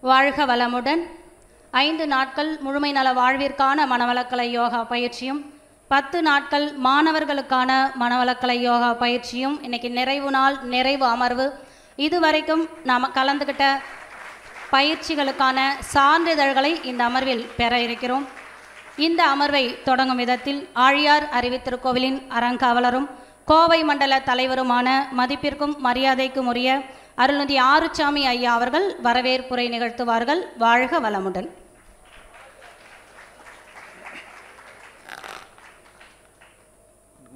வாழ்க வளமுடன். 5 நாட்கள் முழுமை நல வாழ்விற்கான மனவளக்கலை யோகா பயிற்சியும் 10 நாட்கள் மாணவர்களுக்கான மனவளக்கலை யோகா பயிற்சியும் இன்னைக்கு நிறைவு நாள், நிறைவு அமர்வு. இதுவரைக்கும் நாம் கலந்துக்கிட்ட பயிற்சிகளுக்கான சான்றிதழ்களை இந்த அமர்வில் பெற இருக்கிறோம். இந்த அமர்வை தொடங்கும் விதத்தில் ஆழியார் அறிவித்திருக்கோவிலின் அறங்காவலரும் கோவை மண்டல தலைவருமான மதிப்பிற்கும் மரியாதைக்கும் உரிய அருள்நிதி ஆறுசாமி ஐயா அவர்கள் வரவேற்புரை நிகழ்த்துவார்கள். வாழ்க வளமுடன்.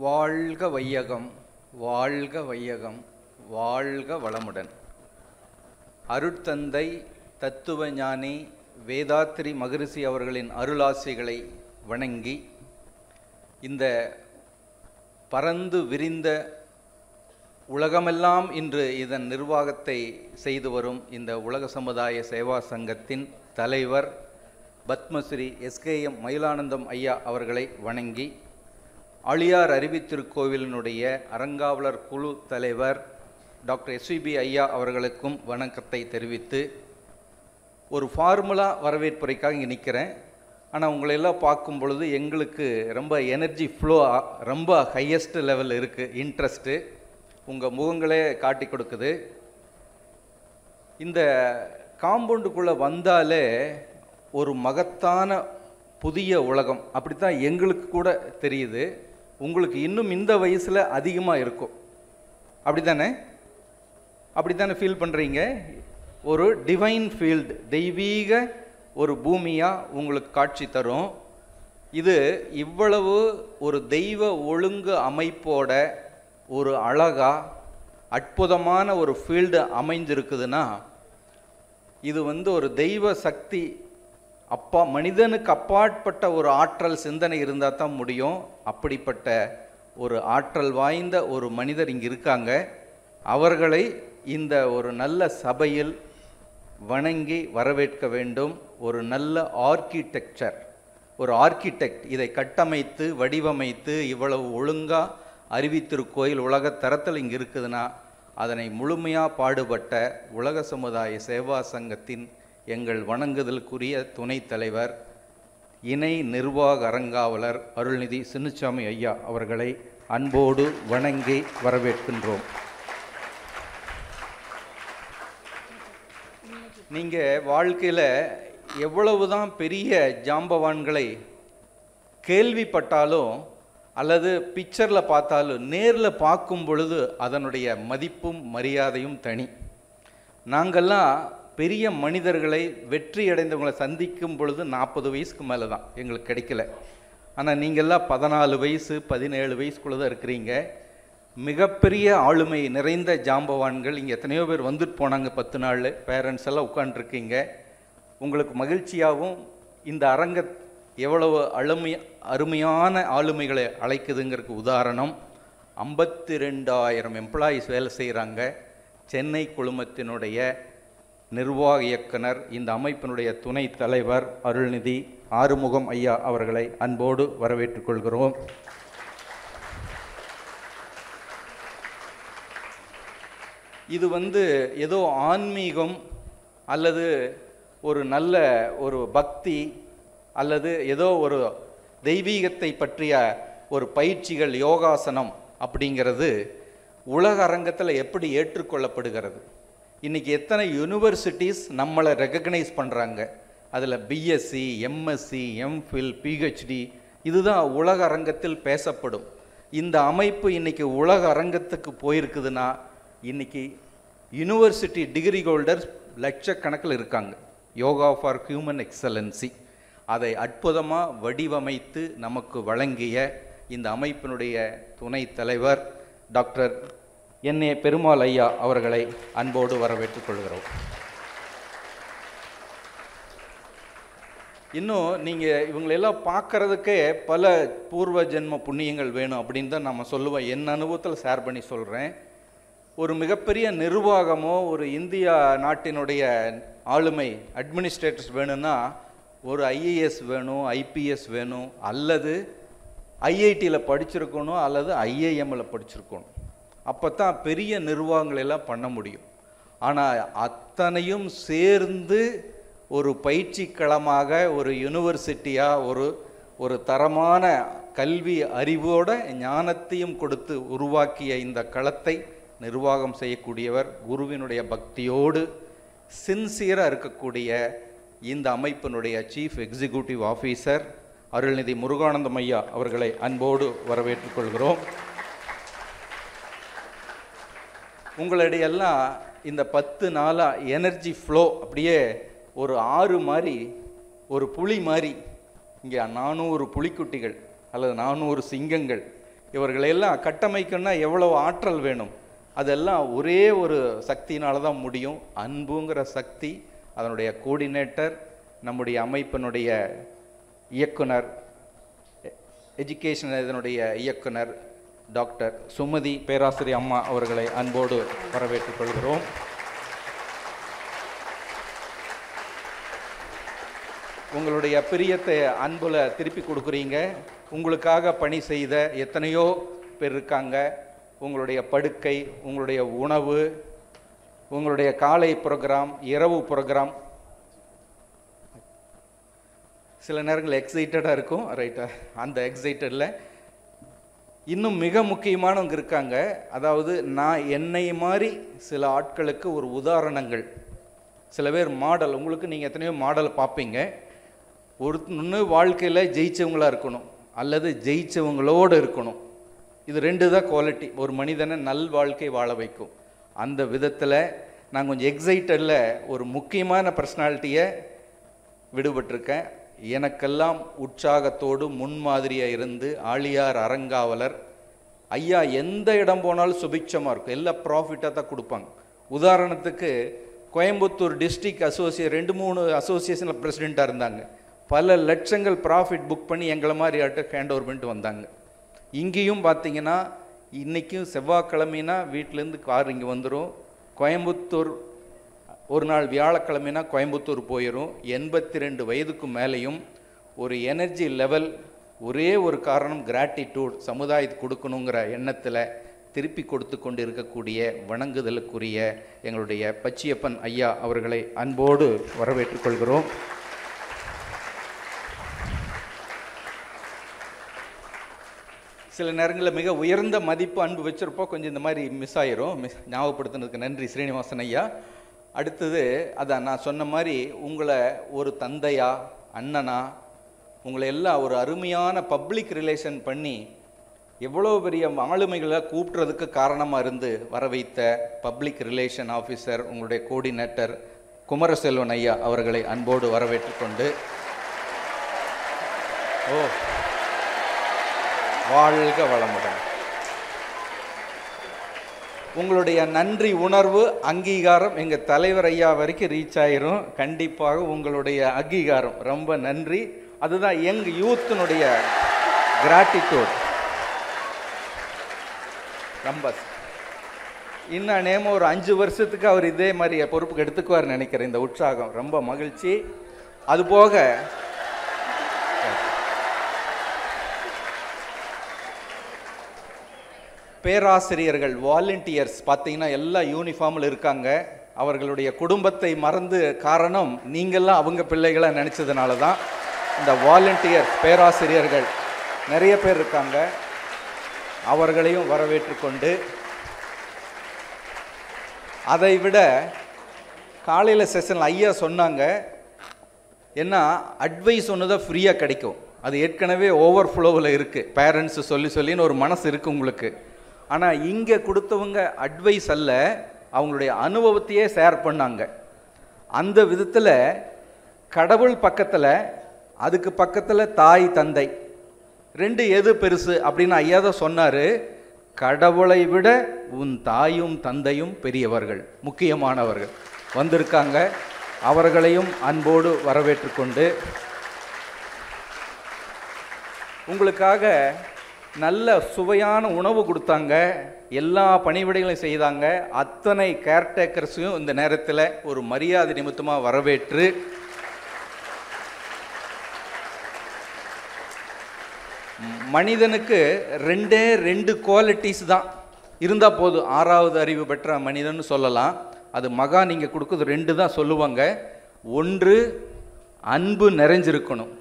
வாழ்க வையகம், வாழ்க வையகம், வாழ்க வளமுடன். அருட்தந்தை தத்துவ ஞானி வேதாத்ரி மகரிஷி அவர்களின் அருளாசிகளை வணங்கி, இந்த பரந்து விரிந்த உலகமெல்லாம் இன்று இதன் நிர்வாகத்தை செய்து வரும் இந்த உலக சமுதாய சேவா சங்கத்தின் தலைவர் பத்மஸ்ரீ SKM மயிலானந்தம் ஐயா அவர்களை வணங்கி, ஆழியார் அறிவித்திருக்கோவிலினுடைய அறங்காவலர் குழு தலைவர் டாக்டர் SVB ஐயா அவர்களுக்கும் வணக்கத்தை தெரிவித்து, ஒரு ஃபார்முலா வரவேற்புரைக்காக இங்கே நிற்கிறேன். ஆனால் உங்களெல்லாம் பார்க்கும் பொழுது எங்களுக்கு ரொம்ப எனர்ஜி ஃப்ளோ ரொம்ப ஹையஸ்ட் லெவல் இருக்குது. இன்ட்ரெஸ்ட்டு உங்கள் முகங்களே காட்டி கொடுக்குது. இந்த காம்பவுண்டுக்குள்ளே வந்தாலே ஒரு மகத்தான புதிய உலகம் அப்படித்தான் எங்களுக்கு கூட தெரியுது. உங்களுக்கு இன்னும் இந்த வயசில் அதிகமாக இருக்கும். அப்படித்தானே ஃபீல் பண்ணுறீங்க? ஒரு டிவைன் ஃபீல்டு, தெய்வீக ஒரு பூமியாக உங்களுக்கு காட்சி தரும். இது இவ்வளவு ஒரு தெய்வ ஒழுங்கு அமைப்போட ஒரு அழகா அற்புதமான ஒரு ஃபீல்டு அமைஞ்சிருக்குதுன்னா, இது ஒரு தெய்வ சக்தி மனிதனுக்கு அப்பாற்பட்ட ஒரு ஆற்றல் சிந்தனை இருந்தால் தான் முடியும். அப்படிப்பட்ட ஒரு ஆற்றல் வாய்ந்த ஒரு மனிதர் இங்கே இருக்காங்க. அவர்களை இந்த ஒரு நல்ல சபையில் வணங்கி வரவேற்க வேண்டும். ஒரு நல்ல ஒரு ஆர்கிடெக்ட் இதை கட்டமைத்து வடிவமைத்து இவ்வளவு ஒழுங்காக அறிவித்திருக்கோயில் உலக தரத்தில் இங்கே இருக்குதுன்னா, அதனை முழுமையாக பாடுபட்ட உலக சமுதாய சேவா சங்கத்தின் எங்கள் வணங்குதலுக்குரிய துணைத் தலைவர் இணை நிர்வாக அறங்காவலர் அருள்நிதி சின்னசாமி ஐயா அவர்களை அன்போடு வணங்கி வரவேற்கின்றோம். நீங்கள் வாழ்க்கையில் எவ்வளவுதான் பெரிய ஜாம்பவான்களை கேள்விப்பட்டாலும் அல்லது பிக்சரில் பார்த்தாலும் நேரில் பார்க்கும் பொழுது அதனுடைய மதிப்பும் மரியாதையும் தனி. நாங்கள்லாம் பெரிய மனிதர்களை வெற்றி அடைந்தவங்களை சந்திக்கும் பொழுது 40 வயசுக்கு மேலே தான் எங்களுக்கு கிடைக்கல. ஆனால் நீங்கள்லாம் 14 வயசு 17 வயசுக்குள்ளே தான் இருக்கிறீங்க. மிகப்பெரிய ஆளுமை நிறைந்த ஜாம்பவான்கள் இங்கே எத்தனையோ பேர் வந்துட்டு போனாங்க. 10 நாள் பேரண்ட்ஸ் எல்லாம் உட்காண்ட்ருக்கீங்க. உங்களுக்கு மகிழ்ச்சியாகவும் இந்த அரங்க எவ்வளவு அருமையான ஆளுமைகளை அழைக்குதுங்கிறதுக்கு உதாரணம் 52,000 எம்ப்ளாயீஸ் வேலை செய்கிறாங்க. சென்னை குழுமத்தினுடைய நிர்வாக இயக்குனர், இந்த அமைப்பினுடைய துணைத் தலைவர் அருள்நிதி ஆறுமுகம் ஐயா அவர்களை அன்போடு வரவேற்றுக் கொள்கிறோம். இது ஏதோ ஆன்மீகம் அல்லது ஒரு நல்ல ஒரு பக்தி அல்லது ஏதோ ஒரு தெய்வீகத்தை பற்றிய ஒரு பயிற்சிகள், யோகாசனம் அப்படிங்கிறது உலக அரங்கத்தில் எப்படி ஏற்றுக்கொள்ளப்படுகிறது? இன்றைக்கி எத்தனை யூனிவர்சிட்டிஸ் நம்மளை ரெகக்னைஸ் பண்ணுறாங்க. அதில் BSc, MSc, MPhil, PhD இதுதான் உலக அரங்கத்தில் பேசப்படும். இந்த அமைப்பு இன்றைக்கி உலக அரங்கத்துக்கு போயிருக்குதுன்னா, இன்றைக்கி யூனிவர்சிட்டி டிகிரி ஹோல்டர்ஸ் லட்சக்கணக்கில் இருக்காங்க. யோகா ஃபார் ஹியூமன் எக்ஸலன்சி அதை அற்புதமாக வடிவமைத்து நமக்கு வழங்கிய இந்த அமைப்பினுடைய துணைத் தலைவர் டாக்டர் NA பெருமாள் ஐயா அவர்களை அன்போடு வரவேற்றுக் கொள்கிறோம். இன்னும் நீங்கள் இவங்களெல்லாம் பார்க்குறதுக்கே பல பூர்வ ஜென்ம புண்ணியங்கள் வேணும் அப்படின்னு தான் நம்ம சொல்லுவோம். என் அனுபவத்தில் ஷேர் பண்ணி சொல்கிறேன். ஒரு மிகப்பெரிய நிர்வாகமோ ஒரு இந்தியா நாட்டினுடைய ஆளுமை அட்மினிஸ்ட்ரேட்டர்ஸ் வேணும்னா ஒரு IAS வேணும், IPS வேணும், அல்லது IITயில் படிச்சிருக்கணும் அல்லது IIMல படிச்சிருக்கணும். அப்போ தான் பெரிய நிர்வாகங்களெல்லாம் பண்ண முடியும். ஆனால் அத்தனையும் சேர்ந்து ஒரு பயிற்சி களமாக, ஒரு யூனிவர்சிட்டியாக, ஒரு தரமான கல்வி அறிவோட ஞானத்தையும் கொடுத்து உருவாக்கிய இந்த களத்தை நிர்வாகம் செய்யக்கூடியவர், குருவினுடைய பக்தியோடு சின்சியராக இருக்கக்கூடிய இந்த அமைப்பினுடைய chief executive officer Arulnithi Muruganandam ஐயா அவர்களை அன்போடு வரவேற்றுக் கொள்கிறோம். உங்களிடையெல்லாம் இந்த 10 நாளாக எனர்ஜி ஃப்ளோ அப்படியே ஒரு ஆறு மாதிரி, ஒரு புலி மாதிரி, இங்கே 400 புலிக்குட்டிகள் அல்லது 400 சிங்கங்கள், இவர்களெல்லாம் கட்டமைக்கணும்னா எவ்வளவு ஆற்றல் வேணும்? அதெல்லாம் ஒரே ஒரு சக்தியினால தான் முடியும். அன்புங்கிற சக்தி, அதனுடைய கோஆர்டினேட்டர், நம்முடைய அமைப்பினுடைய இயக்குனர், எஜுகேஷன் இதனுடைய இயக்குனர் டாக்டர் சுமதி பேராசிரியர் அம்மா அவர்களை அன்போடு வரவேற்றுக் கொள்கிறோம். உங்களுடைய பிரியத்தை அன்புல திருப்பி கொடுக்குறீங்க. உங்களுக்காக பணி செய்த எத்தனையோ பேர் இருக்காங்க. உங்களுடைய படுக்கை, உங்களுடைய உணவு, உங்களுடைய காலை ப்ரோக்ராம், இரவு ப்ரோக்ராம், சில நேரங்கள் எக்ஸைட்டடாக இருக்கும், ரைட்டா? அந்த எக்ஸைட்டடில் இன்னும் மிக முக்கியமானவங்க இருக்காங்க. அதாவது நான் என்னை மாதிரி சில ஆட்களுக்கு ஒரு உதாரணங்கள், சில பேர் மாடல். உங்களுக்கு நீங்கள் எத்தனையோ மாடல் பார்ப்பீங்க. ஒன்று வாழ்க்கையில் ஜெயிச்சவங்களாக இருக்கணும் அல்லது ஜெயிச்சவங்களோடு இருக்கணும். இது 2 தான் குவாலிட்டி ஒரு மனிதனை நல் வாழ்க்கை வாழ வைக்கும். அந்த விதத்தில் நான் கொஞ்சம் எக்ஸைட்டடில் ஒரு முக்கியமான பர்சனாலிட்டியை விடுபட்டிருக்கேன். எனக்கெல்லாம் உற்சாகத்தோடு முன்மாதிரியாக இருந்து ஆழியார் அறங்காவலர் ஐயா எந்த இடம் போனாலும் சுபிட்சமாக இருக்கும், எல்லாம் ப்ராஃபிட்டாக தான் கொடுப்பாங்க. உதாரணத்துக்கு கோயம்புத்தூர் டிஸ்ட்ரிக்ட் அசோசியேட் 2-3 அசோசியேஷனில் பிரசிடெண்ட்டாக இருந்தாங்க. பல லட்சங்கள் ப்ராஃபிட் புக் பண்ணி எங்களை மாதிரி ஆட்டு ஹேண்ட் ஓவர் பண்ணிட்டு வந்தாங்க. இங்கேயும் பார்த்தீங்கன்னா இன்றைக்கும் செவ்வாய்க்கிழமைனா வீட்டிலேருந்து கார் இங்கே வந்துடும். கோயம்புத்தூர் ஒரு நாள் வியாழக்கிழமைனா கோயம்புத்தூர் போயிடும். 82 வயதுக்கு மேலேயும் ஒரு எனர்ஜி லெவல், ஒரே ஒரு காரணம் கிராட்டிடியூட், சமுதாயத்துக்கு கொடுக்கணுங்கிற எண்ணத்தில் திருப்பி கொடுத்து கொண்டு இருக்கக்கூடிய வணங்குதலுக்குரிய எங்களுடைய பச்சியப்பன் ஐயா அவர்களை அன்போடு வரவேற்றுக் கொள்கிறோம். சில நேரங்களில் மிக உயர்ந்த மதிப்பு அன்பு வச்சுருப்போம், கொஞ்சம் இந்த மாதிரி மிஸ் ஆயிரும். ஞாபகப்படுத்தினதுக்கு நன்றி ஸ்ரீனிவாசன் ஐயா. அடுத்தது அதான் நான் சொன்ன மாதிரி உங்களை ஒரு தந்தையா, அண்ணனா, உங்களை எல்லாம் ஒரு அருமையான பப்ளிக் ரிலேஷன் பண்ணி எவ்வளோ பெரிய ஆளுமைகளை கூப்பிட்றதுக்கு காரணமாக இருந்து வர வைத்த பப்ளிக் ரிலேஷன் ஆஃபீஸர், உங்களுடைய கோஆர்டினேட்டர் குமரசெல்வன் ஐயா அவர்களை அன்போடு வரவேற்றுக்கொண்டு, வாழ்க வளமுடன். உங்களுடைய நன்றி உணர்வு, அங்கீகாரம் எங்கள் தலைவர் ஐயா வரைக்கும் ரீச் ஆயிரும். கண்டிப்பாக உங்களுடைய அங்கீகாரம் ரொம்ப நன்றி. அதுதான் எங் யூத்தினுடைய கிராட்டிடியூட். ரொம்ப இன்னும் நேமம் ஒரு 5 வருஷத்துக்கு அவர் இதே மாதிரி பொறுப்புக்கு எடுத்துக்குவார் நினைக்கிறேன். இந்த உற்சாகம் ரொம்ப மகிழ்ச்சி. அதுபோக பேராசிரியர்கள், வாலண்டியர்ஸ் பார்த்தீங்கன்னா எல்லாம் யூனிஃபார்மில் இருக்காங்க. அவர்களுடைய குடும்பத்தை மறந்து, காரணம் நீங்கள்லாம் அவங்க பிள்ளைகளாக நினச்சதுனால தான். இந்த வாலண்டியர்ஸ் பேராசிரியர்கள் நிறைய பேர் இருக்காங்க. அவர்களையும் வரவேற்று கொண்டு, அதை விட காலையில் செஷனில் ஐயா சொன்னாங்க, ஏன்னா அட்வைஸ் ஒன்று தான் ஃப்ரீயாக கிடைக்கும். அது ஏற்கனவே ஓவர்ஃப்ளோவில் இருக்குது. பேரண்ட்ஸு சொல்லின்னு ஒரு மனசு இருக்குது உங்களுக்கு. ஆனால் இங்கே கொடுத்தவங்க அட்வைஸ் அல்ல, அவங்களுடைய அனுபவத்தையே ஷேர் பண்ணாங்க. அந்த விதத்தில் கடவுள் பக்கத்தில், அதுக்கு பக்கத்தில் தாய் தந்தை, 2 எது பெருசு அப்படின்னு ஐயா தான் சொன்னார். கடவுளை விட உன் தாயும் தந்தையும் பெரியவர்கள், முக்கியமானவர்கள் வந்திருக்காங்க. அவர்களையும் அன்போடு வரவேற்றுக்கொண்டு, உங்களுக்காக நல்ல சுவையான உணவு கொடுத்தாங்க, எல்லா பணிவிடைகளையும் செய்தாங்க. அத்தனை கேர்டேக்கர்ஸையும் இந்த நேரத்தில் ஒரு மரியாதை நிமித்தமாக வரவேற்று, மனிதனுக்கு 2 குவாலிட்டிஸ் தான் இருந்தால் போதும், 6வது அறிவு பெற்ற மனிதன் சொல்லலாம். அது மகா நீங்கள் கொடுக்குறது 2 தான் சொல்லுவாங்க. ஒன்று, அன்பு நிறைஞ்சிருக்கணும்.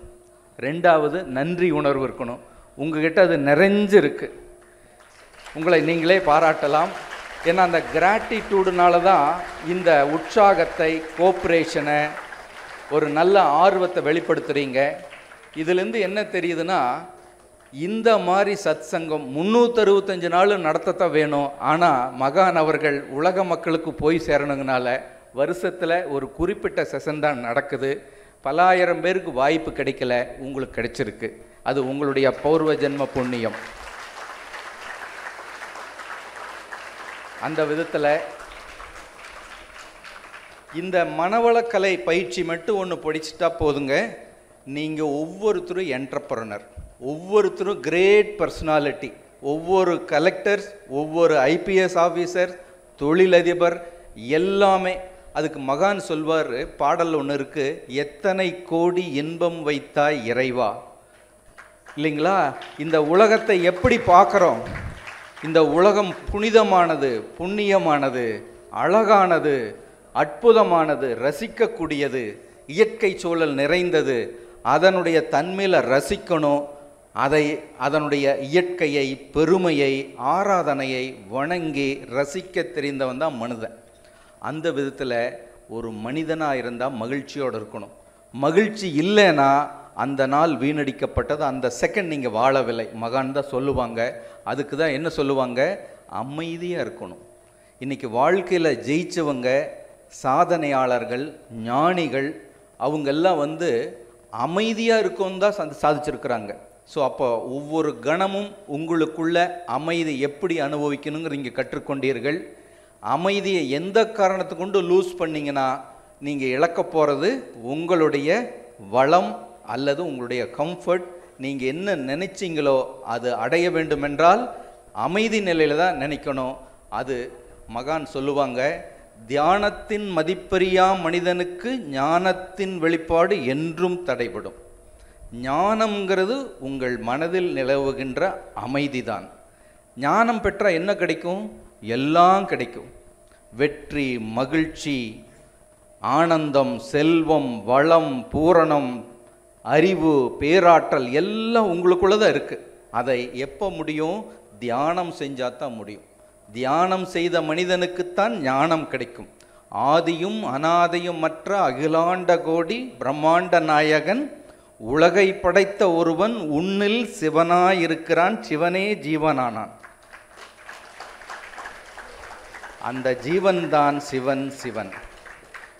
ரெண்டாவது, நன்றி உணர்வு இருக்கணும். உங்ககிட்ட அது நிறைஞ்சிருக்கு. உங்களை நீங்களே பாராட்டலாம். ஏன்னா அந்த கிராட்டிடியூடுனால தான் இந்த உற்சாகத்தை, கோஆப்ரேஷனை, ஒரு நல்ல ஆர்வத்தை வெளிப்படுத்துகிறீங்க. இதுலேருந்து என்ன தெரியுதுன்னா, இந்த மாதிரி சத் சங்கம் 365 நாள் நடத்தத்தான் வேணும். ஆனால் மகான் அவர்கள் உலக மக்களுக்கு போய் சேரணுங்கனால வருஷத்தில் ஒரு குறிப்பிட்ட செஷன் தான் நடக்குது. பல ஆயிரம் பேருக்கு வாய்ப்பு கிடைக்கல, உங்களுக்கு கிடைச்சிருக்கு. அது உங்களுடைய பௌர்வ ஜென்ம புண்ணியம். அந்த விதத்தில் இந்த மனவளக்கலை பயிற்சி மட்டும் ஒன்று படிச்சுட்டா போதுங்க. நீங்கள் ஒவ்வொருத்தரும் என்டர்பிரனர், ஒவ்வொருத்தரும் கிரேட் பர்சனாலிட்டி. ஒவ்வொரு கலெக்டர்ஸ், ஒவ்வொரு ஐபிஎஸ் ஆஃபீஸர், தொழிலதிபர் எல்லாமே. அதுக்கு மகான் சொல்வார், பாடல் ஒன்று இருக்குது, எத்தனை கோடி இன்பம் வைத்தாய் இறைவா. இல்லைங்களா? இந்த உலகத்தை எப்படி பார்க்குறோம்? இந்த உலகம் புனிதமானது, புண்ணியமானது, அழகானது, அற்புதமானது, ரசிக்கக்கூடியது, இயற்கை சூழல் நிறைந்தது. அதனுடைய தன்மையில் ரசிக்கணும். அதனுடைய இயற்கையை, பெருமையை, ஆராதனையை வணங்கி ரசிக்க தெரிந்தவன் தான் மனிதன். அந்த விதத்தில் ஒரு மனிதனாக இருந்தால் மகிழ்ச்சியோடு இருக்கணும். மகிழ்ச்சி இல்லைன்னா அந்த நாள் வீணடிக்கப்பட்டது, அந்த செகண்ட் நீங்கள் வாழவில்லை. மகான் தான் சொல்லுவாங்க. அதுக்கு தான் என்ன சொல்லுவாங்க? அமைதியாக இருக்கணும். இன்றைக்கி வாழ்க்கையில் ஜெயித்தவங்க, சாதனையாளர்கள், ஞானிகள், அவங்கெல்லாம் அமைதியாக இருக்கணும் தான் சாதிச்சிருக்கிறாங்க. ஸோ அப்போ ஒவ்வொரு கணமும் உங்களுக்குள்ள அமைதி எப்படி அனுபவிக்கணுங்கிற நீங்கள் கற்றுக்கொண்டீர்கள். அமைதியை எந்த காரணத்தை கொண்டு லூஸ் பண்ணிங்கன்னா நீங்கள் இழக்க போகிறது உங்களுடைய வளம் அல்லது உங்களுடைய கம்ஃபர்ட். நீங்கள் என்ன நினைச்சிங்களோ அது அடைய வேண்டுமென்றால் அமைதி நிலையில் தான் நினைக்கணும். அது மகான் சொல்லுவாங்க, தியானத்தின் மதிப்பறியா மனிதனுக்கு ஞானத்தின் வெளிப்பாடு என்றும் தடைபடும். ஞானம்ங்கிறது உங்கள் மனதில் நிலவுகின்ற அமைதிதான். ஞானம் பெற்றால் என்ன கிடைக்கும்? எல்லாம் கிடைக்கும். வெற்றி, மகிழ்ச்சி, ஆனந்தம், செல்வம், வளம், பூரணம், அறிவு, பேராற்றல் எல்லாம் உங்களுக்குள்ள தான் இருக்குது. அதை எப்போ முடியும்? தியானம் செஞ்சால் தான் முடியும். தியானம் செய்த மனிதனுக்குத்தான் ஞானம் கிடைக்கும். ஆதியும் அனாதையும் மற்ற அகிலாண்ட கோடி பிரம்மாண்ட நாயகன் உலகை படைத்த ஒருவன் உன்னில் சிவனாயிருக்கிறான், சிவனே ஜீவனானான். அந்த ஜீவன்தான் சிவன். சிவன்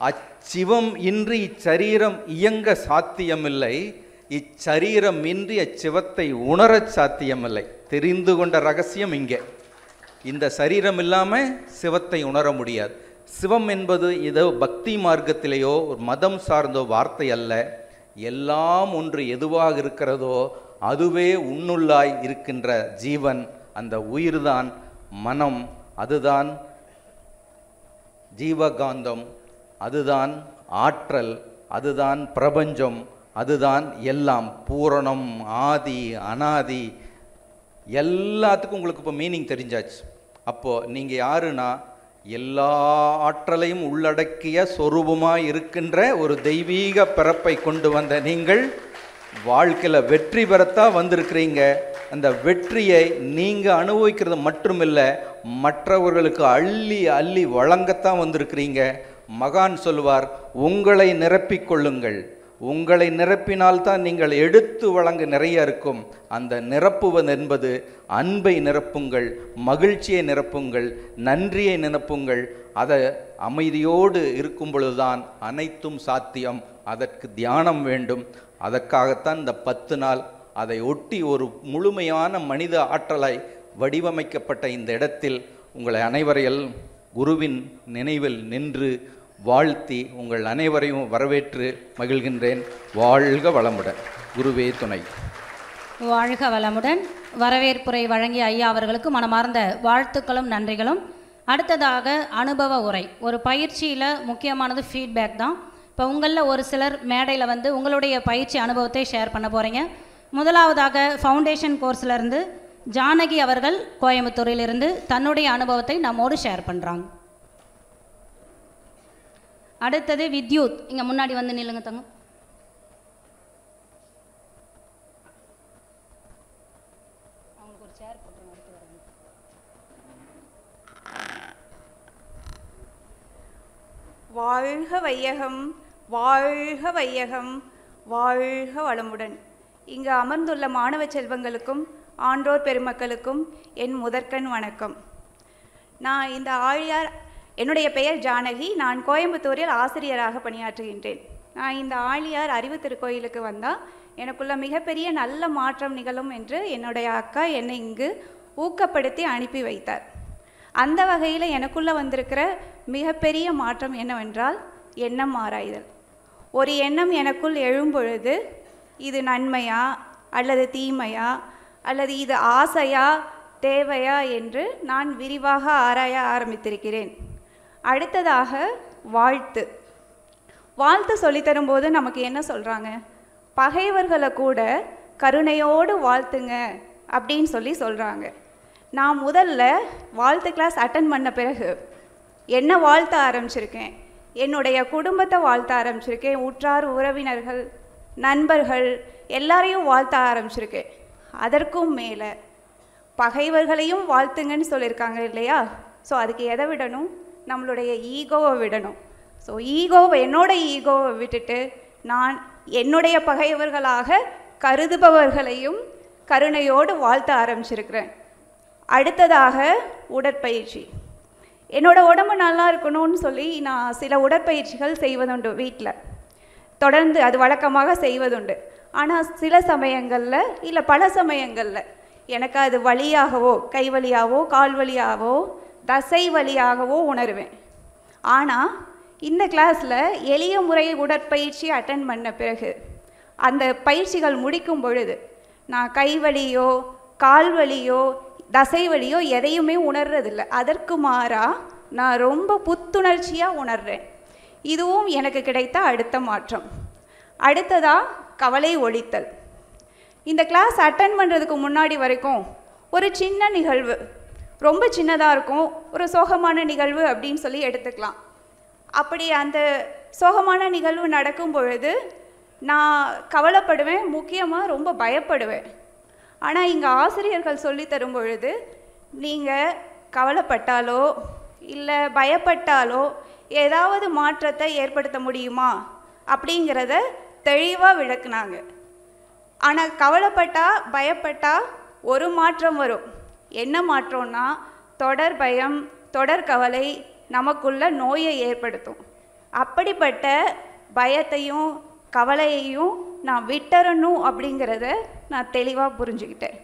அச்சிவம் இன்றி இச்சரீரம் இயங்க சாத்தியமில்லை. இச்சரீரம் இன்றி அச்சிவத்தை உணரச் சாத்தியமில்லை. தெரிந்து கொண்ட ரகசியம் இங்கே. இந்த சரீரம் இல்லாமல் சிவத்தை உணர முடியாது. சிவம் என்பது இதோ பக்தி மார்க்கத்திலேயோ ஒரு மதம் சார்ந்தோ வார்த்தை அல்ல. எல்லாம் ஒன்று எதுவாக இருக்கிறதோ அதுவே உன்னுள்ளாய் இருக்கின்ற ஜீவன். அந்த உயிர்தான் மனம், அதுதான் ஜீவகாந்தம், அதுதான் ஆற்றல், அதுதான் பிரபஞ்சம், அதுதான் எல்லாம். பூரணம், ஆதி, அனாதி, எல்லாத்துக்கும் உங்களுக்கு இப்போ மீனிங் தெரிஞ்சாச்சு. அப்போது நீங்கள் யாருன்னா எல்லா ஆற்றலையும் உள்ளடக்கிய சொரூபமாக இருக்கின்ற ஒரு தெய்வீக பிறப்பை கொண்டு வந்த நீங்கள் வாழ்க்கையில் வெற்றி பெறத்தான் வந்திருக்கிறீங்க. அந்த வெற்றியை நீங்கள் அனுபவிக்கிறது மட்டுமில்லை, மற்றவர்களுக்கு அள்ளி அள்ளி வழங்கத்தான் வந்திருக்கிறீங்க. மகான் சொல்வார், உங்களை நிரப்பிக்கொள்ளுங்கள். உங்களை நிரப்பினால்தான் நீங்கள் எடுத்து வழங்க நிறைய இருக்கும். அந்த நிரப்புவது என்பது அன்பை நிரப்புங்கள், மகிழ்ச்சியை நிரப்புங்கள், நன்றியை நிரப்புங்கள். அதை அமைதியோடு இருக்கும் பொழுதுதான் அனைத்தும் சாத்தியம். அதற்கு தியானம் வேண்டும். அதற்காகத்தான் இந்த 10 நாள் அதை ஒட்டி ஒரு முழுமையான மனித ஆற்றலை வடிவமைக்கப்பட்ட இந்த இடத்தில் உங்களை அனைவரையும் குருவின் நினைவில் நின்று வாழ்த்தி உங்கள் அனைவரையும் வரவேற்று மகிழ்கின்றேன். வாழ்க வளமுடன். குருவே துணை. வாழ்க வளமுடன். வரவேற்புரை வழங்கிய ஐயா அவர்களுக்கு மனமார்ந்த வாழ்த்துக்களும் நன்றிகளும். அடுத்ததாக அனுபவ உரை. ஒரு பயிற்சியில் முக்கியமானது ஃபீட்பேக் தான். இப்போ உங்களில் ஒரு சிலர் மேடையில் உங்களுடைய பயிற்சி அனுபவத்தை ஷேர் பண்ண போகிறீங்க. முதலாவதாக ஃபவுண்டேஷன் கோர்ஸ்லேருந்து ஜானகி அவர்கள் கோயம்புத்தூரிலிருந்து தன்னுடைய அனுபவத்தை நம்மோடு ஷேர் பண்ணுறாங்க. அடுத்தது வித்யூத். இங்கே முன்னாடி வந்து நில்லுங்க தங்க. அவங்களுக்கு ஒரு சேர் போட்டு அடுத்து வரணும். வாழ்க வையகம், வாழ்க வையகம், வாழ்க வளமுடன். இங்கு அமர்ந்துள்ள மாணவ செல்வங்களுக்கும் ஆன்றோர் பெருமக்களுக்கும் என் முதற்கண் வணக்கம். நான் இந்த ஆழியார், என்னுடைய பெயர் ஜானகி. நான் கோயம்புத்தூரில் ஆசிரியராக பணியாற்றுகின்றேன். நான் இந்த ஆழியார் அறிவு திருக்கோயிலுக்கு வந்தால் எனக்குள்ள மிகப்பெரிய நல்ல மாற்றம் நிகழும் என்று என்னுடைய அக்கா என்னை இங்கு ஊக்கப்படுத்தி அனுப்பி வைத்தார். அந்த வகையில் எனக்குள்ளே வந்திருக்கிற மிகப்பெரிய மாற்றம் என்னவென்றால் எண்ணம் ஆராய்தல். ஒரு எண்ணம் எனக்குள் எழும்பொழுது இது நன்மையா அல்லது தீமையா அல்லது இது ஆசையா தேவையா என்று நான் விரிவாக ஆராய ஆரம்பித்திருக்கிறேன். அடுத்ததாக வாழ்த்து. வாழ்த்து சொல்லித்தரும்போது நமக்கு என்ன சொல்கிறாங்க? பகைவர்களை கூட கருணையோடு வாழ்த்துங்க அப்படின்னு சொல்கிறாங்க. நான் முதல்ல வாழ்த்து கிளாஸ் அட்டன் பண்ண பிறகு என்ன வாழ்த்த ஆரம்பிச்சிருக்கேன், என்னுடைய குடும்பத்தை வாழ்த்த ஆரம்பிச்சிருக்கேன், உற்றார் உறவினர்கள் நண்பர்கள் எல்லாரையும் வாழ்த்த ஆரம்பிச்சிருக்கேன். அதற்கும் மேலே பகைவர்களையும் வாழ்த்துங்கன்னு சொல்லியிருக்காங்க இல்லையா? ஸோ அதுக்கு எதை விடணும்? நம்மளுடைய ஈகோவை விடணும். ஸோ என்னோட ஈகோவை விட்டுட்டு நான் என்னுடைய பகைவர்களாக கருதுபவர்களையும் கருணையோடு வாழ்த்த ஆரம்பிச்சிருக்கிறேன். அடுத்ததாக உடற்பயிற்சி. என்னோடய உடம்பு நல்லா இருக்கணும்னு சொல்லி நான் சில உடற்பயிற்சிகள் செய்வதுண்டு. வீட்டில் தொடர்ந்து அது வழக்கமாக செய்வதுண்டு. ஆனால் சில சமயங்களில் இல்லை பல சமயங்களில் எனக்கு அது வலியாகவோ, கை வலியாகவோ, கால் வலியாகவோ, தசை வலியாகவோ உணர்வேன். ஆனால் இந்த கிளாஸில் எளிய முறை உடற்பயிற்சி அட்டன் பண்ண பிறகு அந்த பயிற்சிகள் முடிக்கும் பொழுது நான் கை வலியோ, கால் வலியோ, தசை வலியோ எதையுமே உணர்றதில்லை. அதற்கு மாறாக நான் ரொம்ப புத்துணர்ச்சியாக உணர்றேன். இதுவும் எனக்கு கிடைத்த அடுத்த மாற்றம். அடுத்ததாக கவலை ஒழித்தல். இந்த கிளாஸ் அட்டன் பண்ணுறதுக்கு முன்னாடி வரைக்கும் ஒரு சின்ன நிகழ்வு, ரொம்ப சின்னதாக இருக்கும், ஒரு சோகமான நிகழ்வு அப்படின்னு சொல்லி எடுத்துக்கலாம். அப்படி அந்த சோகமான நிகழ்வு நடக்கும் பொழுது நான் கவலைப்படுவேன், முக்கியமாக ரொம்ப பயப்படுவேன். ஆனால் இங்கே ஆசிரியர்கள் சொல்லி தரும் பொழுது நீங்கள் கவலைப்பட்டாலோ இல்லை பயப்பட்டாலோ ஏதாவது மாற்றத்தை ஏற்படுத்த முடியுமா அப்படிங்கிறத தெளிவாக விளக்குனாங்க. ஆனால் கவலைப்பட்டா பயப்பட்டா ஒரு மாற்றம் வரும். என்ன மாற்றம்னா தொடர் பயம், தொடர் கவலை நமக்குள்ள நோயை ஏற்படுத்தும். அப்படிப்பட்ட பயத்தையும் கவலையையும் நான் விட்டுறணும் அப்படிங்கிறத நான் தெளிவாக புரிஞ்சுக்கிட்டேன்.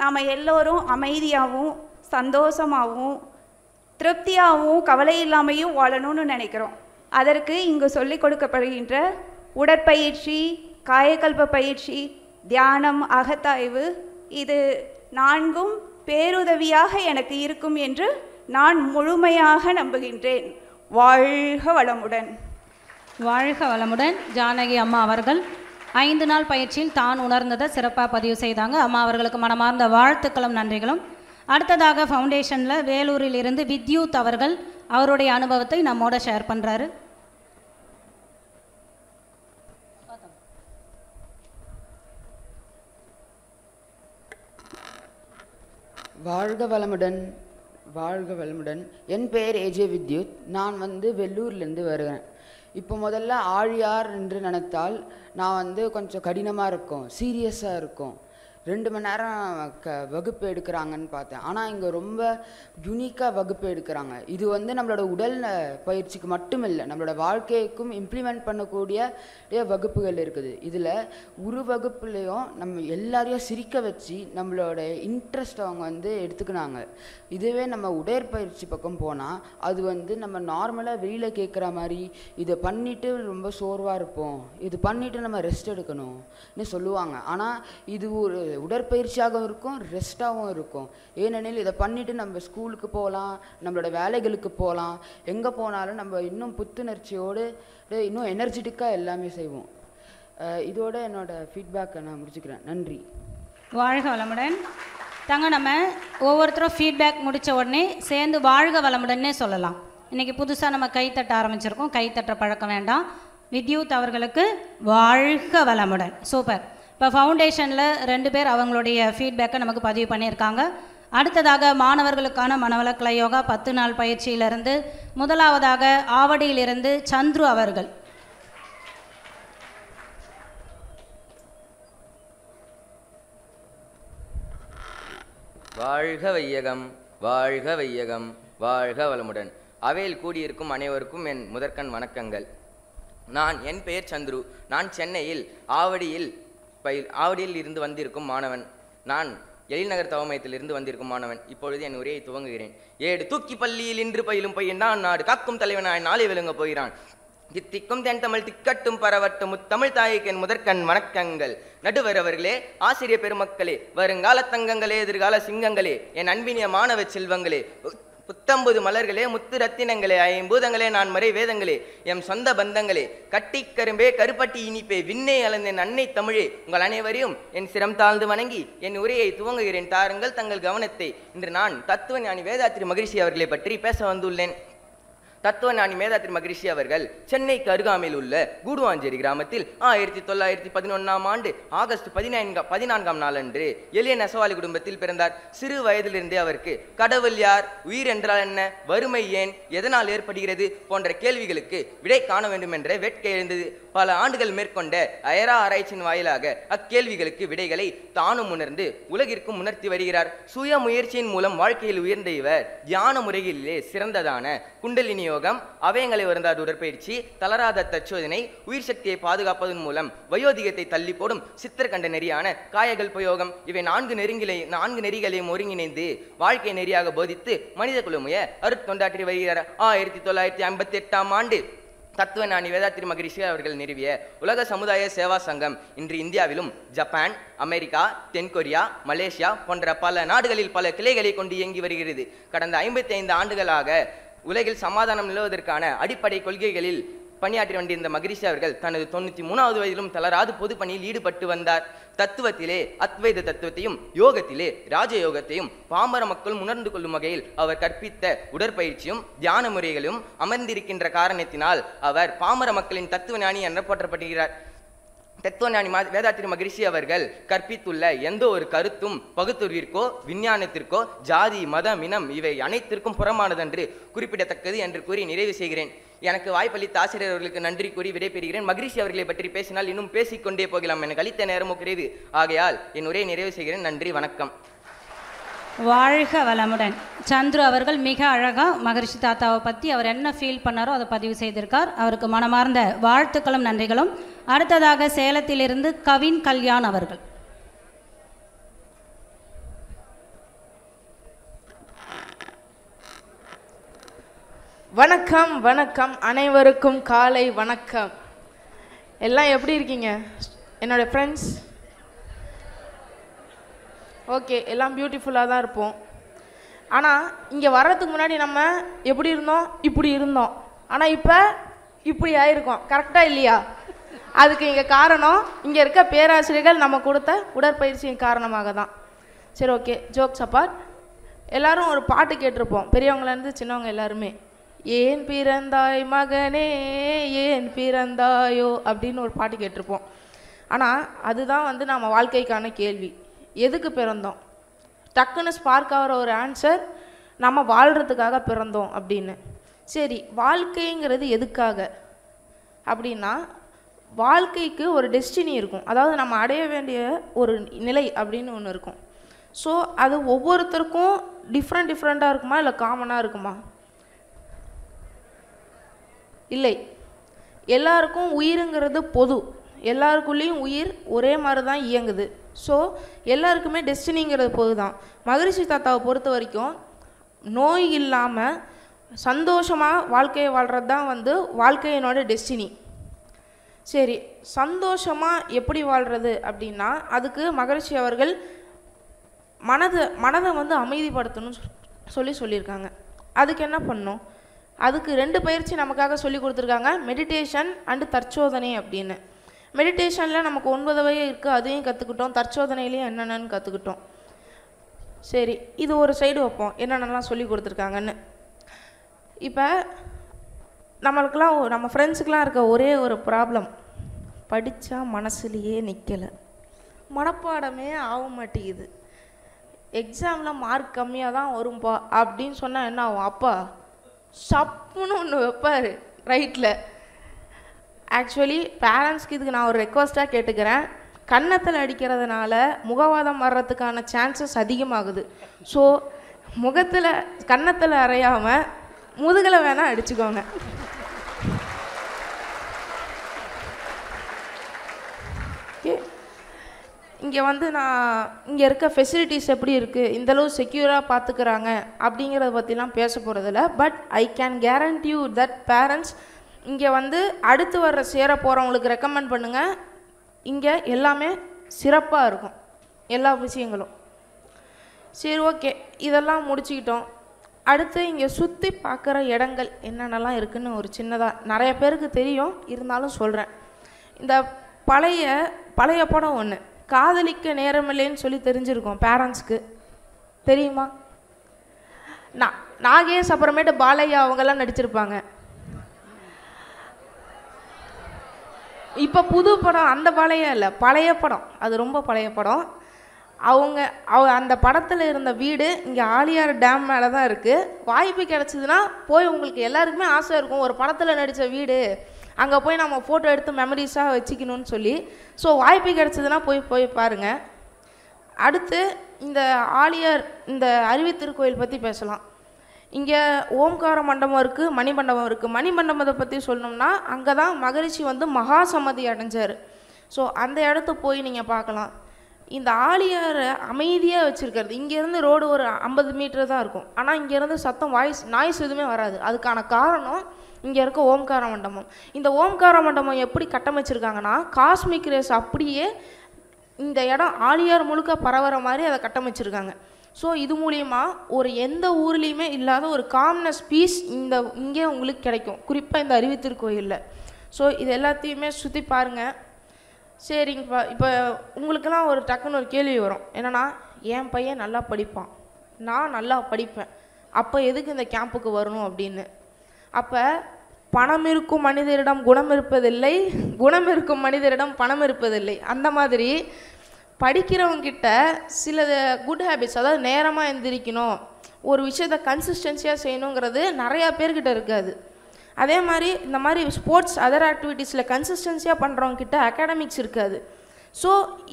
நாம் எல்லோரும் அமைதியாகவும் சந்தோஷமாகவும் திருப்தியாகவும் கவலை இல்லாமையும் வாழணும்னு நினைக்கிறோம். அதற்கு இங்கு சொல்லிக் கொடுக்கப்படுகின்ற உடற்பயிற்சி, காயக்கல்ப பயிற்சி, தியானம், அகத்தாய்வு இது நான்கும் பேருதவியாக எனக்கு இருக்கும் என்று நான் முழுமையாக நம்புகின்றேன். வாழ்க வளமுடன். வாழ்க வளமுடன். ஜானகி அம்மா அவர்கள் 5 நாள் பயிற்சியில் தான் உணர்ந்ததை சிறப்பாக பதிவு செய்தாங்க. அம்மா அவர்களுக்கு மனமார்ந்த வாழ்த்துக்களும் நன்றிகளும். அடுத்ததாக ஃபவுண்டேஷனில் வேலூரில் இருந்து வித்யூத் அவர்கள் அவருடைய அனுபவத்தை நம்மோட ஷேர் பண்ணுறாரு. வாழ்க வளமுடன். வாழ்க வளமுடன். என் பெயர் ஏஜே வித்யுத். நான் வெள்ளூர்லேருந்து வருகிறேன். இப்போ முதல்ல ஆழியார் என்று நினைத்தால் நான் கொஞ்சம் கடினமாக இருக்கும், சீரியஸாக இருக்கும். 2 மணி நேரம் வகுப்பு எடுக்கிறாங்கன்னு பார்த்தேன். ஆனால் இங்கே ரொம்ப யூனிக்காக வகுப்பு எடுக்கிறாங்க. இது நம்மளோட உடல் பயிற்சிக்கு மட்டும் இல்லை, நம்மளோட வாழ்க்கைக்கும் இம்ப்ளிமெண்ட் பண்ணக்கூடிய வகுப்புகள் இருக்குது. இதில் ஒரு வகுப்புலேயும் நம்ம எல்லாரையும் சிரிக்க வச்சு நம்மளோட இன்ட்ரெஸ்ட் அவங்க எடுத்துக்கினாங்க. இதுவே நம்ம உடற்பயிற்சி பக்கம் போனால் அது நம்ம நார்மலாக வெளியில் கேட்குற மாதிரி இதை பண்ணிவிட்டு ரொம்ப சோர்வாக இருப்போம், இது பண்ணிவிட்டு நம்ம ரெஸ்ட் எடுக்கணும்னு சொல்லுவாங்க. ஆனால் இது ஒரு உடற்பயிற்சியாகவும் இருக்கும், ரெஸ்ட்டாகவும் இருக்கும். ஏனெனில் இதை பண்ணிவிட்டு நம்ம ஸ்கூலுக்கு போகலாம், நம்மளோட வேலைகளுக்கு போகலாம், எங்கே போனாலும் நம்ம இன்னும் புத்துணர்ச்சியோடு இன்னும் எனர்ஜெட்டிக்காக எல்லாமே செய்வோம். இதோட என்னோட ஃபீட்பேக்கை நான் முடிச்சுக்கிறேன். நன்றி. வாழ்க வளமுடன். நம்ம ஒவ்வொருத்தரும் ஃபீட்பேக் முடித்த உடனே சேர்ந்து வாழ்க வளமுடன்னே சொல்லலாம். இன்றைக்கி புதுசாக நம்ம கைத்தட்ட ஆரம்பிச்சிருக்கோம், கைத்தட்ட பழக்கம் வேண்டாம். வித்யூத் அவர்களுக்கு வாழ்க வளமுடன். சூப்பர். இப்போ ஃபவுண்டேஷனில் 2 பேர் அவங்களுடைய ஃபீட்பேக்கை நமக்கு பதிவு பண்ணியிருக்காங்க. அடுத்ததாக மாணவர்களுக்கான மனவளக்கலை யோகா 10 நாள் பயிற்சியிலிருந்து முதலாவதாக ஆவடியிலிருந்து சந்துரு அவர்கள். வாழ்க வையகம், வாழ்க வையகம், வாழ்க வளமுடன். அவையில் கூடியிருக்கும் அனைவருக்கும் என் முதற்கண் வணக்கங்கள். என் பெயர் சந்துரு. நான் சென்னையில் ஆவடியில் இருந்து வந்திருக்கும் மாணவன். நான் எழில்நகர் தவமயத்திலிருந்து வந்திருக்கும் மாணவன். இப்பொழுது என் உரையை துவங்குகிறேன். 7 தூக்கி பள்ளியில் இன்று பயிலும் பையன் நாடு காக்கும் தலைவனாய் நாளை விளங்க போகிறான். தித்திக்கும் தென் தமிழ் திக்கட்டும் பரவட்டும் முத்தமிழ் தாய்க்கு என் முதற்கண் வணக்கங்கள். நடுவர் அவர்களே, ஆசிரியர் பெருமக்களே, வருங்கால தங்கங்களே, எதிர்கால சிங்கங்களே, என் அன்பினிய மாணவ செல்வங்களே, புத்தம்புது மலர்களே, முத்து ரத்தினங்களே, ஐம்பூதங்களே, நான் மறை வேதங்களே, எம் சொந்த பந்தங்களே, கட்டி கரும்பே, கருப்பட்டி இனிப்பே, விண்ணே அளந்தேன் அன்னை தமிழே, உங்கள் அனைவரையும் என் சிரம் தாழ்ந்து வணங்கி என் உரையை துவங்குகிறேன். தாருங்கள் தங்கள் கவனத்தை. இன்று நான் தத்துவ ஞானி வேதாத்திரி மகரிஷி அவர்களை பற்றி பேச வந்துள்ளேன். தத்துவ ஞானி வேதாத்திரி மகரிஷி அவர்கள் சென்னைக்கு அருகாமையில் உள்ள கூடுவாஞ்சேரி கிராமத்தில் 1911ஆம் ஆண்டு ஆகஸ்ட் 14ஆம் நாளன்று எளிய நெசவாளி குடும்பத்தில் பிறந்தார். சிறு வயதிலிருந்தே அவருக்கு கடவுள் யார், உயிர் என்றால் என்ன, வறுமை ஏன், எதனால் ஏற்படுகிறது போன்ற கேள்விகளுக்கு விடை காண வேண்டும் என்ற வேட்கை எழுந்தது. பல ஆண்டுகள் மேற்கொண்ட அயரா ஆராய்ச்சியின் வாயிலாக அக்கேள்விகளுக்கு விடைகளை தானும் உணர்ந்து உலகிற்கும் உணர்த்தி வருகிறார். சுய முயற்சியின் மூலம் வாழ்க்கையில் உயர்ந்த இவர் தியான முறைகளிலே சிறந்ததான குண்டலினி யோகம், அவயங்களை வருந்தாத உடற்பயிற்சி, தளராத தற்சோதனை, உயிர் சக்தியை பாதுகாப்பதன் மூலம் வயோதிகத்தை தள்ளி போடும் சித்திரகண்ட நெறியான காயகல்பயோகம், இவை 4 நெறிகளையும் ஒருங்கிணைந்து வாழ்க்கை நெறியாக போதித்து மனித குலமுய அருட்தொண்டாற்றி வருகிறார். 1958ஆம் ஆண்டு தத்துவ ஞானி வேதாத்திரி மகரிஷி அவர்கள் நிறுவிய உலக சமுதாய சேவா சங்கம் இன்று இந்தியாவிலும் ஜப்பான், அமெரிக்கா, தென்கொரியா, மலேசியா போன்ற பல நாடுகளில் பல கிளைகளை கொண்டு இயங்கி வருகிறது. கடந்த 55 ஆண்டுகளாக உலகில் சமாதானம் நிலவுவதற்கான அடிப்படை கொள்கைகளில் பணியாற்றி வந்திருந்த மகரிஷி அவர்கள் தனது 93வது வயதிலும் தளராது பொது பணியில் ஈடுபட்டு வந்தார். தத்துவத்திலே அத்வைத தத்துவத்தையும் யோகத்திலே ராஜயோகத்தையும் பாமர மக்கள் உணர்ந்து கொள்ளும் வகையில் அவர் கற்பித்த உடற்பயிற்சியும் தியான முறைகளும் அமர்ந்திருக்கின்ற காரணத்தினால் அவர் பாமர மக்களின் தத்துவ ஞானி என போற்றப்படுகிறார். தத்துவஞானி வேதாத்திரி மகரிஷி அவர்கள் கற்பித்துள்ள எந்த ஒரு கருத்தும் பகுத்தறிவிற்கோ விஞ்ஞானத்திற்கோ ஜாதி மதம் இனம் இவை அனைத்திற்கும் புறமானதென்று குறிப்பிடத்தக்கது என்று கூறி நிறைவு செய்கிறேன். எனக்கு வாய்ப்பளித்த ஆசிரியர் அவர்களுக்கு நன்றி கூறி விடைபெறுகிறேன். மகரிஷி அவர்களை பற்றி பேசினால் இன்னும் பேசிக்கொண்டே போகலாம், எனக்கு அளித்த நேரமும் குறைவு. ஆகையால் என் உரையை நிறைவு செய்கிறேன். நன்றி, வணக்கம். வாழ்க வளமுடன். சந்துரு அவர்கள் மிக அழகாக மகரிஷி தாத்தாவை பற்றி அவர் என்ன ஃபீல் பண்ணாரோ அதை பதிவு செய்திருக்கார். அவருக்கு மனமார்ந்த வாழ்த்துக்களும் நன்றிகளும். அடுத்ததாக சேலத்திலிருந்து கவின் கல்யாண் அவர்கள். வணக்கம் வணக்கம், அனைவருக்கும் காலை வணக்கம். எல்லாம் எப்படி இருக்கீங்க என்னோட ஃப்ரெண்ட்ஸ்? ஓகே, எல்லாம் பியூட்டிஃபுல்லாக தான் இருப்போம். ஆனால் இங்கே வர்றதுக்கு முன்னாடி நம்ம எப்படி இருந்தோம்? இப்படி இருந்தோம். ஆனால் இப்போ இப்படி ஆயிருக்கோம். கரெக்டாக இல்லையா? அதுக்கு இங்கே காரணம் இங்கே இருக்க பேராசிரியர்கள் நம்ம கொடுத்த உடற்பயிற்சியின் காரணமாக தான். சரி, ஓகே, ஜோக்ஸ் அப்பார்ட். எல்லோரும் ஒரு பாட்டு கேட்டிருப்போம், பெரியவங்களேருந்து சின்னவங்க எல்லாருமே. ஏன் பிறந்தாய் மகனே, ஏன் பிறந்தாயோ அப்படின்னு ஒரு பாட்டு கேட்டிருப்போம். ஆனால் அதுதான் நம்ம வாழ்க்கைக்கான கேள்வி. எதுக்கு பிறந்தோம்? டக்குன்னு ஸ்பார்க் ஆகிற ஒரு ஆன்சர், நம்ம வாழ்கிறதுக்காக பிறந்தோம் அப்படின்னு. சரி, வாழ்க்கைங்கிறது எதுக்காக அப்படின்னா, வாழ்க்கைக்கு ஒரு டெஸ்டினி இருக்கும், அதாவது நம்ம அடைய வேண்டிய ஒரு நிலை அப்படின்னு ஒன்று இருக்கும். ஸோ அது ஒவ்வொருத்தருக்கும் டிஃப்ரெண்ட்டாக இருக்குமா இல்லை காமனாக இருக்குமா? இல்லை, எல்லாருக்கும் உயிருங்கிறது பொது, எல்லாருக்குள்ளேயும் உயிர் ஒரே மாதிரி தான் இயங்குது. ஸோ எல்லாருக்குமே டெஸ்டினிங்கிறது பொது தான். மகரிஷி தாத்தாவை பொறுத்த வரைக்கும் நோய் இல்லாமல் சந்தோஷமாக வாழ்க்கையை வாழ்கிறது தான் வாழ்க்கையினோட டெஸ்டினி. சரி, சந்தோஷமாக எப்படி வாழ்கிறது அப்படின்னா, அதுக்கு மகரிஷி அவர்கள் மனதை அமைதிப்படுத்தணும்னு சொல்லியிருக்காங்க. அதுக்கு என்ன பண்ணணும்? அதுக்கு 2 பயிற்சி நமக்காக சொல்லி கொடுத்துருக்காங்க, மெடிடேஷன் அண்டு தற்சோதனை அப்படின்னு. மெடிடேஷனில் நமக்கு 9 வகை இருக்குது, அதையும் கற்றுக்கிட்டோம். தற்சோதனையிலையும் என்னென்னு கற்றுக்கிட்டோம். சரி, இது ஒரு சைடு வைப்போம், என்னென்னலாம் சொல்லி கொடுத்துருக்காங்கன்னு. இப்போ நம்மளுக்கெல்லாம் நம்ம ஃப்ரெண்ட்ஸுக்கெலாம் இருக்க ஒரே ஒரு ப்ராப்ளம், படித்தா மனசுலையே நிற்கலை, மனப்பாடமே ஆக மாட்டேங்குது, எக்ஸாமில் மார்க் கம்மியாக தான் வரும்பா அப்படின்னு சொன்னால் என்ன ஆகும்? அப்பா சப்புன்னு ஒன்று வைப்பார் ரைட்டில். ஆக்சுவலி பேரண்ட்ஸ்க்கு இதுக்கு நான் ஒரு ரெக்வஸ்ட்டாக கேட்டுக்கிறேன். கன்னத்தில் அடிக்கிறதுனால முகவாதம் வர்றதுக்கான சான்சஸ் அதிகமாகுது. ஸோ முகத்தில் கன்னத்தில் அறையாமல் முதுகில் வேணால் அடிச்சுக்கோங்க. ஓகே, இங்கே வந்து நான் இங்கே இருக்க ஃபெசிலிட்டிஸ் எப்படி இருக்குது, இந்தளவு செக்யூராக பார்த்துக்கிறாங்க அப்படிங்கிறத பற்றிலாம் பேச போகிறதில்ல. But I can guarantee you that parents இங்கே வந்து அடுத்து வர்ற சேர போகிறவங்களுக்கு ரெக்கமெண்ட் பண்ணுங்கள். இங்கே எல்லாமே சிறப்பாக இருக்கும், எல்லா விஷயங்களும். சரி, ஓகே, இதெல்லாம் முடிச்சுக்கிட்டோம். அடுத்து இங்கே சுற்றி பார்க்குற இடங்கள் என்னென்னலாம் இருக்குதுன்னு ஒரு சின்னதாக, நிறைய பேருக்கு தெரியும் இருந்தாலும் சொல்கிறேன். இந்த பழைய படம் ஒன்று, காதலிக்க நேரமில்லைன்னு சொல்லி தெரிஞ்சிருக்கோம் பேரண்ட்ஸ்க்கு, தெரியுமா? நாகேஷ் அப்புறமேட்டு பாலையா அவங்கெல்லாம் நடிச்சிருப்பாங்க. இப்போ புது படம் அந்த பாலையா இல்லை, பழைய படம், அது ரொம்ப பழைய படம். அந்த படத்தில் இருந்த வீடு இங்கே ஆலியார் டேம் மேலே தான் இருக்குது. வாய்ப்பு கிடச்சிதுன்னா போய், உங்களுக்கு எல்லாருக்குமே ஆசை இருக்கும் ஒரு படத்தில் நடித்த வீடு அங்கே போய் நம்ம ஃபோட்டோ எடுத்து மெமரிஸாக வச்சுக்கணும்னு சொல்லி. ஸோ வாய்ப்பு கிடச்சிதுன்னா போய் பாருங்கள். அடுத்து இந்த ஆலியார் இந்த அருவி திருக்கோயில் பற்றி பேசலாம். இங்கே ஓம்கார மண்டபம் இருக்குது, மணிமண்டபம் இருக்குது. மணிமண்டபத்தை பற்றி சொல்லணும்னா அங்கே தான் மகரிஷி வந்து மகா சமாதி அடைஞ்சார். ஸோ அந்த இடத்த போய் நீங்கள் பார்க்கலாம். இந்த ஆலியாரை அமைதியாக வச்சுருக்கிறது, இங்கேருந்து ரோடு ஒரு 50 மீட்டர் தான் இருக்கும், ஆனால் இங்கேருந்து சத்தம் நாய்ஸ் எதுவுமே வராது. அதுக்கான காரணம் இங்கே இருக்க ஓம்கார மண்டபம். இந்த ஓம்கார மண்டபம் எப்படி கட்டமைச்சிருக்காங்கன்னா, காஸ்மிக் ரேஸ் அப்படியே இந்த இடம் ஆலியார் முழுக்க பரவுற மாதிரி அதை கட்டமைச்சிருக்காங்க. ஸோ இது மூலிமா ஒரு எந்த ஊர்லேயுமே இல்லாத ஒரு காம்னஸ் பீஸ் இங்கே உங்களுக்கு கிடைக்கும், குறிப்பாக இந்த அருவி திருக்கோயிலில். ஸோ இது எல்லாத்தையுமே சுற்றி பாருங்கள். சரிங்கப்பா, இப்போ உங்களுக்கெல்லாம் ஒரு டக்குன்னு ஒரு கேள்வி வரும், என்னென்னா என் பையன் நல்லா படிப்பான், நான் நல்லா படிப்பேன், அப்போ எதுக்கு இந்த கேம்புக்கு வரணும் அப்படின்னு. அப்போ பணம் இருக்கும் மனிதரிடம் குணம் இருப்பதில்லை, குணம் இருக்கும் மனிதரிடம் பணம் இருப்பதில்லை. அந்த மாதிரி படிக்கிறவங்கிட்ட சில குட் ஹேபிட்ஸ், அதாவது நேரமாக எந்திரிக்கணும், ஒரு விஷயத்தை கன்சிஸ்டன்சியாக செய்யணுங்கிறது நிறையா பேர்கிட்ட இருக்காது. அதே மாதிரி இந்த மாதிரி ஸ்போர்ட்ஸ் அதர் ஆக்டிவிட்டீஸில் கன்சிஸ்டன்சியாக பண்ணுறவங்கிட்ட அகாடமிக்ஸ் இருக்காது. ஸோ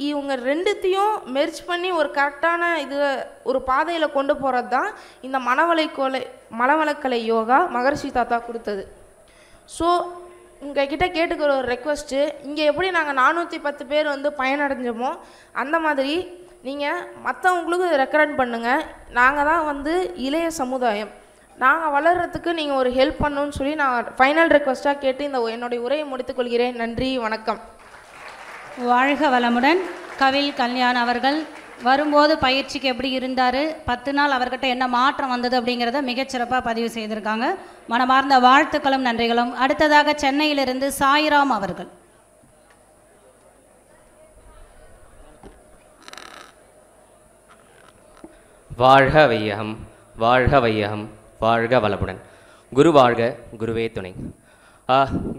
இவங்க ரெண்டுத்தையும் மெர்ஜ் பண்ணி ஒரு கரெக்டான ஒரு பாதையில் கொண்டு போகிறது தான் இந்த மனவளக்கலை யோகா மகரிஷி தாத்தா கொடுத்தது. ஸோ உங்ககிட்ட கேட்டுக்கிற ஒரு ரெக்வஸ்ட்டு, இங்கே எப்படி நாங்கள் 410 பேர் வந்து பயனடைஞ்சோமோ அந்த மாதிரி நீங்கள் மற்றவங்களுக்கு ரெக்கமெண்ட் பண்ணுங்கள். நாங்கள் தான் வந்து இளைய சமுதாயம், நாங்கள் வளர்கிறதுக்கு நீங்கள் ஒரு ஹெல்ப் பண்ணணும்னு சொல்லி நான் ஃபைனல் ரெக்வஸ்ட்டாக கேட்டு என்னுடைய உரையை முடித்துக்கொள்கிறேன். நன்றி, வணக்கம். வாழ்க வளமுடன். கவில் கல்யாண் அவர்கள் வரும்போது பயிற்சிக்கு எப்படி இருந்தார், 10 நாள் அவர்கிட்ட என்ன மாற்றம் வந்தது அப்படிங்கிறத மிகச்சிறப்பாக பதிவு செய்திருக்காங்க. மனமார்ந்த வாழ்த்துக்களும் நன்றிகளும். அடுத்ததாக சென்னையிலிருந்து சாய்ராம் அவர்கள். வாழ்க வையகம், வாழ்க வையகம், வாழ்க வளமுடன். குரு வாழ்க, குருவே துணை.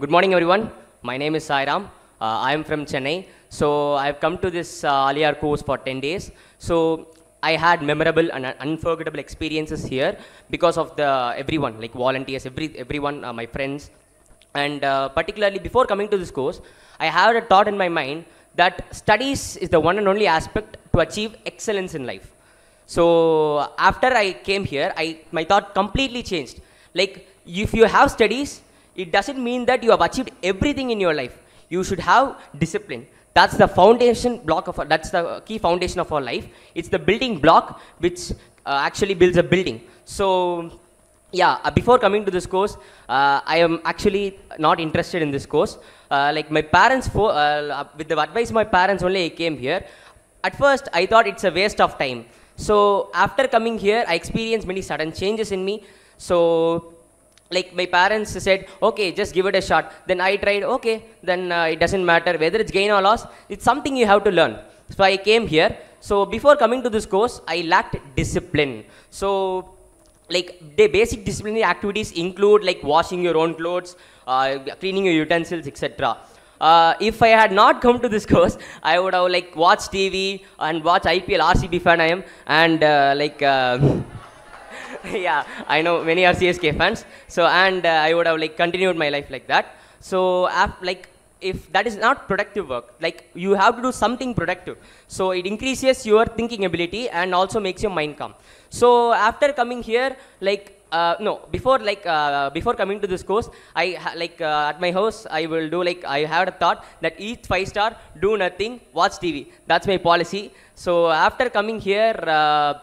Good morning everyone. My name is Sairam. I am from Chennai. So I have come to this Aliyar course for 10 days. So I had memorable and unforgettable experiences here because of everyone, like volunteers, everyone, my friends. And particularly before coming to this course, I had a thought in my mind that studies is the one and only aspect to achieve excellence in life. So after I came here, my thought completely changed. Like, if you have studies, it doesn't mean that you have achieved everything in your life. You should have discipline. That's the foundation block that's the key foundation of our life. It's the building block which actually builds a building. So yeah, before coming to this course, I am actually not interested in this course. Like my parents, with the advice of my parents only, I came here. At first, I thought it's a waste of time. So after coming here, I experienced many sudden changes in me. So like my parents said, okay, just give it a shot. Then I tried, okay, then it doesn't matter whether it's gain or loss, it's something you have to learn. So I came here. So before coming to this course, I lacked discipline. So like the basic disciplinary activities include like washing your own clothes, cleaning your utensils, etc. If I had not come to this course, I would have like watched TV and watched IPL. RCB fan I am, and yeah, I know many are CSK fans. So and I would have like continued my life like that. So like if that is not productive work, like you have to do something productive. So it increases your thinking ability and also makes your mind calm. So after coming here, like before coming to this course, at my house I will do like I had a thought that eat 5-star, do nothing, watch TV. That's my policy. So after coming here, I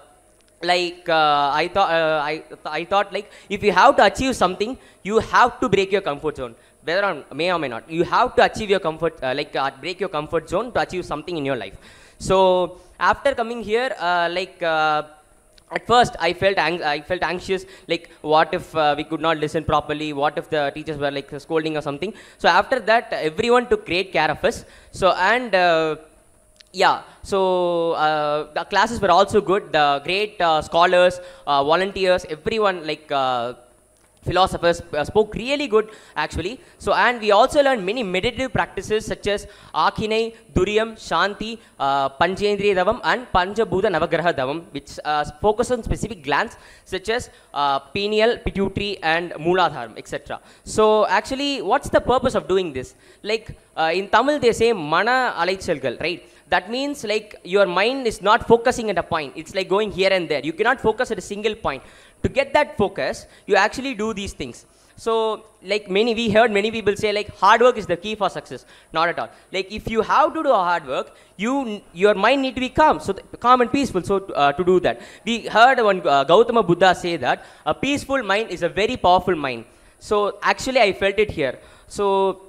thought like if you have to achieve something, you have to break your comfort zone. Whether or may or may not, you have to achieve your comfort, break your comfort zone to achieve something in your life. So after coming here, at first I felt anxious, like what if we could not listen properly, what if the teachers were like scolding or something. So after that, everyone took great care of us. So and yeah, so the classes were also good. The great scholars, volunteers, everyone like philosophers spoke really good actually. So and we also learned many meditative practices such as Akhinai, Duriyam, Shanti, Panchendriya Davam and Panchabhuta Navagraha Davam, which focus on specific glands such as pineal, pituitary and Mooladharam, etc. So actually what's the purpose of doing this? Like in Tamil they say Mana Alaichalgal, right? That means like your mind is not focusing at a point. It's like going here and there. You cannot focus at a single point. To get that focus, you actually do these things. So like we heard many people say like hard work is the key for success. Not at all. Like if you have to do a hard work, your mind need to be calm. So calm and peaceful. So to do that, we heard one Gautama Buddha say that a peaceful mind is a very powerful mind. So actually I felt it here. So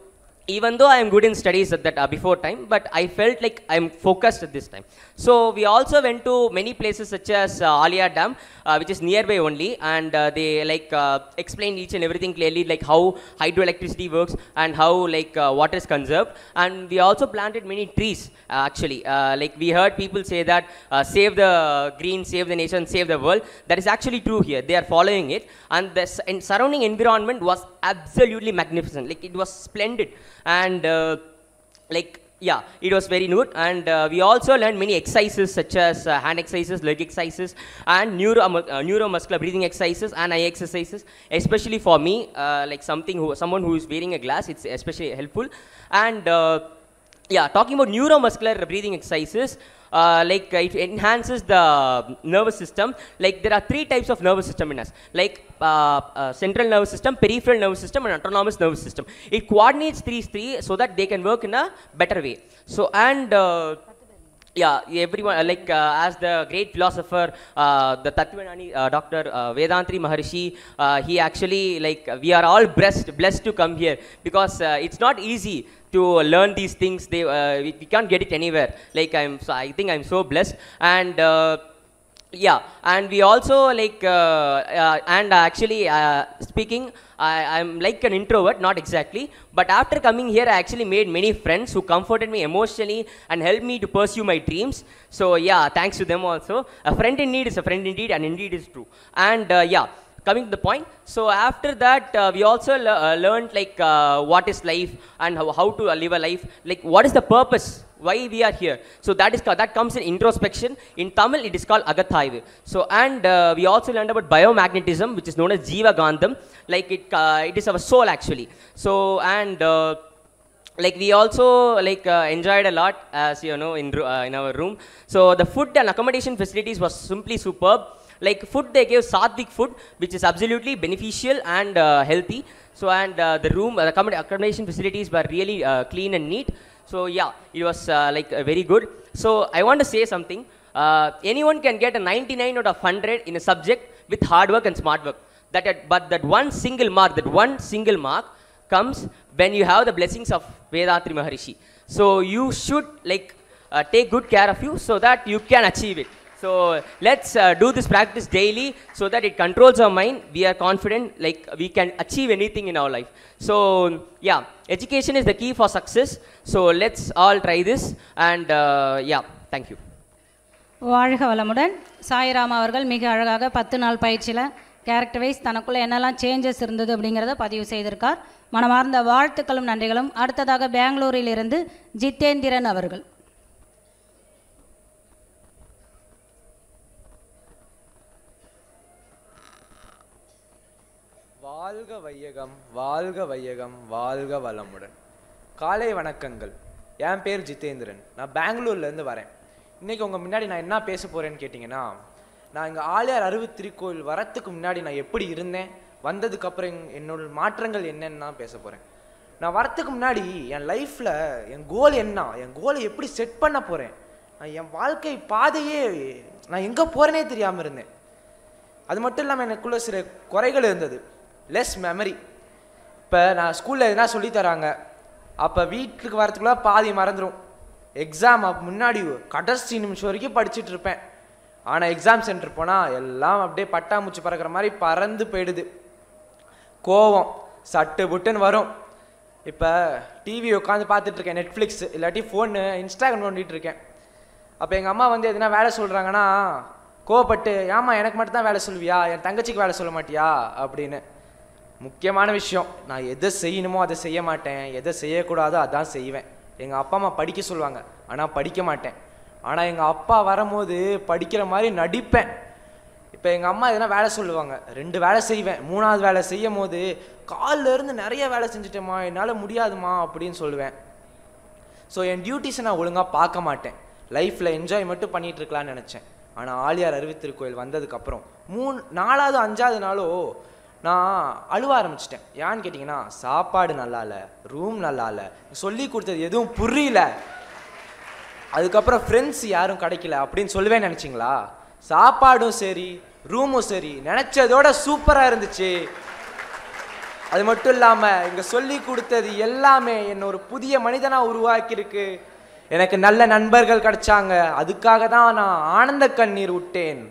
even though I am good in studies at that before time, but I felt like I am focused at this time. So we also went to many places such as Alia Dam, which is nearby only, and they like explained each and everything clearly, like how hydroelectricity works and how like water is conserved. And we also planted many trees actually. Like we heard people say that save the green, save the nation, save the world. That is actually true here. They are following it, and the surrounding environment was absolutely magnificent. Like it was splendid. And yeah, it was very good. And we also learned many exercises such as hand exercises, leg exercises, and neuromuscular breathing exercises and eye exercises. Especially for me, like someone who is wearing a glass, it's especially helpful. And yeah, talking about neuromuscular breathing exercises, it enhances the nervous system. Like there are 3 types of nervous system in us, like central nervous system, peripheral nervous system and autonomous nervous system. It coordinates these 3 so that they can work in a better way. So and yeah, everyone as the great philosopher, the Tattvanani Dr. Vedantri Maharishi, he actually we are all blessed to come here, because it's not easy to learn these things. We can't get it anywhere. I think I'm so blessed. And yeah, and we also and actually speaking, I'm like an introvert, not exactly, but after coming here I actually made many friends who comforted me emotionally and helped me to pursue my dreams. So yeah, thanks to them also. A friend in need is a friend indeed, and indeed is true. And yeah, coming to the point, so after that we also learned what is life and how to live a life, like what is the purpose, why we are here. So that comes in introspection. In Tamil it is called Agathaivu. So and we also learned about biomagnetism, which is known as Jiva Gandham, it is our soul actually. So and we also enjoyed a lot, as you know, in our room. So the food and accommodation facilities was simply superb. Like food, they gave sattvic food, which is absolutely beneficial and healthy. So and the accommodation facilities were really clean and neat. So yeah, it was very good. So I want to say something. Anyone can get a 99 out of 100 in a subject with hard work and smart work. But that one single mark comes when you have the blessings of Vedantri Maharishi. So you should take good care of you so that you can achieve it. So let's do this practice daily so that it controls our mind. We are confident we can achieve anything in our life. So yeah, education is the key for success. So let's all try this. And yeah, thank you. வாழ்க வளமுடன். சாய்ராம் அவர்கள் மிக அழகாக 10 நாள் பயிற்சியில் character wise தனக்குள்ளே என்னெல்லாம் changes இருந்தது அப்படிங்கிறத பதிவு செய்திருக்கார். மனமார்ந்த வாழ்த்துக்களும் நன்றிகளும். அடுத்ததாக பெங்களூரிலிருந்து ஜித்தேந்திரன் அவர்கள். வாழ்க வையகம், வாழ்க வையகம், வாழ்க வளமுடன். காலை வணக்கங்கள். என் பேர் ஜித்தேந்திரன். நான் பெங்களூர்லேருந்து வரேன். இன்றைக்கி உங்கள் முன்னாடி நான் என்ன பேச போகிறேன்னு கேட்டிங்கன்னா, நான் இங்கே ஆழியார் அருவி திருக்கோயில் வரத்துக்கு முன்னாடி நான் எப்படி இருந்தேன், வந்ததுக்கப்புறம் என்னோட மாற்றங்கள் என்னன்னு தான் பேச போகிறேன். நான் வரத்துக்கு முன்னாடி என் லைஃப்பில் என் கோல் என்ன, என் கோலை எப்படி செட் பண்ண போகிறேன், நான் என் வாழ்க்கை பாதையே நான் எங்கே போகிறேனே தெரியாமல் இருந்தேன். அது மட்டும் இல்லாமல் எனக்குள்ள சில குறைகள் இருந்தது. Less memory. இப்போ நான் ஸ்கூலில் எதுனா சொல்லித்தராங்க, அப்போ வீட்டுக்கு வரத்துக்குள்ள பாதி மறந்துடும். எக்ஸாம் முன்னாடி கடைசி நிமிஷம் வரைக்கும் படிச்சுட்டு இருப்பேன். ஆனால் எக்ஸாம் சென்டர் போனால் எல்லாம் அப்படியே பட்டாம்பூச்சி பறக்கிற மாதிரி பறந்து போயிடுது. கோவம் சட்டு புட்டுன்னு வரும். இப்போ டிவி உட்காந்து பார்த்துட்ருக்கேன், நெட்ஃப்ளிக்ஸ் இல்லாட்டி ஃபோனு இன்ஸ்டாகிராம் நோண்டிகிட்டு இருக்கேன். அப்போ எங்கள் அம்மா வந்து எதுனா வேலை சொல்கிறாங்கன்னா கோவப்பட்டு, ஏம்மா எனக்கு மட்டும் தான் வேலை சொல்லுவியா, என் தங்கச்சிக்கு வேலை சொல்ல மாட்டியா அப்படின்னு. முக்கியமான விஷயம், நான் எதை செய்யணுமோ அதை செய்ய மாட்டேன், எதை செய்யக்கூடாதோ அதான் செய்வேன். எங்கள் அப்பா அம்மா படிக்க சொல்லுவாங்க, ஆனால் படிக்க மாட்டேன். ஆனால் எங்கள் அப்பா வரும்போது படிக்கிற மாதிரி நடிப்பேன். இப்போ எங்கள் அம்மா எதனா வேலை சொல்லுவாங்க, 2 வேலை செய்வேன். 3ஆவது வேலை செய்யும் போது காலிலேருந்து நிறைய வேலை செஞ்சுட்டேம்மா, என்னால் முடியாதுமா அப்படின்னு சொல்லுவேன். ஸோ என் டியூட்டிஸை நான் ஒழுங்காக பார்க்க மாட்டேன். லைஃப்பில் என்ஜாய் மட்டும் பண்ணிகிட்டு இருக்கலான்னு நினச்சேன். ஆனால் ஆழியார் அருவி திருக்கோயில் வந்ததுக்கப்புறம் 4வது 5வது நாளோ நான் அழுவ ஆரம்பிச்சிட்டேன். ஏன்னு கேட்டிங்கன்னா, சாப்பாடு நல்லா இல்லை, ரூம் நல்லா இல்லை, சொல்லி கொடுத்தது எதுவும் புரியல, அதுக்கப்புறம் ஃப்ரெண்ட்ஸ் யாரும் கிடைக்கல அப்படின்னு சொல்லுவேன்னு நினச்சிங்களா? சாப்பாடும் சரி ரூமும் சரி நினச்சதோட சூப்பராக இருந்துச்சு. அது மட்டும் இல்லாமல் இங்கே சொல்லி கொடுத்தது எல்லாமே என்னை ஒரு புதிய மனிதனாக உருவாக்கியிருக்கு. எனக்கு நல்ல நண்பர்கள் கிடைச்சாங்க. அதுக்காக தான் நான் ஆனந்த கண்ணீர் விட்டேன்.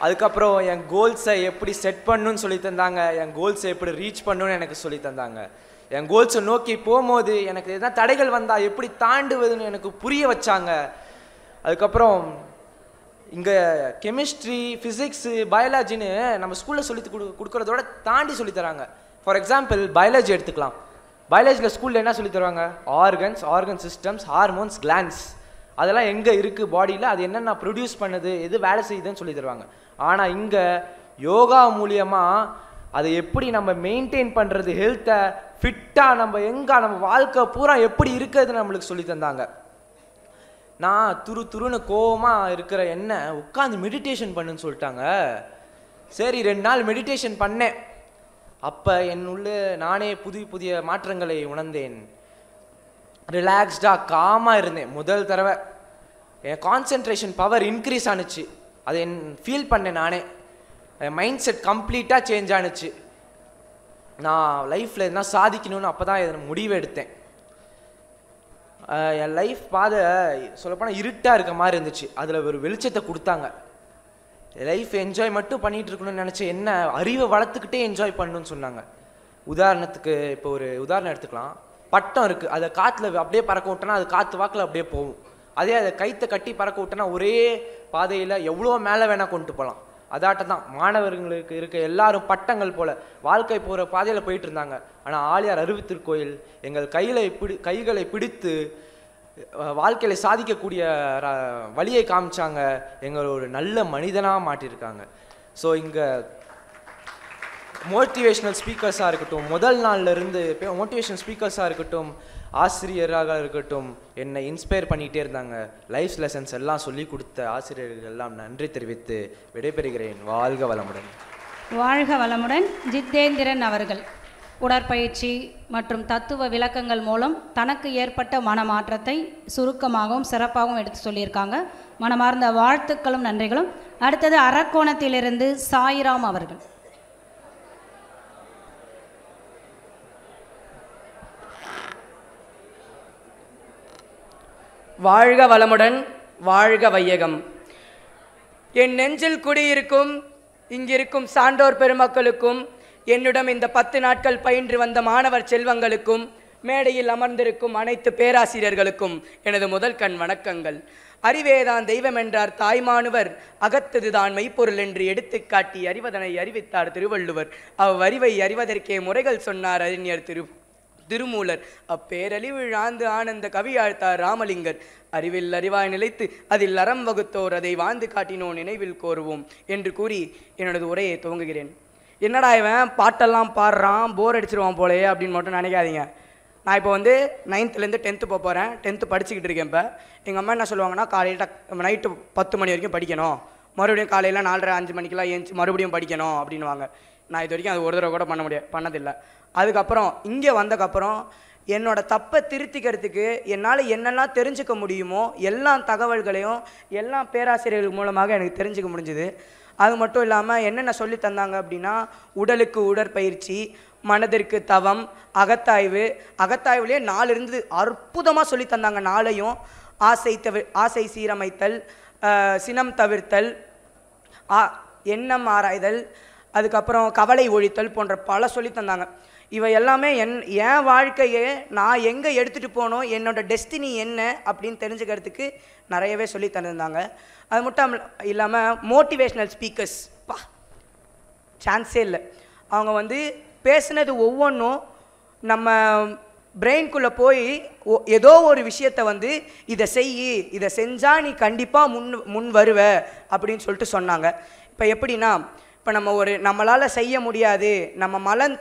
அதுக்கப்புறம் என் கோல்ஸை எப்படி செட் பண்ணணும்னு சொல்லி தந்தாங்க, என் கோல்ஸை எப்படி ரீச் பண்ணணும்னு எனக்கு சொல்லி தந்தாங்க. என் கோல்ஸை நோக்கி போகும்போது எனக்கு எதனா தடைகள் வந்தால் எப்படி தாண்டுவதுன்னு எனக்கு புரிய வச்சாங்க. அதுக்கப்புறம் இங்கே கெமிஸ்ட்ரி, ஃபிசிக்ஸு, பயாலஜின்னு நம்ம ஸ்கூலில் சொல்லி கொடுக்குறதோட தாண்டி சொல்லித்தராங்க. ஃபார் எக்ஸாம்பிள் பயாலஜி எடுத்துக்கலாம். பயாலஜியில் ஸ்கூலில் என்ன சொல்லி தருவாங்க? Organs, organ systems, hormones, glands, அதெல்லாம் எங்கே இருக்குது பாடியில், அது என்னென்ன ப்ரொடியூஸ் பண்ணுது, எது வேலை செய்யுதுன்னு சொல்லி தருவாங்க. ஆனால் இங்கே யோகா மூலியமாக அதை எப்படி நம்ம மெயின்டைன் பண்ணுறது, ஹெல்த்தை ஃபிட்டாக நம்ம வாழ்க்கை பூரா எப்படி இருக்கிறது நம்மளுக்கு சொல்லி தந்தாங்க. நான் துருன்னு கோவமாக இருக்கிற என்ன உட்காந்து மெடிடேஷன் பண்ணுன்னு சொல்லிட்டாங்க. சரி 2 நாள் மெடிடேஷன் பண்ணேன். அப்போ என்னுள்ளே நானே புதிய மாற்றங்களை உணர்ந்தேன். ரிலாக்ஸ்டாக காமாக இருந்தேன். முதல் தடவை என் கான்சென்ட்ரேஷன் பவர் இன்க்ரீஸ் ஆணுச்சு. அதை ஃபீல் பண்ணேன் நானே. என் மைண்ட் செட் கம்ப்ளீட்டாக சேஞ்ச் ஆணுச்சு. நான் லைஃப்பில் எதுனா சாதிக்கணும்னு அப்போ தான் என் முடிவு எடுத்தேன். என் லைஃப் பாதை சொல்லப்போனால் இருட்டாக இருக்க மாதிரி இருந்துச்சு. அதில் ஒரு வெளிச்சத்தை கொடுத்தாங்க. லைஃப் என்ஜாய் மட்டும் பண்ணிகிட்டு இருக்கணும்னு நினச்சேன். என்ன அறிவை வளர்த்துக்கிட்டே என்ஜாய் பண்ணணும்னு சொன்னாங்க. உதாரணத்துக்கு இப்போ ஒரு உதாரணம் எடுத்துக்கலாம். பட்டம் இருக்குது, அதை காற்றுல அப்படியே பறக்க விட்டோன்னா அது காற்று வாக்கில் அப்படியே போகும். அதே அதை கைத்தை கட்டி பறக்க விட்டோன்னா ஒரே பாதையில் எவ்வளோ மேலே வேணால் கொண்டு போகலாம். அதாட்ட தான் மாணவர்களுக்கு இருக்க எல்லாரும் பட்டங்கள் போல் வாழ்க்கை போகிற பாதையில் போயிட்டு இருந்தாங்க. ஆனால் ஆழியார் அருவி திருக்கோயில் எங்கள் கைகளை பிடித்து வாழ்க்கையில் சாதிக்கக்கூடிய வழியை காமிச்சாங்க. எங்களை ஒரு நல்ல மனிதனாக மாட்டியிருக்காங்க. ஸோ இங்கே மோட்டிவேஷ்னல் ஸ்பீக்கர்ஸாக இருக்கட்டும், முதல் நாள்லேருந்து மோட்டிவேஷனல் ஸ்பீக்கர்ஸாக இருக்கட்டும், ஆசிரியராக இருக்கட்டும், என்னை இன்ஸ்பயர் பண்ணிகிட்டே இருந்தாங்க. லைஃப் லெசன்ஸ் எல்லாம் சொல்லி கொடுத்த ஆசிரியர்கள் எல்லாம் நன்றி தெரிவித்து விடைபெறுகிறேன். வாழ்க வளமுடன். வாழ்க வளமுடன். ஜித்தேந்திரன் அவர்கள் உடற்பயிற்சி மற்றும் தத்துவ விளக்கங்கள் மூலம் தனக்கு ஏற்பட்ட மனமாற்றத்தை சுருக்கமாகவும் சிறப்பாகவும் எடுத்து சொல்லியிருக்காங்க. மனமார்ந்த வாழ்த்துக்களும் நன்றிகளும். அடுத்தது அரக்கோணத்திலிருந்து சாயிராம் அவர்கள். வாழ்க வளமுடன், வாழ்க வையகம். என் நெஞ்சில் குடியிருக்கும் இங்கிருக்கும் சான்றோர் பெருமக்களுக்கும், என்னிடம் இந்த 10 நாட்கள் பயின்று வந்த மாணவர் செல்வங்களுக்கும் மேடையில் அமர்ந்திருக்கும் அனைத்து பேராசிரியர்களுக்கும் எனது முதல் கண் வணக்கங்கள். அறிவேதான் தெய்வம் என்றார் தாய்மானுவர், அகத்ததுதான் மெய்ப்பொருள் என்று எடுத்துக்காட்டி அறிவதனை அறிவித்தார் திருவள்ளுவர். அவ்வறிவை அறிவதற்கே முறைகள் சொன்னார் அறிஞர் திருமூலர். அப்பேரழிவு ஆழ்ந்து ஆனந்த கவியாழ்த்தார் ராமலிங்கர். அறிவில் அறிவாய் நிலைத்து அதில் அறம் வகுத்தோர் அதை வாழ்ந்து காட்டினோம் நினைவில் கோருவோம் என்று கூறி என்னோடது உரையை துவங்குகிறேன். என்னடா இவன் பாட்டெல்லாம் பாடுறான், போர் அடிச்சிருவான் போலையே அப்படின்னு மட்டும் நினைக்காதீங்க. நான் இப்போ வந்து 9th-லேருந்து 10th போக போகிறேன். 10th படிச்சுக்கிட்டு இருக்கேன். இப்போ எங்கள் அம்மா என்ன சொல்லுவாங்கன்னா, காலையில் நைட்டு 10 மணி வரைக்கும் படிக்கணும், மறுபடியும் காலையில் 4:30-5 மணிக்கெலாம் ஏஞ்சி மறுபடியும் படிக்கணும் அப்படின்வாங்க. நான் இது வரைக்கும் அது ஒரு தடவை கூட பண்ணதில்லை. அதுக்கப்புறம் இங்கே வந்ததுக்கப்புறம் என்னோடய தப்பை திருத்திக்கிறதுக்கு என்னால் என்னெல்லாம் தெரிஞ்சுக்க முடியுமோ எல்லா தகவல்களையும் எல்லா பேராசிரியர்கள் மூலமாக எனக்கு தெரிஞ்சுக்க முடிஞ்சுது. அது மட்டும் இல்லாமல் என்னென்ன சொல்லி தந்தாங்க அப்படின்னா, உடலுக்கு உடற்பயிற்சி, மனதிற்கு தவம், அகத்தாய்வுலேயே 4 இருந்தது, அற்புதமாக சொல்லி தந்தாங்க. 4ஐயும் ஆசை சீரமைத்தல், சினம் தவிர்த்தல், எண்ணம் ஆராய்தல், அதுக்கப்புறம் கவலை ஒழித்தல் போன்ற பல சொல்லி தந்தாங்க. இவை எல்லாமே என் வாழ்க்கையை நான் எங்கே எடுத்துகிட்டு போனோம், என்னோடய டெஸ்டினி என்ன அப்படின்னு தெரிஞ்சுக்கிறதுக்கு நிறையவே சொல்லி தந்திருந்தாங்க. அது மட்டும் இல்லாமல் மோட்டிவேஷ்னல் ஸ்பீக்கர்ஸ் சான்ஸே இல்லை. அவங்க வந்து பேசுனது ஒவ்வொன்றும் நம்ம பிரெயின்குள்ளே போய் ஏதோ ஒரு விஷயத்தை வந்து இதை செஞ்சால் நீ கண்டிப்பாக முன் வருவ அப்படின்னு சொல்லிட்டு சொன்னாங்க. இப்போ எப்படின்னா, இப்போ நம்மளால் செய்ய முடியாது, நம்ம மலம்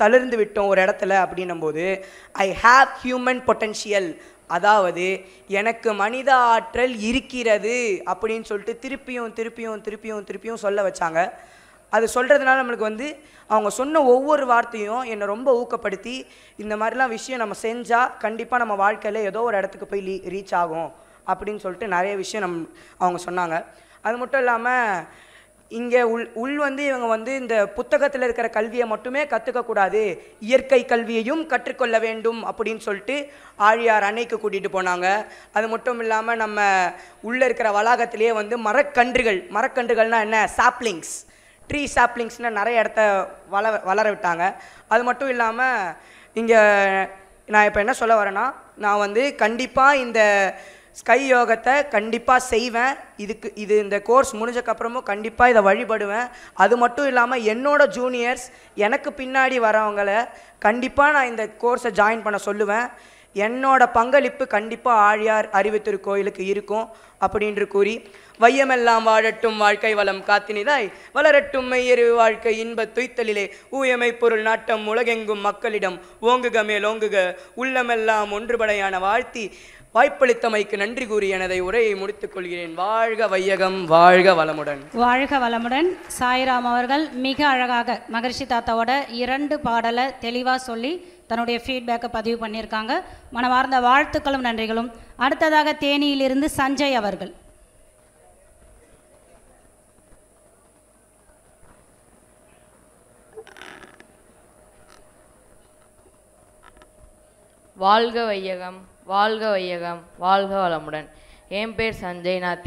தளர்ந்து விட்டோம் ஒரு இடத்துல அப்படின்னும்போது, ஐ ஹாவ் ஹியூமன் பொட்டென்ஷியல், அதாவது எனக்கு மனித ஆற்றல் இருக்கிறது அப்படின்னு சொல்லிட்டு திருப்பியும் சொல்ல வச்சாங்க. அது சொல்கிறதுனால நம்மளுக்கு வந்து அவங்க சொன்ன ஒவ்வொரு வார்த்தையும் என்னை ரொம்ப ஊக்கப்படுத்தி, இந்த மாதிரிலாம் விஷயம் நம்ம செஞ்சால் கண்டிப்பாக நம்ம வாழ்க்கையில் ஏதோ ஒரு இடத்துக்கு போய் ரீச் ஆகும் அப்படின்னு சொல்லிட்டு நிறைய விஷயம் அவங்க சொன்னாங்க. அது மட்டும் இல்லாமல் இங்கே வந்து இவங்க வந்து இந்த புத்தகத்தில் இருக்கிற கல்வியை மட்டுமே கற்றுக்கக்கூடாது, இயற்கை கல்வியையும் கற்றுக்கொள்ள வேண்டும் அப்படின்னு சொல்லிட்டு ஆழியார் அணைக்கு கூட்டிகிட்டு போனாங்க. அது மட்டும் இல்லாமல் நம்ம உள்ளே இருக்கிற வளாகத்திலேயே வந்து மரக்கன்றுகள்னால் என்ன, சாப்லிங்ஸ், ட்ரீ சாப்லிங்ஸ்னால் நிறைய இடத்த வளர விட்டாங்க. அது மட்டும் இல்லாமல் இங்கே நான் இப்போ என்ன சொல்ல வரேன்னா, நான் வந்து கண்டிப்பாக இந்த ஸ்கை யோகத்தை கண்டிப்பாக செய்வேன். இந்த கோர்ஸ் முடிஞ்சக்கப்புறமும் கண்டிப்பாக இதை வழிபடுவேன். அது மட்டும் இல்லாமல் என்னோட ஜூனியர்ஸ், எனக்கு பின்னாடி வரவங்களை கண்டிப்பாக நான் இந்த கோர்ஸை ஜாயின் பண்ண சொல்லுவேன். என்னோட பங்களிப்பு கண்டிப்பாக ஆழியார் அறிவுத்திருக்கோயிலுக்கு இருக்கும் அப்படின்னு கூறி, வையமெல்லாம் வாழட்டும் வாழ்க்கை வளம் காத்தினிதாய், வளரட்டும் மெய்யறிவு வாழ்க்கை இன்ப துய்த்தலிலே, ஊயமை பொருள் நாட்டம் உலகெங்கும் மக்களிடம் ஓங்குக மேலோங்குக, உள்ளமெல்லாம் ஒன்றுபடையான வாழ்த்தி வாய்ப்பளித்தமைக்கு நன்றி கூறி எனதை உரையை முடித்துக் கொள்கிறேன். வாழ்க வையகம், வாழ்க வளமுடன். வாழ்க வளமுடன். சாய்ராம் அவர்கள் மிக அழகாக மகரிஷி தாத்தாவோட 2 பாடலை தெளிவாக சொல்லி தன்னுடைய ஃபீட்பேக்கை பதிவு பண்ணியிருக்காங்க. மனமார்ந்த வாழ்த்துக்களும் நன்றிகளும். அடுத்ததாக தேனியிலிருந்து சஞ்சய் அவர்கள். வாழ்க வையகம், வாழ்க வையகம், வாழ்க வளமுடன். என் பேர் சஞ்சய். நான்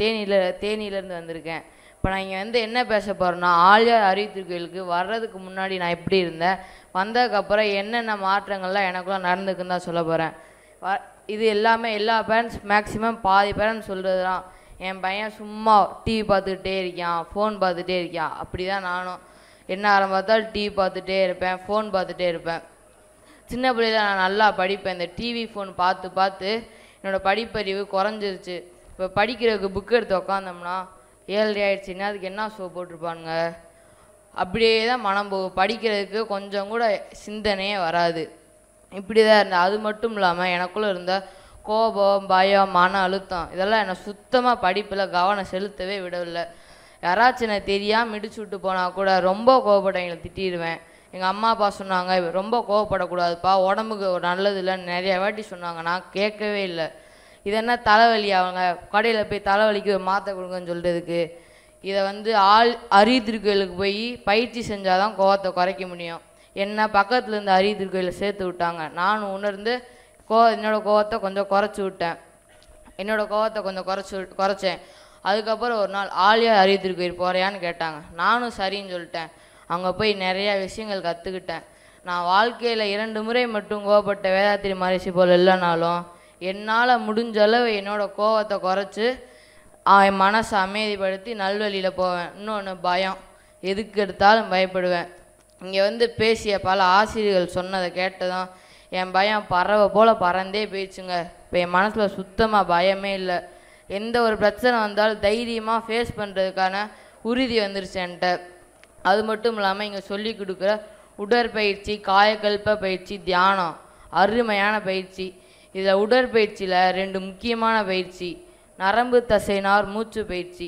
தேனியிலேருந்து வந்திருக்கேன். இப்போ நான் இங்கே வந்து என்ன பேச போகிறேன்னா, ஆழியார் அறிவுத்திருக்கோயிலுக்கு வர்றதுக்கு முன்னாடி நான் எப்படி இருந்தேன், வந்ததுக்கப்புறம் என்னென்ன மாற்றங்கள்லாம் எனக்குள்ள நடந்துக்குன்னு தான் சொல்ல போகிறேன். இது எல்லாமே எல்லா பேரண்ட்ஸ் மேக்ஸிமம் பாதி பேரண்ட்ஸ் சொல்கிறது தான், என் பையன் சும்மா டிவி பார்த்துக்கிட்டே இருக்கான், ஃபோன் பார்த்துட்டே இருக்கான். அப்படி தான் நானும் என்ன ஆரம்பத்தால் டிவி பார்த்துட்டே இருப்பேன், ஃபோன் பார்த்துட்டே இருப்பேன். சின்ன பிள்ளையில நான் நல்லா படிப்பேன். இந்த டிவி ஃபோன் பார்த்து என்னோடய படிப்பறிவு குறைஞ்சிருச்சு. இப்போ படிக்கிறதுக்கு புக் எடுத்து உக்காந்தோம்னா 7:30 ஆயிடுச்சுன்னா அதுக்கு என்ன ஷோ போட்டிருப்பானுங்க, அப்படியே தான் மனம் போகும். படிக்கிறதுக்கு கொஞ்சம் கூட சிந்தனையே வராது. இப்படி தான் இருந்தேன். அது மட்டும் இல்லாமல் எனக்குள்ளே இருந்த கோபம், பயம், மன அழுத்தம் இதெல்லாம் என்னை சுத்தமாக படிப்பில் கவனம் செலுத்தவே விடவில்லை. யாராச்சும் எனக்கு தெரியாமல் இடிச்சு விட்டு போனால் கூட ரொம்ப கோபப்பட்டவங்களை திட்டிடுவேன். எங்கள் அம்மா அப்பா சொன்னாங்க, ரொம்ப கோவப்படக்கூடாதுப்பா, உடம்புக்கு நல்லது இல்லைன்னு நிறைய வாட்டி சொன்னாங்க. நான் கேட்கவே இல்லை. இது என்ன தலைவலி, அவங்க கடையில் போய் தலைவலிக்கு மாற்ற கொடுங்கன்னு சொல்கிறதுக்கு. இதை வந்து அறிவுத்திருக்கோயிலுக்கு போய் பயிற்சி செஞ்சால் தான் கோவத்தை குறைக்க முடியும். என்ன பக்கத்தில் இருந்து அறிவுத்திருக்கோயிலில் சேர்த்து விட்டாங்க. நானும் உணர்ந்து என்னோடய கோவத்தை கொஞ்சம் குறைச்சி விட்டேன். குறைச்சேன். அதுக்கப்புறம் ஒரு நாள் ஆழியார் அறிவுத்திருக்கோயில் போகிறியான்னு கேட்டாங்க. நானும் சரின்னு சொல்லிட்டேன். அங்கே போய் நிறையா விஷயங்கள் கற்றுக்கிட்டேன். நான் வாழ்க்கையில் 2 முறை மட்டும் கோவப்பட்ட வேதாத்திரி மகரிஷி போல் இல்லைனாலும் என்னால் முடிஞ்ச அளவு என்னோடய கோவத்தை குறைச்சி என் மனசை அமைதிப்படுத்தி நல்வழியில் போவேன். இன்னொன்று பயம், எதுக்கு எடுத்தாலும் பயப்படுவேன். இங்கே வந்து பேசிய பல ஆசிரியர்கள் சொன்னதை கேட்டதும் என் பயம் பறவை போல் பறந்தே போயிடுச்சுங்க. இப்போ என் மனசில் சுத்தமாக பயமே இல்லை. எந்த ஒரு பிரச்சனை வந்தாலும் தைரியமாக ஃபேஸ் பண்ணுறதுக்கான உறுதி வந்துருச்சு என்கிட்ட. அது மட்டும் இல்லாமல் இங்கே சொல்லி கொடுக்குற உடற்பயிற்சி, காயக்கல்ப பயிற்சி, தியானம் அருமையான பயிற்சி. இதில் உடற்பயிற்சியில் 2 முக்கியமான பயிற்சி, நரம்பு தசைநார் மூச்சு பயிற்சி.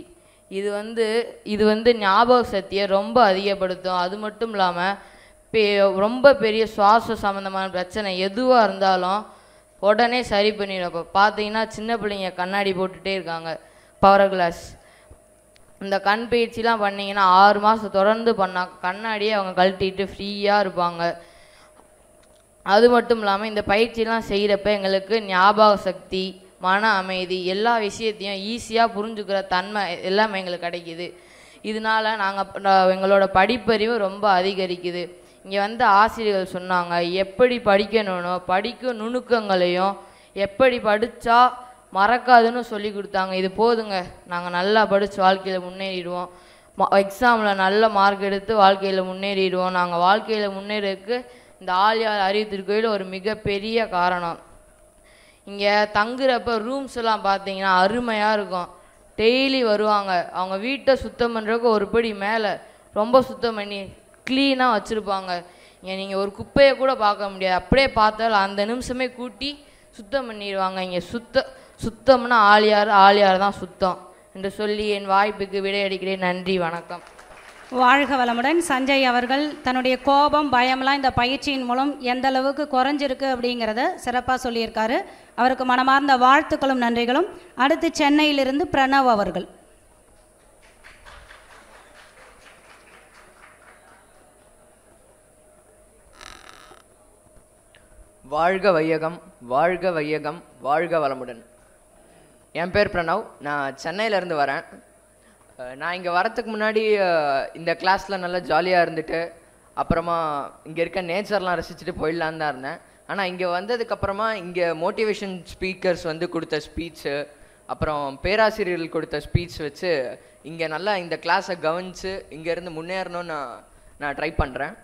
இது வந்து ஞாபக சக்தியை ரொம்ப அதிகப்படுத்தும். அது மட்டும் இல்லாமல் ரொம்ப பெரிய சுவாச சம்மந்தமான பிரச்சனை எதுவாக இருந்தாலும் உடனே சரி பண்ணிடும். இப்போ பார்த்தீங்கன்னா சின்ன பிள்ளைங்க கண்ணாடி போட்டுகிட்டே இருக்காங்க, பவர் கிளாஸ். இந்த கண் பயிற்சிலாம் பண்ணிங்கன்னா 6 மாதம் தொடர்ந்து பண்ணால் கண்ணாடியே அவங்க கழட்டிட்டு ஃப்ரீயாக இருப்பாங்க. அது மட்டும் இல்லாமல் இந்த பயிற்சிலாம் செய்கிறப்ப எங்களுக்கு ஞாபக சக்தி, மன அமைதி, எல்லா விஷயத்தையும் ஈஸியாக புரிஞ்சுக்கிற தன்மை எல்லாமே எங்களுக்கு கிடைக்கிது. இதனால் எங்களோட படிப்பறிவு ரொம்ப அதிகரிக்குது. இங்கே வந்து ஆசிரியர்கள் சொன்னாங்க எப்படி படிக்கணும்னோ படிக்கும் நுணுக்கங்களையும் எப்படி படித்தா மறக்காதுன்னு சொல்லி கொடுத்தாங்க. இது போதுங்க, நாங்கள் நல்லா படித்து வாழ்க்கையில் முன்னேறிடுவோம். எக்ஸாமில் நல்ல மார்க் எடுத்து வாழ்க்கையில் முன்னேறிடுவோம். நாங்கள் வாழ்க்கையில் முன்னேறதுக்கு இந்த ஆழியார் அறிவு திருக்கோயில் ஒரு மிகப்பெரிய காரணம். இங்கே தங்குறப்ப ரூம்ஸ் எல்லாம் பார்த்தீங்கன்னா அருமையாக இருக்கும். டெய்லி வருவாங்க, அவங்க வீட்டை சுத்தம் பண்ணுறதுக்கு ஒரு படி மேலே ரொம்ப சுத்தம் பண்ணி க்ளீனாக வச்சுருப்பாங்க. இங்கே நீங்கள் ஒரு குப்பையை கூட பார்க்க முடியாது, அப்படியே பார்த்தாலும் அந்த நிமிஷமே கூட்டி சுத்தம் பண்ணிடுவாங்க. இங்கே சுத்தம்னா ஆழியார் தான் சுத்தம் என்று சொல்லி என் வாய்ப்புக்கு விடையளிக்கிறேன். நன்றி, வணக்கம். வாழ்க வளமுடன். சஞ்சய் அவர்கள் தன்னுடைய கோபம், பயம்லாம் இந்த பயிற்சியின் மூலம் எந்த அளவுக்கு குறைஞ்சிருக்கு அப்படிங்கிறத சிறப்பாக சொல்லியிருக்காரு. அவருக்கு மனமார்ந்த வாழ்த்துக்களும் நன்றிகளும். அடுத்து சென்னையிலிருந்து பிரணவ் அவர்கள். வாழ்க வையகம், வாழ்க வையகம், வாழ்க வளமுடன். என் பேர் பிரணவ், நான் சென்னையிலேருந்து வரேன். நான் இங்கே வரத்துக்கு முன்னாடி இந்த கிளாஸில் நல்லா ஜாலியாக இருந்துட்டு அப்புறமா இங்கே இருக்க நேச்சர்லாம் ரசிச்சுட்டு போயிடலான்னு தான் இருந்தேன். ஆனால் இங்கே வந்ததுக்கப்புறமா இங்கே மோட்டிவேஷன் ஸ்பீக்கர்ஸ் வந்து கொடுத்த ஸ்பீச்சு, அப்புறம் பேராசிரியர்கள் கொடுத்த ஸ்பீச் வச்சு இங்கே நல்லா இந்த கிளாஸை கவனித்து இங்கேருந்து முன்னேறணும்னு நான் ட்ரை பண்ணுறேன்.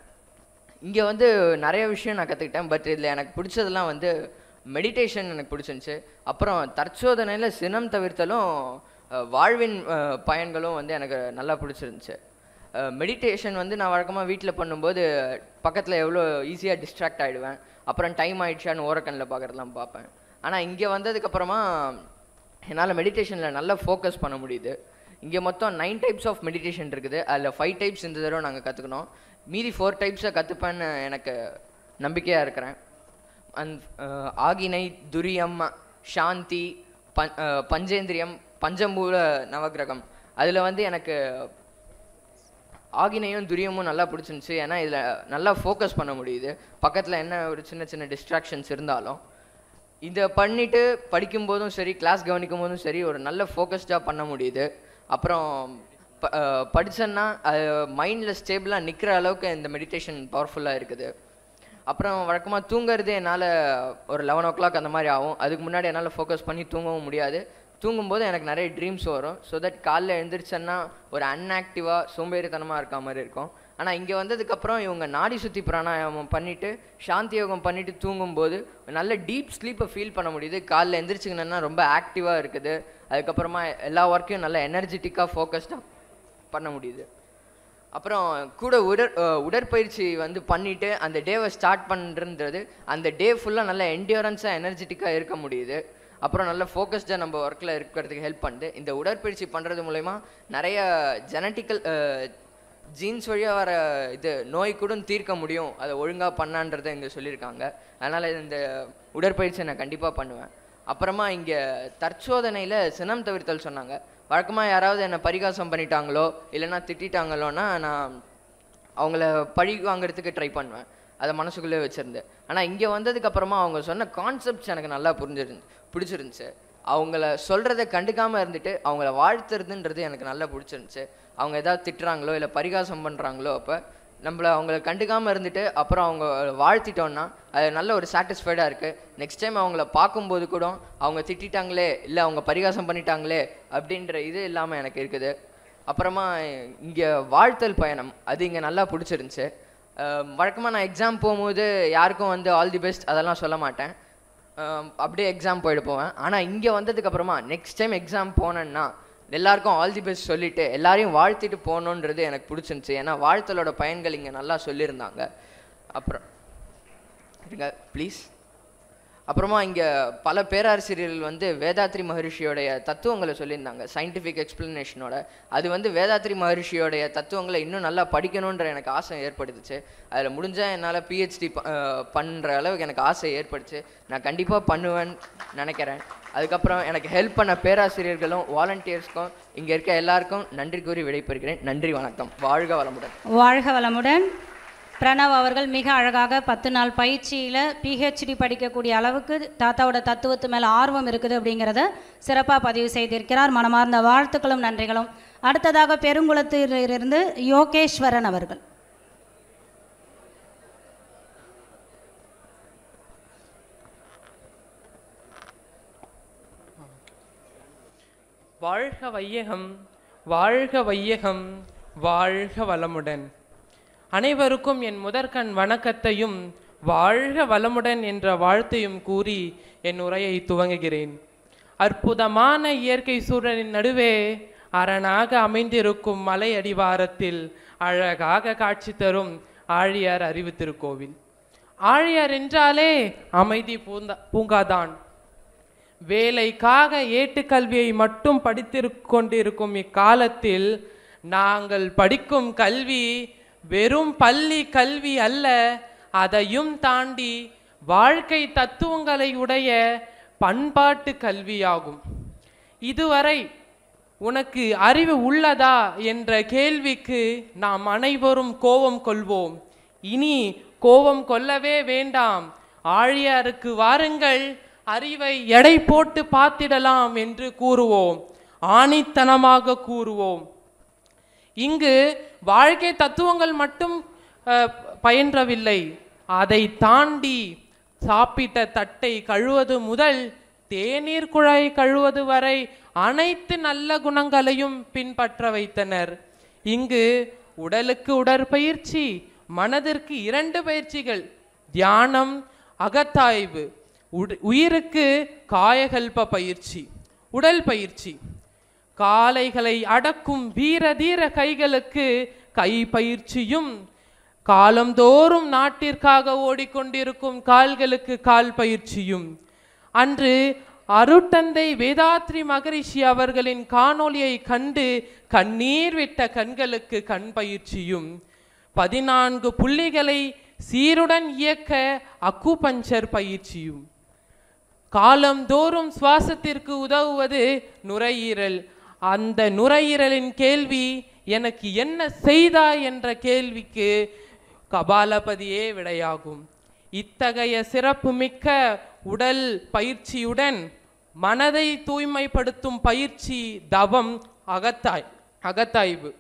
இங்கே வந்து நிறைய விஷயம் நான் கற்றுக்கிட்டேன். பட் இதில் எனக்கு பிடிச்சதெல்லாம் வந்து மெடிடேஷன் எனக்கு பிடிச்சிருந்துச்சு. அப்புறம் தற்சோதனையில் சினம் தவிர்த்தலும் வாழ்வின் பயன்களும் வந்து எனக்கு நல்லா பிடிச்சிருந்துச்சு. மெடிடேஷன் வந்து நான் வழக்கமாக வீட்டில் பண்ணும்போது பக்கத்தில் எவ்வளோ ஈஸியாக டிஸ்ட்ராக்ட் ஆகிடுவேன். அப்புறம் டைம் ஆகிடுச்சான்னு ஓரக்கண்ணில் பார்க்குறதுலாம் பார்ப்பேன். ஆனால் இங்கே வந்ததுக்கப்புறமா என்னால் மெடிடேஷனில் நல்லா ஃபோக்கஸ் பண்ண முடியுது. இங்கே மொத்தம் 9 டைப்ஸ் ஆஃப் மெடிடேஷன் இருக்குது. அதில் 5 டைப்ஸ் இந்த தடவை நாங்கள் கற்றுக்கணும். மீதி 4 டைப்ஸை கற்றுப்பேன்னு எனக்கு நம்பிக்கையாக இருக்கிறேன். ஆகினை, துரியம், சாந்தி, பஞ்சேந்திரியம், பஞ்சமூல நவகிரகம். அதில் வந்து எனக்கு ஆகினையும் துரியமும் நல்லா பிடிச்சிருந்துச்சு. ஏன்னா இதில் நல்லா ஃபோக்கஸ் பண்ண முடியுது, பக்கத்தில் என்ன ஒரு சின்ன சின்ன டிஸ்ட்ராக்ஷன்ஸ் இருந்தாலும். இதை பண்ணிவிட்டு படிக்கும்போதும் சரி, கிளாஸ் கவனிக்கும் போதும் சரி, ஒரு நல்ல ஃபோக்கஸ்டாக பண்ண முடியுது. அப்புறம் படித்தேன்னா அது மைண்டில் ஸ்டேபிளாக நிற்கிற அளவுக்கு இந்த மெடிடேஷன் பவர்ஃபுல்லாக இருக்குது. அப்புறம் வழக்கமாக தூங்குறது என்னால் ஒரு 11 o'clock அந்த மாதிரி ஆகும். அதுக்கு முன்னாடி என்னால் ஃபோக்கஸ் பண்ணி தூங்கவும் முடியாது. தூங்கும்போது எனக்கு நிறைய ட்ரீம்ஸ் வரும். ஸோ தட் காலைல எழுந்திரிச்சேன்னா ஒரு அன்ஆக்டிவாக சோம்பேறித்தனமாக இருக்க மாதிரி இருக்கும். ஆனால் இங்கே வந்ததுக்கப்புறம் இவங்க நாடி சுற்றி பிராணாயாமம் பண்ணிவிட்டு சாந்தி யோகம் பண்ணிவிட்டு தூங்கும்போது நல்ல டீப் ஸ்லீப்பை ஃபீல் பண்ண முடியுது. காலைல எழுந்திரிச்சிங்கன்னா ரொம்ப ஆக்டிவாக இருக்குது. அதுக்கப்புறமா எல்லா ஒர்க்கையும் நல்லா எனர்ஜெட்டிக்காக ஃபோக்கஸ்டாக பண்ண முடியுது. அப்புறம் கூட உடற்பயிற்சி வந்து பண்ணிவிட்டு அந்த டேவை ஸ்டார்ட் பண்ணுறது அந்த டே ஃபுல்லாக நல்ல என்டியூரன்ஸாக எனர்ஜெட்டிக்காக இருக்க முடியுது. அப்புறம் நல்ல ஃபோக்கஸ்டாக நம்ம ஒர்க்கில் இருக்கிறதுக்கு ஹெல்ப் பண்ணுது. இந்த உடற்பயிற்சி பண்ணுறது மூலமா நிறைய ஜெனட்டிக்கல் ஜீன்ஸ் வழியாக வர இது நோய் கூட தீர்க்க முடியும், அதை ஒழுங்காக பண்ணான்றதை இங்கே சொல்லியிருக்காங்க. அதனால் இந்த உடற்பயிற்சியை நான் கண்டிப்பாக பண்ணுவேன். அப்புறமா இங்கே தற்சோதனையில் சினம் தவிர்த்தல் சொன்னாங்க. வழக்கமாக யாராவது என்னை பரிகாசம் பண்ணிட்டாங்களோ இல்லைன்னா திட்டாங்களோன்னா நான் அவங்கள பழி வாங்கிறதுக்கு ட்ரை பண்ணுவேன், அதை மனசுக்குள்ளே வச்சுருந்தேன். ஆனால் இங்கே வந்ததுக்கப்புறமா அவங்க சொன்ன கான்செப்ட்ஸ் எனக்கு நல்லா பிடிச்சிருந்துச்சு. அவங்கள சொல்கிறத கண்டுக்காமல் இருந்துட்டு அவங்கள வாழ்த்துறதுன்றது எனக்கு நல்லா பிடிச்சிருந்துச்சு. அவங்க ஏதாவது திட்டுறாங்களோ இல்லை பரிகாசம் பண்ணுறாங்களோ அப்போ நம்மளை அவங்கள கண்டுக்காமல் இருந்துட்டு அப்புறம் அவங்க வாழ்த்திட்டோன்னா அது நல்ல ஒரு சாட்டிஸ்ஃபைடாக இருக்குது. நெக்ஸ்ட் டைம் அவங்கள பார்க்கும்போது கூட அவங்க திட்டாங்களே இல்லை அவங்க பரிகாசம் பண்ணிட்டாங்களே அப்படின்ற இது இல்லாமல் எனக்கு இருக்குது. அப்புறமா இங்கே வாழ்த்தல் பயணம் அது இங்கே நல்லா பிடிச்சிருந்துச்சு. வழக்கமாக நான் எக்ஸாம் போகும்போது யாருக்கும் வந்து ஆல் தி பெஸ்ட் அதெல்லாம் சொல்ல மாட்டேன், அப்படியே எக்ஸாம் போயிட்டு போவேன். ஆனால் இங்கே வந்ததுக்கப்புறமா நெக்ஸ்ட் டைம் எக்ஸாம் போனேன்னா எல்லாருக்கும் ஆல் தி பெஸ்ட் சொல்லிவிட்டு எல்லாரையும் வாழ்த்திட்டு போகணுன்றது எனக்கு பிடிச்சிருந்துச்சி. ஏன்னா வாழ்த்தலோட பயன்கள் இங்கே நல்லா சொல்லியிருந்தாங்க. அப்புறம் இருங்க ப்ளீஸ். அப்புறமா இங்கே பல பேராசிரியர்கள் வந்து வேதாத்ரி மகரிஷியோடைய தத்துவங்களை சொல்லியிருந்தாங்க சயின்டிஃபிக் எக்ஸ்பிளனேஷனோட. அது வந்து வேதாத்ரி மகரிஷியோடைய தத்துவங்களை இன்னும் நல்லா படிக்கணுன்ற எனக்கு ஆசை ஏற்படுத்துச்சு. அதில் முடிஞ்சால் என்னால் பிஹெச்டி பண்ணுற அளவுக்கு எனக்கு ஆசை ஏற்படுச்சு. நான் கண்டிப்பாக பண்ணுவேன்னு நினைக்கிறேன். அதுக்கப்புறம் எனக்கு ஹெல்ப் பண்ண பேராசிரியர்களும் வாலண்டியர்ஸ்க்கும் இங்கே இருக்க எல்லாருக்கும் நன்றி கூறி விடைபெறுகிறேன். நன்றி, வணக்கம். வாழ்க வளமுடன். வாழ்க வளமுடன். பிரணவ் அவர்கள் மிக அழகாக 10 நாள் பயிற்சியில் பிஹெச்டி படிக்கக்கூடிய அளவுக்கு தாத்தாவோட தத்துவத்து மேலே ஆர்வம் இருக்குது அப்படிங்கிறத சிறப்பாக பதிவு செய்திருக்கிறார். மனமார்ந்த வாழ்த்துக்களும் நன்றிகளும். அடுத்ததாக பெருங்குளத்திலிருந்து யோகேஸ்வரன் அவர்கள். வாழ்க வையகம், வாழ்க வையகம், வாழ்க வளமுடன். அனைவருக்கும் என் முதற்கண் வணக்கத்தையும் வாழ்க வளமுடன் என்ற வாழ்த்தையும் கூறி என் உரையை துவங்குகிறேன். அற்புதமான இயற்கை சூழலின் நடுவே அரணாக அமைந்திருக்கும் மலை அடிவாரத்தில் அழகாக காட்சி தரும் ஆழியார் அறிவு திருக்கோவில். ஆழியார் என்றாலே அமைதி பூங்காதான். வேலைக்காக ஏட்டுக்கல்வியை மட்டும் படித்திருக்கொண்டிருக்கும் இக்காலத்தில் நாங்கள் படிக்கும் கல்வி வெறும் பள்ளி கல்வி அல்ல, அதையும் தாண்டி வாழ்க்கை தத்துவங்களை உடைய பண்பாட்டு கல்வியாகும். இதுவரை உனக்கு அறிவு உள்ளதா என்ற கேள்விக்கு நாம் அனைவரும் கோபம் கொள்வோம். இனி கோபம் கொள்ளவே வேண்டாம். ஆழியாருக்கு வாருங்கள், அறிவை எடை போட்டு பார்த்திடலாம் என்று கூறுவோம், ஆணித்தனமாக கூறுவோம். இங்கு வாழ்க்கை தத்துவங்கள் மட்டும் பயின்றவில்லை, அதை தாண்டி சாப்பிட்ட தட்டை கழுவது முதல் தேநீர் குழாய் கழுவது வரை அனைத்து நல்ல குணங்களையும் பின்பற்ற வைத்தனர். இங்கு உடலுக்கு உடற்பயிற்சி, மனதிற்கு 2 பயிற்சிகள், தியானம், அகத்தாய்வு. உயிருக்கு காயகல்ப பயிற்சி, உடல் பயிற்சி. காளைகளை அடக்கும் வீர தீர கைகளுக்கு கை பயிற்சியும், காலந்தோறும் நாட்டிற்காக ஓடிக்கொண்டிருக்கும் கால்களுக்கு கால் பயிற்சியும். அன்று அருட்தந்தை வேதாத்ரி மகரிஷி அவர்களின் காணொளியை கண்டு கண்ணீர் விட்ட கண்களுக்கு கண் பயிற்சியும், 14 புள்ளிகளை சீருடன் இயக்க அக்குபஞ்சர் பயிற்சியும். காலந்தோறும் சுவாசத்திற்கு உதவுவது நுரையீரல். அந்த நுரையீரலின் கேள்வி எனக்கு என்ன செய்தாய் என்ற கேள்விக்கு கபாலபதியே விடையாகும். இத்தகைய சிறப்பு மிக்க உடல் பயிற்சியுடன் மனதை தூய்மைப்படுத்தும் பயிற்சி தவம், அகத்தாய்வு.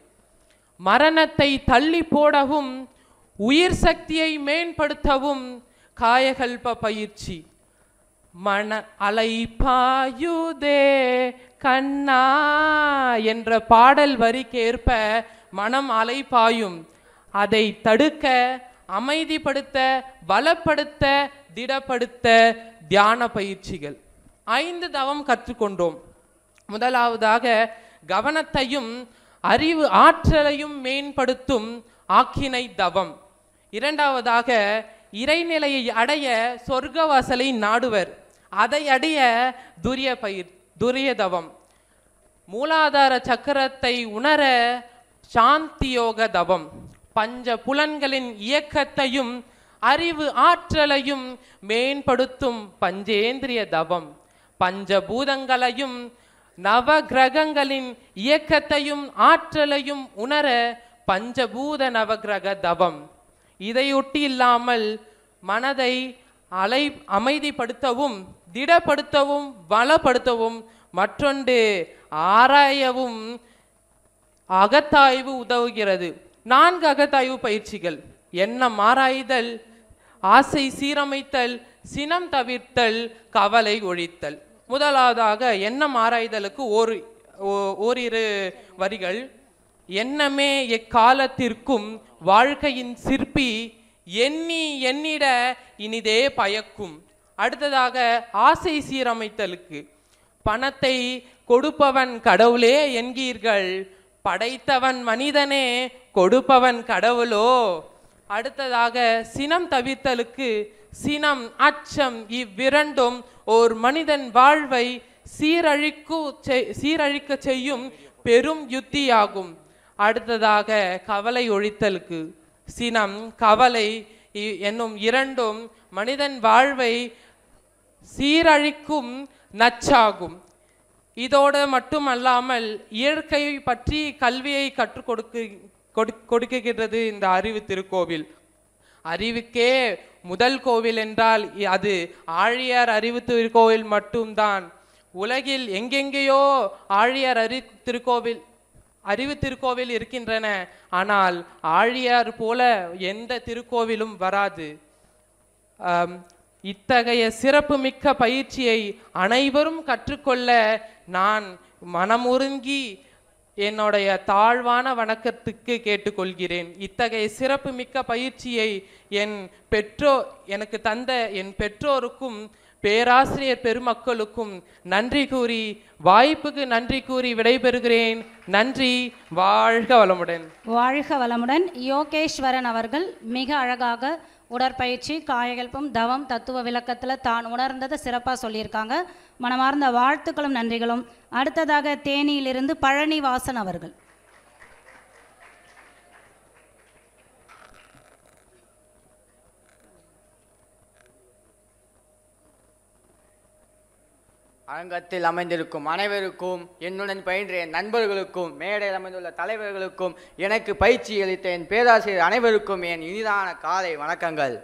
மரணத்தை தள்ளி போடவும் உயிர் சக்தியை மேம்படுத்தவும் காயகல்ப பயிற்சி. மன அலைப்பாயுதே கண்ணா என்ற பாடல் வரிக்கேற்ப மனம் அலைப்பாயும். அதை தடுக்க, அமைதிப்படுத்த, பலப்படுத்த, திடப்படுத்த தியான பயிற்சிகள். 5 தவம் கற்றுக்கொண்டோம். முதலாவதாக கவனத்தையும் அறிவு ஆற்றலையும் மேம்படுத்தும் ஆக்கினை தவம். இரண்டாவதாக இறைநிலையை அடைய சொர்க்கவாசலை நாடுவர், அதை அடைய துரிய தவம். மூலாதார சக்கரத்தை உணர சாந்தியோக தவம். பஞ்ச புலன்களின் இயக்கத்தையும் அறிவு ஆற்றலையும் மேம்படுத்தும் பஞ்சேந்திரிய தவம். பஞ்சபூதங்களையும் நவ கிரகங்களின் இயக்கத்தையும் ஆற்றலையும் உணர பஞ்சபூத நவகிரக தவம். இதையொட்டி இல்லாமல் மனதை அமைதிப்படுத்தவும், திடப்படுத்தவும், பலப்படுத்தவும், மற்றொன்று ஆராயவும் அகத்தாய்வு உதவுகிறது. 4 அகத்தாய்வு பயிற்சிகள்: எண்ணம் ஆராய்தல், ஆசை சீரமைத்தல், சினம் தவிர்த்தல், கவலை ஒழித்தல். முதலாவதாக எண்ணம் ஆராய்தலுக்கு ஓரிரு வரிகள். எண்ணமே எக்காலத்திற்கும் வாழ்க்கையின் சிற்பி, எண்ணி எண்ணிட இனிதே பயக்கும். அடுத்ததாக ஆசை சீரமைத்தலுக்கு, பணத்தை கொடுப்பவன் கடவுளே என்கீர்கள், படைத்தவன் மனிதனே கொடுப்பவன் கடவுளோ. அடுத்ததாக சினம் தவிர்த்தலுக்கு, சினம் அச்சம் இவ்விரண்டும் ஓர் மனிதன் வாழ்வை சீரழிக்க செய்யும் பெரும் யுத்தியாகும். அடுத்ததாக கவலை ஒழித்தலுக்கு, சினம் கவலை என்னும் இரண்டும் மனிதன் வாழ்வை சீரழிக்கும் நச்சாகும். இதோடு மட்டுமல்லாமல் இயற்கை பற்றி கல்வியை கற்றுக் கொடுக்குகிறது இந்த அறிவு திருக்கோவில். அறிவுக்கே முதல் கோவில் என்றால் அது ஆழியார் அறிவு திருக்கோவில் மட்டும்தான். உலகில் எங்கெங்கேயோ ஆழியார் அறிவு திருக்கோவில் இருக்கின்றன. ஆனால் ஆழியார் போல எந்த திருக்கோவிலும் வராது. இத்தகைய சிறப்புமிக்க பயிற்சியை அனைவரும் கற்றுக்கொள்ள நான் மனமுருங்கி என்னுடைய தாழ்வான வணக்கத்துக்கு கேட்டுக்கொள்கிறேன். இத்தகைய சிறப்புமிக்க பயிற்சியை எனக்கு தந்த என் பெற்றோருக்கும் பேராசிரியர் பெருமக்களுக்கும் நன்றி கூறி, வாய்ப்புக்கு நன்றி கூறி விடைபெறுகிறேன். நன்றி. வாழ்க வளமுடன். வாழ்க வளமுடன். யோகேஸ்வரன் அவர்கள் மிக அழகாக உடற்பயிற்சி, காயகல்பம், தவம், தத்துவ விளக்கத்தில் தான் உணர்ந்ததை சிறப்பாக சொல்லியிருக்காங்க. மனமார்ந்த வாழ்த்துக்களும் நன்றிகளும். அடுத்ததாக தேனியிலிருந்து பழனிவாசன் அவர்கள். அரங்கத்தில் அமைந்திருக்கும் அனைவருக்கும், என்னுடன் பயின்ற என் நண்பர்களுக்கும், மேடையில் அமைந்துள்ள தலைவர்களுக்கும், எனக்கு பயிற்சி அளித்த என் பேராசிரியர் அனைவருக்கும் என் இனிதான காலை வணக்கங்கள்.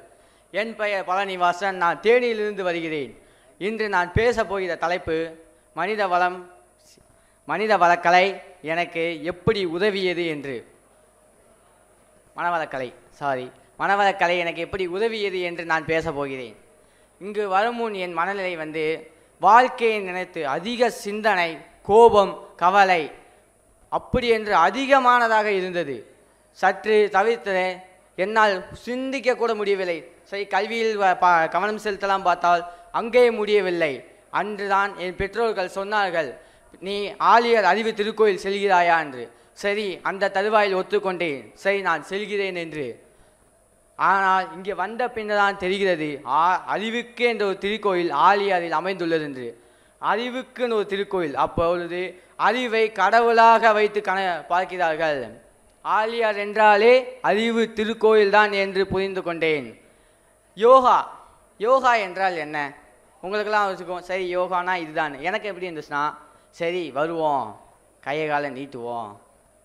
என் பெயர் பழனிவாசன். நான் தேனியிலிருந்து வருகிறேன். இன்று நான் பேச போகிற தலைப்பு மனித வளக்கலை எனக்கு எப்படி உதவியது என்று. மனவளக்கலை எனக்கு எப்படி உதவியது என்று நான் பேச போகிறேன். இங்கு வரும் முன் என் மனநிலை வாழ்க்கையை நினைத்து அதிக சிந்தனை, கோபம், கவலை அப்படி என்று அதிகமானதாக இருந்தது. சற்று தவிர்த்து என்னால் சிந்திக்க கூட முடியவில்லை. சரி, கல்வியில் கவனம் செலுத்தலாம் பார்த்தால் அங்கே முடியவில்லை. அன்றுதான் என் பெற்றோர்கள் சொன்னார்கள், நீ ஆழியார் அறிவு திருக்கோயில் செல்கிறாயா என்று. சரி, அந்த தருவாயில் ஒத்துக்கொண்டேன். சரி, நான் செல்கிறேன் என்று. ஆனால் இங்கே வந்த பின்னதான் தெரிகிறது, அறிவுக்கு என்ற ஒரு திருக்கோயில் ஆழியாரில் அமைந்துள்ளது என்று. அறிவுக்குன்னு ஒரு திருக்கோயில். அப்பொழுது அறிவை கடவுளாக வைத்து பார்க்கிறார்கள். ஆழியார் என்றாலே அறிவு திருக்கோயில் தான் என்று புரிந்து கொண்டேன். யோகா என்றால் என்ன? உங்களுக்கெல்லாம் வச்சுக்கோம், சரி யோகானா இதுதான். எனக்கு எப்படி இருந்துச்சுன்னா, சரி வருவோம், கையை காலை நீட்டுவோம்,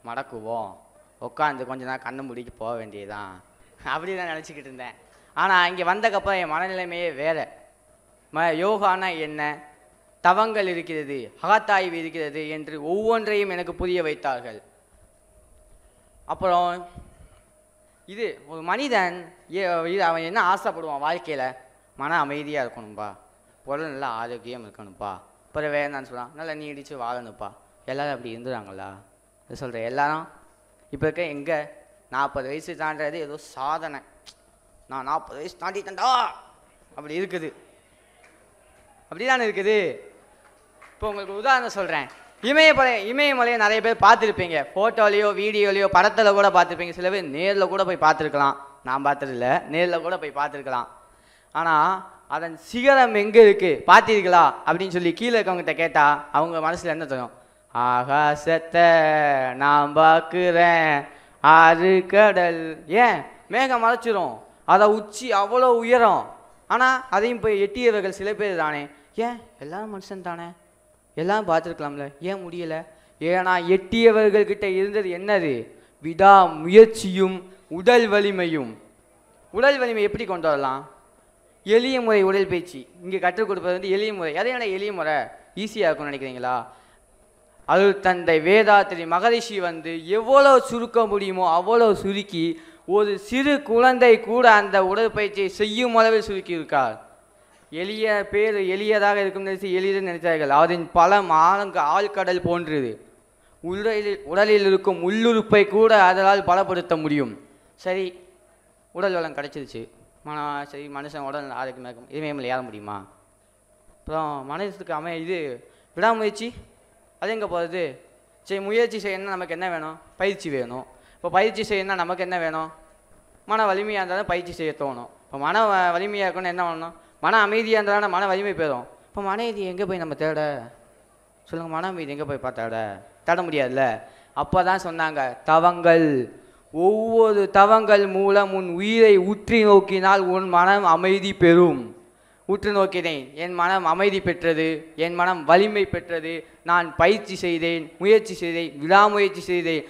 மடக்குவோம், உட்காந்து கொஞ்ச நேரம் கண்ணை முடிக்க போக வேண்டியதுதான், அப்படி தான் நினச்சிக்கிட்டு இருந்தேன். ஆனால் இங்கே வந்தக்கப்புறம் என் மனநிலைமையே வேறு. யோகானா என்ன, தவங்கள் இருக்கிறது, அகத்தாய்வு இருக்கிறது என்று ஒவ்வொன்றையும் எனக்கு புரிய வைத்தார்கள். அப்புறம் இது ஒரு மனிதன் அவன் என்ன ஆசைப்படுவான் வாழ்க்கையில்? மன அமைதியாக இருக்கணும்பா, உடல் நல்லா ஆரோக்கியம் இருக்கணும்ப்பா, அப்புறம் வேறு என்னன்னு சொல்கிறான், நல்லா நீடிச்சு வாழணும்ப்பா. எல்லோரும் அப்படி இருந்துறாங்களா? சொல்கிறேன். எல்லாரும் இப்போ இருக்க எங்கே 40 வயசு தாண்டது ஏதோ சாதனை, நான் 40 வயசு தாண்டிட்டேன்டா அப்படி இருக்குது. அப்படி தானே இருக்குது. இப்போ உங்களுக்கு உதாரணம் சொல்கிறேன். இமயமலையை நிறைய பேர் பார்த்துருப்பீங்க. ஃபோட்டோலையோ வீடியோலையோ படத்தில் கூட பார்த்துருப்பீங்க. சில பேர் நேரில் கூட போய் பார்த்துருக்கலாம். நான் பார்த்ததில்ல, நேரில் கூட போய் பார்த்துருக்கலாம். ஆனால் அதன் சிகரம் எங்கே இருக்குது பார்த்தீர்களா அப்படின்னு சொல்லி கீழே இருக்கவங்ககிட்ட கேட்டால் அவங்க மனசில் என்ன தரும்? ஆகாசத்தை நான் பார்க்குறேன், ஆறு கடல், ஏன் மேகம் மறைச்சிரும், அதை உச்சி அவ்வளோ உயரம். ஆனால் அதையும் போய் எட்டியவர்கள் சில பேர் தானே. ஏன் எல்லாரும் மனுஷன் தானே, எல்லாம் பார்த்துருக்கலாம்ல, ஏன் முடியலை? ஏன்னா எட்டியவர்கள்கிட்ட இருந்தது என்னது? விடா முயற்சியும் உடல் வலிமையும். உடல் வலிமை எப்படி கொண்டு வரலாம்? எளிய முறை உடற்பயிற்சி இங்கே கற்றுக் கொடுப்பது எளிய முறை. அதே என்ன எளிய முறை ஈஸியாக இருக்கும்னு நினைக்கிறீங்களா? அருள் தந்தை வேதாத்திரி மகரிஷி வந்து எவ்வளோ சுருக்க முடியுமோ அவ்வளோ சுருக்கி ஒரு சிறு குழந்தை கூட அந்த உடற்பயிற்சியை செய்யும் அளவில் சுருக்கி இருக்கார். எளியதாக இருக்கும் நினைச்சு எளிதில் நினைத்தார்கள். அதன் பலம் ஆழ்கடல் போன்றது. உடலில் இருக்கும் உள்ளுறுப்பை கூட அதனால் பலப்படுத்த முடியும். சரி, உடல் வளம் கிடச்சிருச்சு. சரி, மனுஷன் உடல் ஆரோக்கியமாக இருக்கும். இதுவே ஏற முடியுமா? அப்புறம் மனசுக்கு இது விடாமுயற்சி அது எங்கே போகிறது? சரி, முயற்சி செய்யணும்னா நமக்கு என்ன வேணும்? பயிற்சி வேணும். இப்போ பயிற்சி செய்யணும்னா நமக்கு என்ன வேணும்? மன வலிமையாக இருந்தாலும் பயிற்சி செய்ய தோணும். இப்போ மன வலிமையாக இருக்கணும்னு என்ன பண்ணணும்? மன அமைதியாக இருந்தாலும் மன வலிமை பெறும். இப்போ மன அமைதி எங்கே போய் நம்ம தேட சொல்லுங்கள்? மன அமைதி எங்கே போய் தேட முடியாதுல்ல. அப்போ தான் சொன்னாங்க தவங்கள். ஒவ்வொரு தவங்கள் மூலம் உன் உயிரை உற்றி நோக்கினால் உன் மனம் அமைதி பெறும். உற்று நோக்கினேன், என் மனம் அமைதி பெற்றது, என் மனம் வலிமை பெற்றது. நான் பயிற்சி செய்தேன், முயற்சி செய்தேன், விடாமுயற்சி செய்தேன்.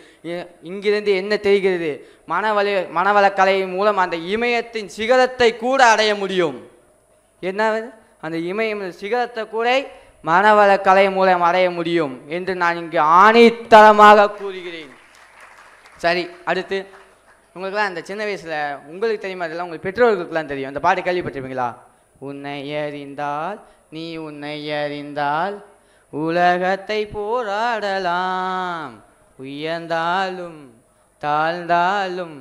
இங்கிருந்து என்ன தெரிகிறது? மனவளக்கலை மூலம் அந்த இமயத்தின் சிகரத்தை கூட அடைய முடியும். என்ன அந்த இமயம் சிகரத்தை கூட மனவளக்கலை மூலம் அடைய முடியும் என்று நான் இங்கு ஆணித்தரமாக கூறுகிறேன். சரி, அடுத்து உங்களுக்குலாம் அந்த சின்ன வயசில் உங்களுக்கு தெரியுமா? அதெல்லாம் உங்களுக்கு பெற்றோர்களுக்கெல்லாம் தெரியும். அந்த பாட்டு கேள்விப்பட்டிருப்பீங்களா? உன்னை அறிந்தால் நீ உன்னை அறிந்தால் உலகத்தை போராடலாம், உயர்ந்தாலும் தாழ்ந்தாலும்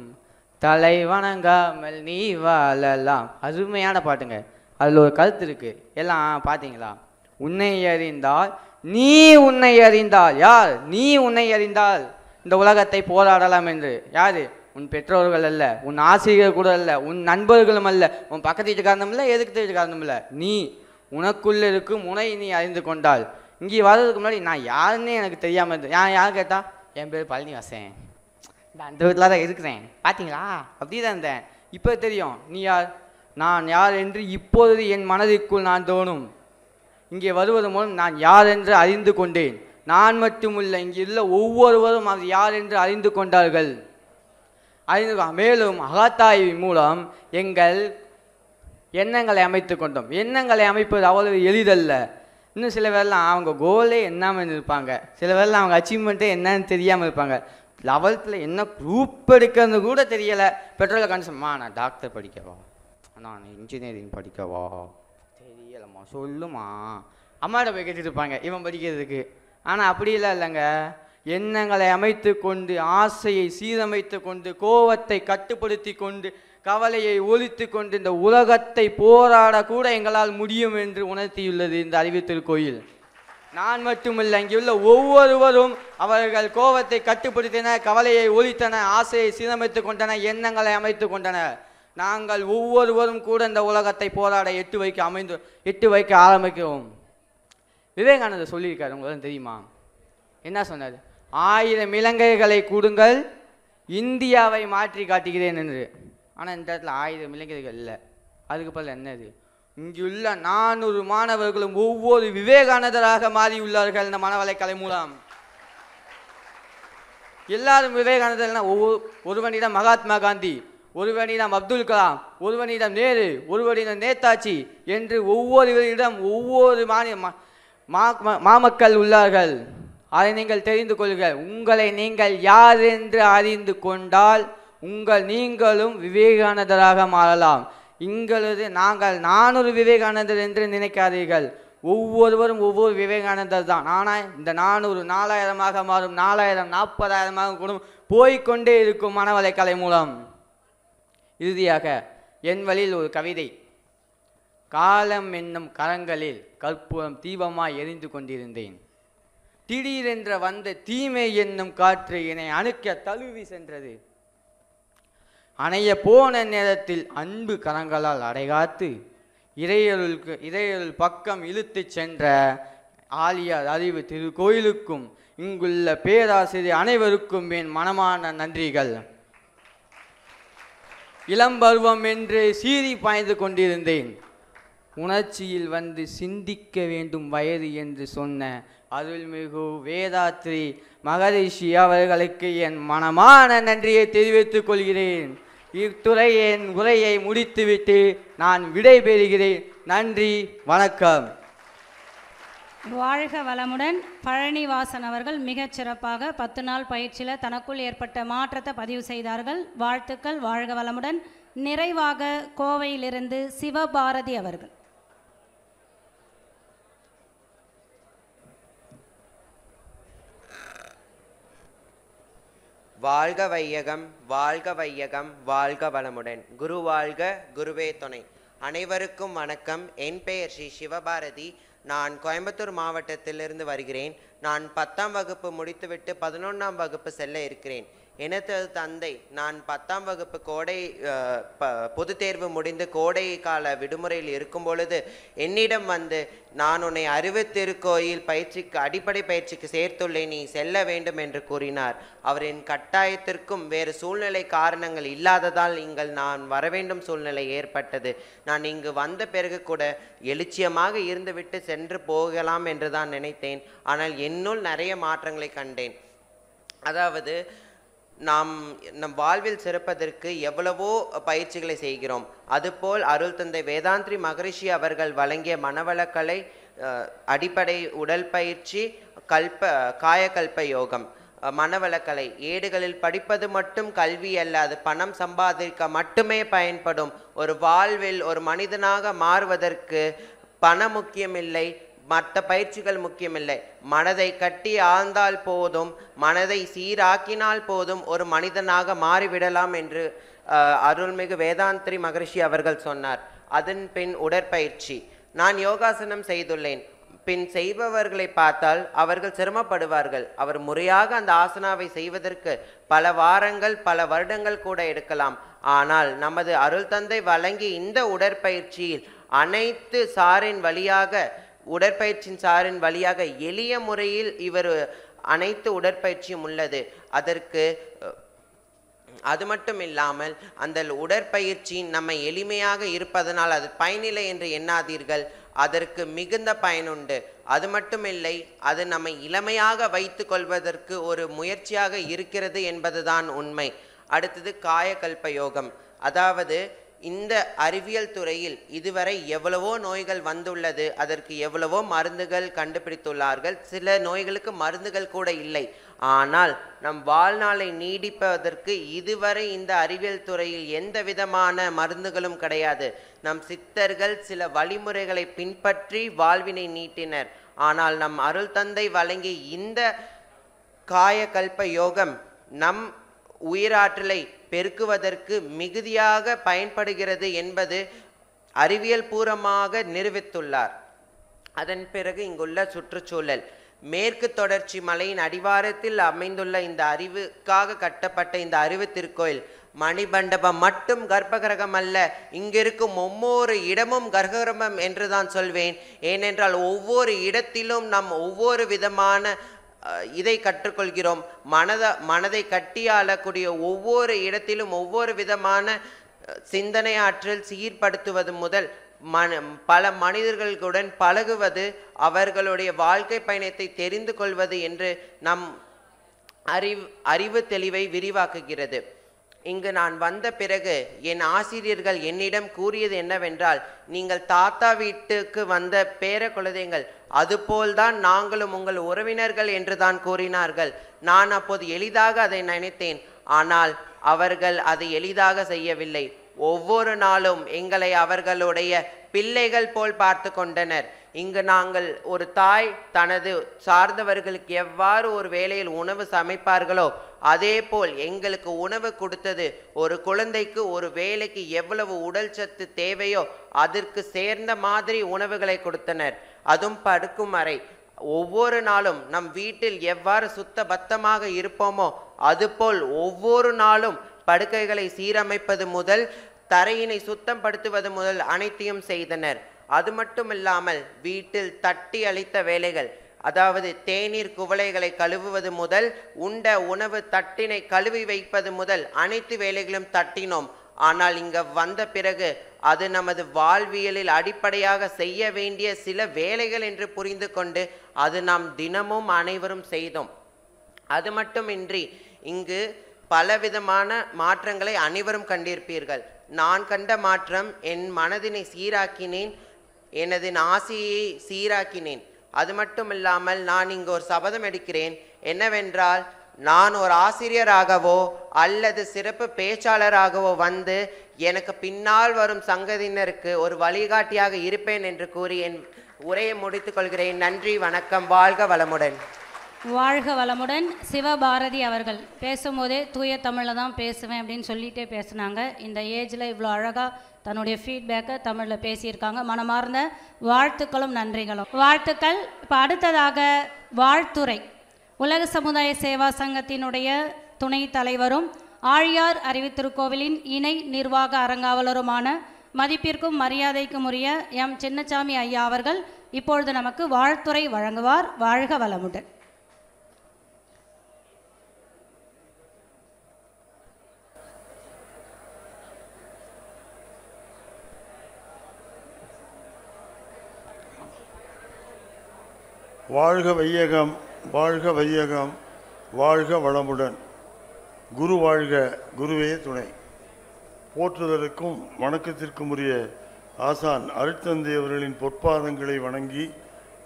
தலை வணங்காமல் நீ வாழலாம். அருமையான பாட்டுங்க. அதில் ஒரு கருத்து இருக்கு. எல்லாம் பார்த்தீங்களா? உன்னை அறிந்தால் நீ உன்னை அறிந்தால். யார்? நீ உன்னை அறிந்தால் இந்த உலகத்தை போராடலாம் என்று. யாரு? உன் பெற்றோர்கள் அல்ல, உன் ஆசிரியர் கூட அல்ல, உன் நண்பர்களும் அல்ல, உன் பக்கத்து வீட்டுக்காரனும் இல்லை, எதுக்கு வீட்டுக்காரனும் இல்லை. நீ உனக்குள்ள இருக்கும் உன்னை நீ அறிந்து கொண்டால். இங்கே வர்றதுக்கு முன்னாடி நான் யாருன்னே எனக்கு தெரியாமல் இருந்தேன். யார் கேட்டா என் பேர் பழனிவாசன், அந்த வீட்டில் தான் இருக்கிறேன், பார்த்தீங்களா அப்படி தான் இருந்தேன். இப்போ தெரியும் நீ யார், நான் யார் என்று இப்போது என் மனதிற்குள் நான் தோணும். இங்கே வருவது மூலம் நான் யார் என்று அறிந்து கொண்டேன். நான் மட்டுமில்லை, இங்கே உள்ள ஒவ்வொருவரும் அது யார் என்று அறிந்து கொண்டார்கள். மேலும் அகத்தாய்வின் மூலம் எங்கள் எண்ணங்களை அமைத்து கொண்டோம். எண்ணங்களை அமைப்பது அவ்வளவு எளிதல்ல. இன்னும் சில பேர்லாம் அவங்க கோலே என்னாமல் இருப்பாங்க, சில பேர்லாம் அவங்க அச்சீவ்மெண்ட்டே என்னன்னு தெரியாமல் இருப்பாங்க. 11th என்ன குரூப் எடுக்கிறது கூட தெரியலை. பெட்ரோலை கன்சம்மா நான் டாக்டர் படிக்கவா, நான் இன்ஜினியரிங் படிக்கவா தெரியலம்மா, சொல்லுமா அம்மாட்ட போய் கேட்டுட்டு இருப்பாங்க இவன் படிக்கிறதுக்கு. ஆனால் அப்படிலாம் இல்லைங்க. எண்ணங்களை அமைத்து கொண்டு, ஆசையை சீரமைத்து கொண்டு, கோபத்தை கட்டுப்படுத்தி கொண்டு, கவலையை ஒழித்து கொண்டு இந்த உலகத்தை போராட கூட எங்களால் முடியும் என்று உணர்த்தியுள்ளது இந்த அறிவு திருக்கோயில். நான் மட்டுமில்லை, இங்குள்ள ஒவ்வொருவரும் அவர்கள் கோபத்தை கட்டுப்படுத்தினர், கவலையை ஒழித்தனர், ஆசையை சீரமைத்து கொண்டனர், எண்ணங்களை அமைத்து கொண்டனர். நாங்கள் ஒவ்வொருவரும் கூட இந்த உலகத்தை போராட எட்டு வைக்க ஆரம்பிக்கிறோம். விவேகானந்தர் சொல்லியிருக்காரு, உங்களுக்கு தெரியுமா? என்ன சொன்னார்? 1000 இலங்கைகளை கொடுங்கள், இந்தியாவை மாற்றி காட்டுகிறேன் என்று. ஆனால் இந்த இடத்துல 1000 இலங்கைகள் இல்லை. அதுக்கு பதில் என்னது? இங்குள்ள 400 மாணவர்களும் ஒவ்வொரு விவேகானந்தராக மாறியுள்ளார்கள் இந்த மனவளக்கலை மூலம். எல்லாரும் விவேகானந்தர்னா ஒருவனிடம் மகாத்மா காந்தி, ஒருவனிடம் அப்துல் கலாம், ஒருவனிடம் நேரு, ஒருவனிடம் நேதாஜி என்று ஒவ்வொருவரிடம் ஒவ்வொரு மாமக்கள் உள்ளார்கள். அதை நீங்கள் தெரிந்து கொள்ளுங்கள். உங்களை நீங்கள் யார் என்று அறிந்து கொண்டால் நீங்களும் விவேகானந்தராக மாறலாம். நாங்கள் 400 விவேகானந்தர் என்று நினைக்காதீர்கள். ஒவ்வொருவரும் ஒவ்வொரு விவேகானந்தர் தான். ஆனால் இந்த 400 4000 மாறும், 4000 40,000 கூட போய்கொண்டே இருக்கும் மனவளக்கலை மூலம். இறுதியாக என் வழியில் ஒரு கவிதை. காலம் என்னும் கரங்களில் கற்பூரம் தீபமாய் எரிந்து கொண்டிருந்தேன். திடீரென்ற வந்த தீமை என்னும் காற்று என்னை அணுக்க தழுவி சென்றது. அணைய போன நேரத்தில் அன்பு கரங்களால் அடைகாத்து இறையருள் பக்கம் இழுத்து சென்ற ஆலியார் அறிவு திருக்கோயிலுக்கும் இங்குள்ள பேராசிரியர் அனைவருக்கும் என் மனமான நன்றிகள். இளம்பருவம் என்று சீறி பாய்ந்து கொண்டிருந்தேன். உணர்ச்சியில் வந்து சிந்திக்க வேண்டும் வயது என்று சொன்ன அருள்மிகு வேதாத்ரி மகரிஷி அவர்களுக்கு என் மனமான நன்றியை தெரிவித்துக் கொள்கிறேன். இத்துறை என் உரையை முடித்துவிட்டு நான் விடை பெறுகிறேன். நன்றி, வணக்கம். வாழ்க வளமுடன். பழனிவாசன் அவர்கள் மிகச் சிறப்பாக 10 நாள் பயிற்சியில் தனக்குள் ஏற்பட்ட மாற்றத்தை பதிவு செய்தார்கள். வாழ்த்துக்கள். வாழ்க வளமுடன். நிறைவாக கோவையிலிருந்து சிவபாரதி அவர்கள். வாழ்க வையகம், வாழ்க வையகம், வாழ்க வளமுடன். குரு வாழ்க, குருவே துணை. அனைவருக்கும் வணக்கம். என் பெயர் ஸ்ரீ சிவபாரதி. நான் கோயம்புத்தூர் மாவட்டத்திலிருந்து வருகிறேன். நான் 10ஆம் வகுப்பு முடித்துவிட்டு 11ஆம் வகுப்பு செல்ல இருக்கிறேன். எனது தந்தை நான் 10ஆம் வகுப்பு கோடை பொது தேர்வு முடிந்து கோடை கால விடுமுறையில் இருக்கும் பொழுது என்னிடம் வந்து, நான் உன்னை திருக்கோயில் பயிற்சிக்கு அடிப்படை பயிற்சிக்கு சேர்த்துள்ளேன், நீ செல்ல வேண்டும் என்று கூறினார். அவரின் கட்டாயத்திற்கும் வேறு சூழ்நிலை காரணங்கள் இல்லாததால் நான் வர வேண்டும் சூழ்நிலை ஏற்பட்டது. நான் இங்கு வந்த பிறகு கூட எழுச்சியமாக இருந்துவிட்டு சென்று போகலாம் என்று தான் நினைத்தேன். ஆனால் என்னுள் நிறைய மாற்றங்களை கண்டேன். அதாவது நம் வாழ்வில் சிறப்பதற்கு எவ்வளவோ பயிற்சிகளை செய்கிறோம். அதுபோல் அருள் தந்தை வேதாந்திரி மகரிஷி அவர்கள் வழங்கிய மனவளக்கலை, அடிப்படை உடல் பயிற்சி, காயகல்ப யோகம், மனவளக்கலை ஏடுகளில் படிப்பது மட்டும் கல்வி அல்ல, அது பணம் சம்பாதிக்க மட்டுமே பயன்படும். ஒரு வாழ்வில் ஒரு மனிதனாக மாறுவதற்கு பணம் முக்கியமில்லை, மற்ற பயிற்சிகள் முக்கியமில்லை. மனதை கட்டி ஆழ்ந்தால் போதும், மனதை சீராக்கினால் போதும், ஒரு மனிதனாக மாறிவிடலாம் என்று அருள்மிகு வேதாந்திரி மகரிஷி அவர்கள் சொன்னார். அதன் பின் உடற்பயிற்சி. நான் யோகாசனம் செய்துள்ளேன். பின் செய்பவர்களை பார்த்தால் அவர்கள் சிரமப்படுவார்கள். அவர் முறையாக அந்த ஆசனாவை செய்வதற்கு பல வாரங்கள் பல வருடங்கள் கூட எடுக்கலாம். ஆனால் நமது அருள் தந்தை வழங்கி இந்த உடற்பயிற்சியில் அனைத்து உடற்பயிற்சியின் சாரின் வழியாக எளிய முறையில் இவர் அனைத்து உடற்பயிற்சியும் உள்ளது. அது மட்டும் இல்லாமல் அந்த உடற்பயிற்சி நம்ம எளிமையாக இருப்பதனால் அது பயனில்லை என்று எண்ணாதீர்கள். அதற்கு மிகுந்த பயனுண்டு. அது மட்டுமில்லை, அது நம்மை இளமையாக வைத்து கொள்வதற்கு ஒரு முயற்சியாக இருக்கிறது என்பதுதான் உண்மை. அடுத்தது காயகல்ப யோகம். அதாவது இந்த அறிவியல் துறையில் இதுவரை எவ்வளவோ நோய்கள் வந்துள்ளது, அதற்கு எவ்வளவோ மருந்துகள் கண்டுபிடித்துள்ளார்கள். சில நோய்களுக்கு மருந்துகள் கூட இல்லை. ஆனால் நம் வாழ்நாளை நீடிப்பதற்கு இதுவரை இந்த அறிவியல் துறையில் எந்த விதமான மருந்துகளும் கிடையாது. நம் சித்தர்கள் சில வழிமுறைகளை பின்பற்றி வாழ்வினை நீட்டினர். ஆனால் நம் அருள் தந்தை வழங்கி இந்த காயகல்ப யோகம் நம் உயிராற்றலை பெருக்குவதற்கு மிகுதியாக பயன்படுகிறது என்பது அறிவியல் பூர்வமாக நிரூபித்துள்ளார். அதன் பிறகு இங்குள்ள சுற்றுச்சூழல். மேற்கு தொடர்ச்சி மலையின் அடிவாரத்தில் அமைந்துள்ள இந்த அறிவுக்காக கட்டப்பட்ட இந்த அறிவு திருக்கோயில் மணிமண்டபம் மட்டும் கர்ப்பகிரகம் அல்ல, இங்கிருக்கும் ஒவ்வொரு இடமும் கர்ப்பகிரகம் என்று தான் சொல்வேன். ஏனென்றால் ஒவ்வொரு இடத்திலும் நாம் ஒவ்வொரு விதமான இதை கற்றுக்கொள்கிறோம். மனதை கட்டியாளக்கூடிய ஒவ்வொரு இடத்திலும் ஒவ்வொரு விதமான சிந்தனை ஆற்றல் சீர்படுத்துவது முதல் பல மனிதர்களுடன் பழகுவது, அவர்களுடைய வாழ்க்கை பயணத்தை தெரிந்து கொள்வது என்று நம் அறிவு தெளிவை விரிவாக்குகிறது. இங்கு நான் வந்த பிறகு என் ஆசிரியர்கள் என்னிடம் கூறியது என்னவென்றால், நீங்கள் தாத்தா வீட்டுக்கு வந்த பேர குழந்தைகள், அதுபோல்தான் நாங்களும் உங்கள் உறவினர்கள் என்று தான் கூறினார்கள். நான் அப்போது எளிதாக அதை நினைத்தேன். ஆனால் அவர்கள் அதை எளிதாக செய்யவில்லை. ஒவ்வொரு நாளும் எங்களை அவர்களுடைய பிள்ளைகள் போல் பார்த்து கொண்டனர். இங்கு நாங்கள் ஒரு தாய் தனது சார்ந்தவர்களுக்கு எவ்வாறு ஒரு வேளையில் உணவு சமைப்பார்களோ அதே போல் எங்களுக்கு உணவு கொடுத்தது. ஒரு குழந்தைக்கு ஒரு வேளைக்கு எவ்வளவு உடல் சத்து தேவையோ அதற்கு சேர்ந்த மாதிரி உணவுகளை கொடுத்தனர். அதுவும் படுக்கும் அறை. ஒவ்வொரு நாளும் நம் வீட்டில் எவ்வாறு சுத்த பத்தமாக இருப்போமோ அதுபோல் ஒவ்வொரு நாளும் படுக்கைகளை சீரமைப்பது முதல் தரையினை சுத்தம் படுத்துவது முதல் அனைத்தையும் செய்தனர். அது மட்டுமில்லாமல் வீட்டில் தட்டி அளித்த வேலைகள், அதாவது தேநீர் குவளைகளை கழுவுவது முதல் உண்ட உணவு தட்டினை கழுவி வைப்பது முதல் அனைத்து வேலைகளும் தட்டினோம். ஆனால் இங்க வந்த பிறகு அது நமது வாழ்வியலில் அடிப்படையாக செய்ய வேண்டிய சில வேலைகள் என்று புரிந்து கொண்டு அது நாம் தினமும் அனைவரும் செய்தோம். அது மட்டுமின்றி இங்கு பலவிதமான மாற்றங்களை அனைவரும் கண்டிருப்பீர்கள். நான் கண்ட மாற்றம், என் மனதினை சீராக்கினேன், எனது ஆசையை சீராக்கினேன். அது மட்டும் இல்லாமல் நான் இங்கு ஒரு சபதம் எடுக்கிறேன். என்னவென்றால், நான் ஒரு ஆசிரியராகவோ அல்லது சிறப்பு பேச்சாளராகவோ வந்து எனக்கு பின்னால் வரும் சங்கதியினருக்கு ஒரு வழிகாட்டியாக இருப்பேன் என்று கூறி என் உரையை முடித்துக் கொள்கிறேன். நன்றி, வணக்கம், வாழ்க வளமுடன். வாழ்க வளமுடன். சிவபாரதி அவர்கள் பேசும்போதே தூய தமிழில் தான் பேசுவேன் அப்படின்னு சொல்லிகிட்டே பேசுனாங்க. இந்த ஏஜில் இவ்வளோ அழகாக தன்னுடைய ஃபீட்பேக்கை தமிழில் பேசியிருக்காங்க. மனமார்ந்த வாழ்த்துக்களும் நன்றிகளும். வாழ்த்துக்கள். இப்போ அடுத்ததாக வாழ்த்துரை. உலக சமுதாய சேவா சங்கத்தினுடைய துணைத் தலைவரும் ஆழியார் அறிவித்திருக்கோவிலின் இணை நிர்வாக அரங்காவலருமான மதிப்பிற்கும் மரியாதைக்கும் உரிய எம் சின்னசாமி ஐயா அவர்கள் இப்பொழுது நமக்கு வாழ்த்துரை வழங்குவார். வாழ்க வளமுடன். வாழ்க வையகம், வாழ்க வையகம், வாழ்க வளமுடன். குரு வாழ்க, குருவே துணை. போற்றுதலுக்கும் வணக்கத்திற்கும் உரிய ஆசான் அருட்தந்தை அவர்களின் பொற்பாதங்களை வணங்கி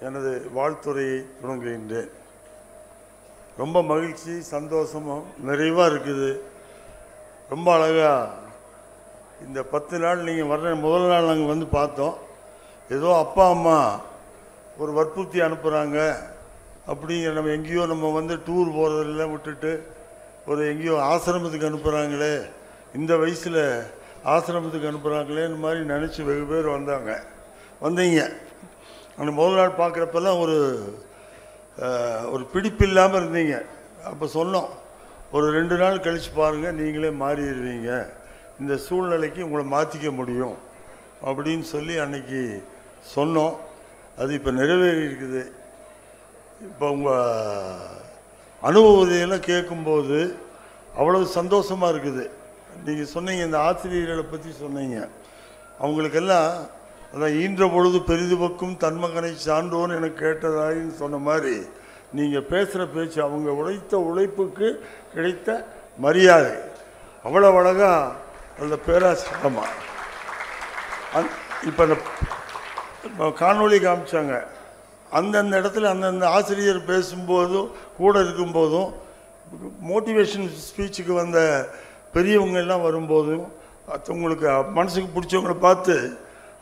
எனது வாழ்த்துறையை தொடங்குகின்றேன். ரொம்ப மகிழ்ச்சி, சந்தோஷமும் நிறைவாக இருக்குது. ரொம்ப அழகாக இந்த 10 நாள் நீங்கள் வர்ற முதல் நாள் நாங்கள் வந்து பார்த்தோம். ஏதோ அப்பா அம்மா ஒரு வற்புறுத்தி அனுப்புகிறாங்க அப்படிங்கிற, நம்ம எங்கேயோ நம்ம வந்து டூர் போகிறதெல்லாம் விட்டுட்டு ஒரு எங்கேயோ ஆசிரமத்துக்கு அனுப்புகிறாங்களே, இந்த வயசில் ஆசிரமத்துக்கு அனுப்புகிறாங்களேன்னு மாதிரி நினச்சி வெகு பேர் வந்தீங்க. அந்த முதல் நாள் பார்க்குறப்பெல்லாம் ஒரு பிடிப்பு இல்லாமல் இருந்தீங்க. அப்போ சொன்னோம், ஒரு 2 நாள் கழித்து பாருங்கள், நீங்களே மாறிடுவீங்க, இந்த சூழ்நிலைக்கு உங்களை மாற்றிக்க முடியும் அப்படின்னு சொல்லி அன்னைக்கு சொன்னோம். அது இப்போ நிறைவேறி இருக்குது. இப்போ உங்கள் அனுபவத்தையெல்லாம் கேட்கும்போது அவ்வளவு சந்தோஷமாக இருக்குது. நீங்கள் சொன்னீங்க, இந்த ஆசிரியர்களை பற்றி சொன்னீங்க. அவங்களுக்கெல்லாம் அதான் ஈன்ற பொழுது பெரிதுபக்கும் தன்மகனை சான்றோன்னு எனக்கு கேட்டதாயின்னு சொன்ன மாதிரி நீங்கள் பேசுகிற பேச்சு, அவங்க உழைத்த உழைப்புக்கு கிடைத்த மரியாதை அவ்வளோ அழகாக அந்த பேராசிரியமா. இப்போ அந்த காணொளி காமிச்சாங்க. அந்தந்த இடத்துல அந்தந்த ஆசிரியர் பேசும்போதும் கூட இருக்கும்போதும், மோட்டிவேஷன் ஸ்பீச்சுக்கு வந்த பெரியவங்க எல்லாம் வரும்போதும் உங்களுக்கு மனசுக்கு பிடிச்சவங்களை பார்த்து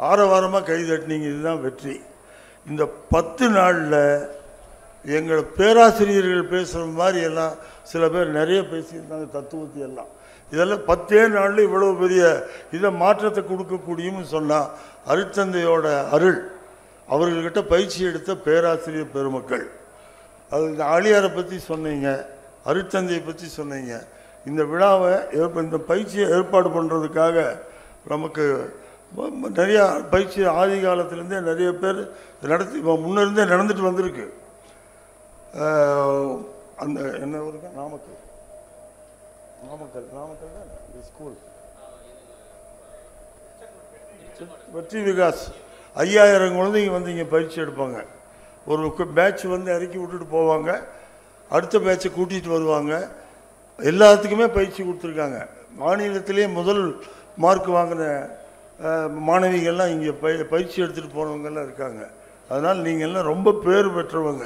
ஆரவாரமாக கை தட்டினீங்க. இதுதான் வெற்றி. இந்த 10 நாளில் எங்கள் பேராசிரியர்கள் பேசுகிற மாதிரி எல்லாம் சில பேர் நிறைய பேசியிருந்தாங்க, தத்துவத்தை எல்லாம். இதெல்லாம் 10 நாளில் இவ்வளோ பெரிய இதை மாற்றத்தை கொடுக்கக்கூடியன்னு சொன்னால் அருட்தந்தையோட அருள். அவர்கள்கிட்ட பயிற்சி எடுத்த பேராசிரியர் பெருமக்கள். அது இந்த ஆழியாரை பற்றி சொன்னீங்க, அருட்தந்தையை பற்றி சொன்னீங்க. இந்த விழாவை இந்த பயிற்சியை ஏற்பாடு பண்ணுறதுக்காக நமக்கு நிறையா பயிற்சி ஆதி காலத்துலேருந்தே நிறைய பேர் நடத்தி முன்னிருந்தே நடந்துட்டு வந்திருக்கு. அந்த என்ன ஊருக்கா, நாமக்கல் தான் ஸ்கூல் வெற்றி விகாஸ் 5000 குழந்தைங்க வந்து இங்கே பயிற்சி எடுப்பாங்க. ஒரு பேட்ச் வந்து இறக்கி விட்டுட்டு போவாங்க, அடுத்த பேட்சை கூட்டிகிட்டு வருவாங்க. எல்லாத்துக்குமே பயிற்சி கொடுத்துருக்காங்க. மாநிலத்திலே முதல் மார்க் வாங்கின மாணவிகள்லாம் இங்கே பயிற்சி எடுத்துகிட்டு போனவங்கெல்லாம் இருக்காங்க. அதனால் நீங்கள்லாம் ரொம்ப பேர் பெற்றவங்க.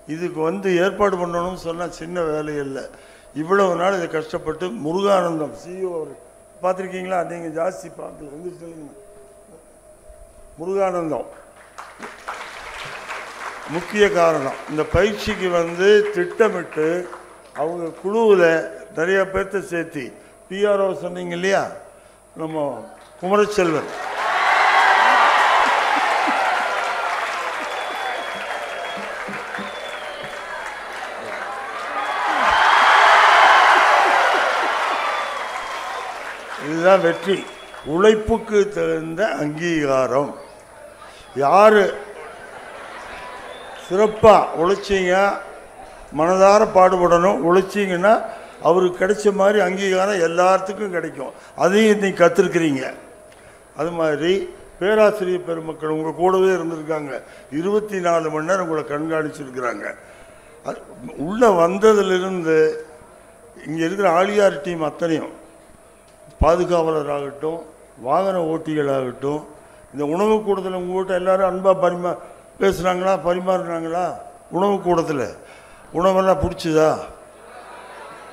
இதுக்கு வந்து ஏற்பாடு பண்ணணும்னு சொன்னால் சின்ன வேலை இல்லை. இவ்வளவு நாள் இதை கஷ்டப்பட்டு முருகானந்தம் CEO அவர் பார்த்துருக்கீங்களா? நீங்கள் ஜாஸ்தி பார்க்கல, எங்களுக்கு சொல்லுங்க. முருகானந்தம் முக்கிய காரணம். இந்த பயிற்சிக்கு வந்து திட்டமிட்டு அவங்க குழுவில் நிறைய பேர்த்த சேர்த்தி, PRO சொன்னீங்க இல்லையா, நம்ம குமரச்செல்வன், இதுதான் வெற்றி. உழைப்புக்கு தகுந்த அங்கீகாரம். யார் சிறப்பாக உழைச்சிங்க, மனதார பாடுபடணும், உழைச்சிங்கன்னா அவருக்கு கிடைச்ச மாதிரி அங்கீகாரம் எல்லாத்துக்கும் கிடைக்கும். அதையும் இன்னைக்கு கற்றுருக்குறீங்க. அது மாதிரி பேராசிரியர் பெருமக்கள் உங்கள் கூடவே இருந்திருக்காங்க. 24 மணி நேரம் உங்களை கண்காணிச்சிருக்கிறாங்க. உள்ளே வந்ததுலேருந்து இங்கே இருக்கிற ஆழியார் டீம் அத்தனையும், பாதுகாவலராகட்டும், வாகன ஓட்டிகளாகட்டும், இந்த உணவு கூடத்தில் உங்கள்கிட்ட எல்லோரும் அன்பாக பேசுனாங்களா, பரிமாறினாங்களா? உணவு கூடத்தில் உணவெல்லாம் பிடிச்சதா,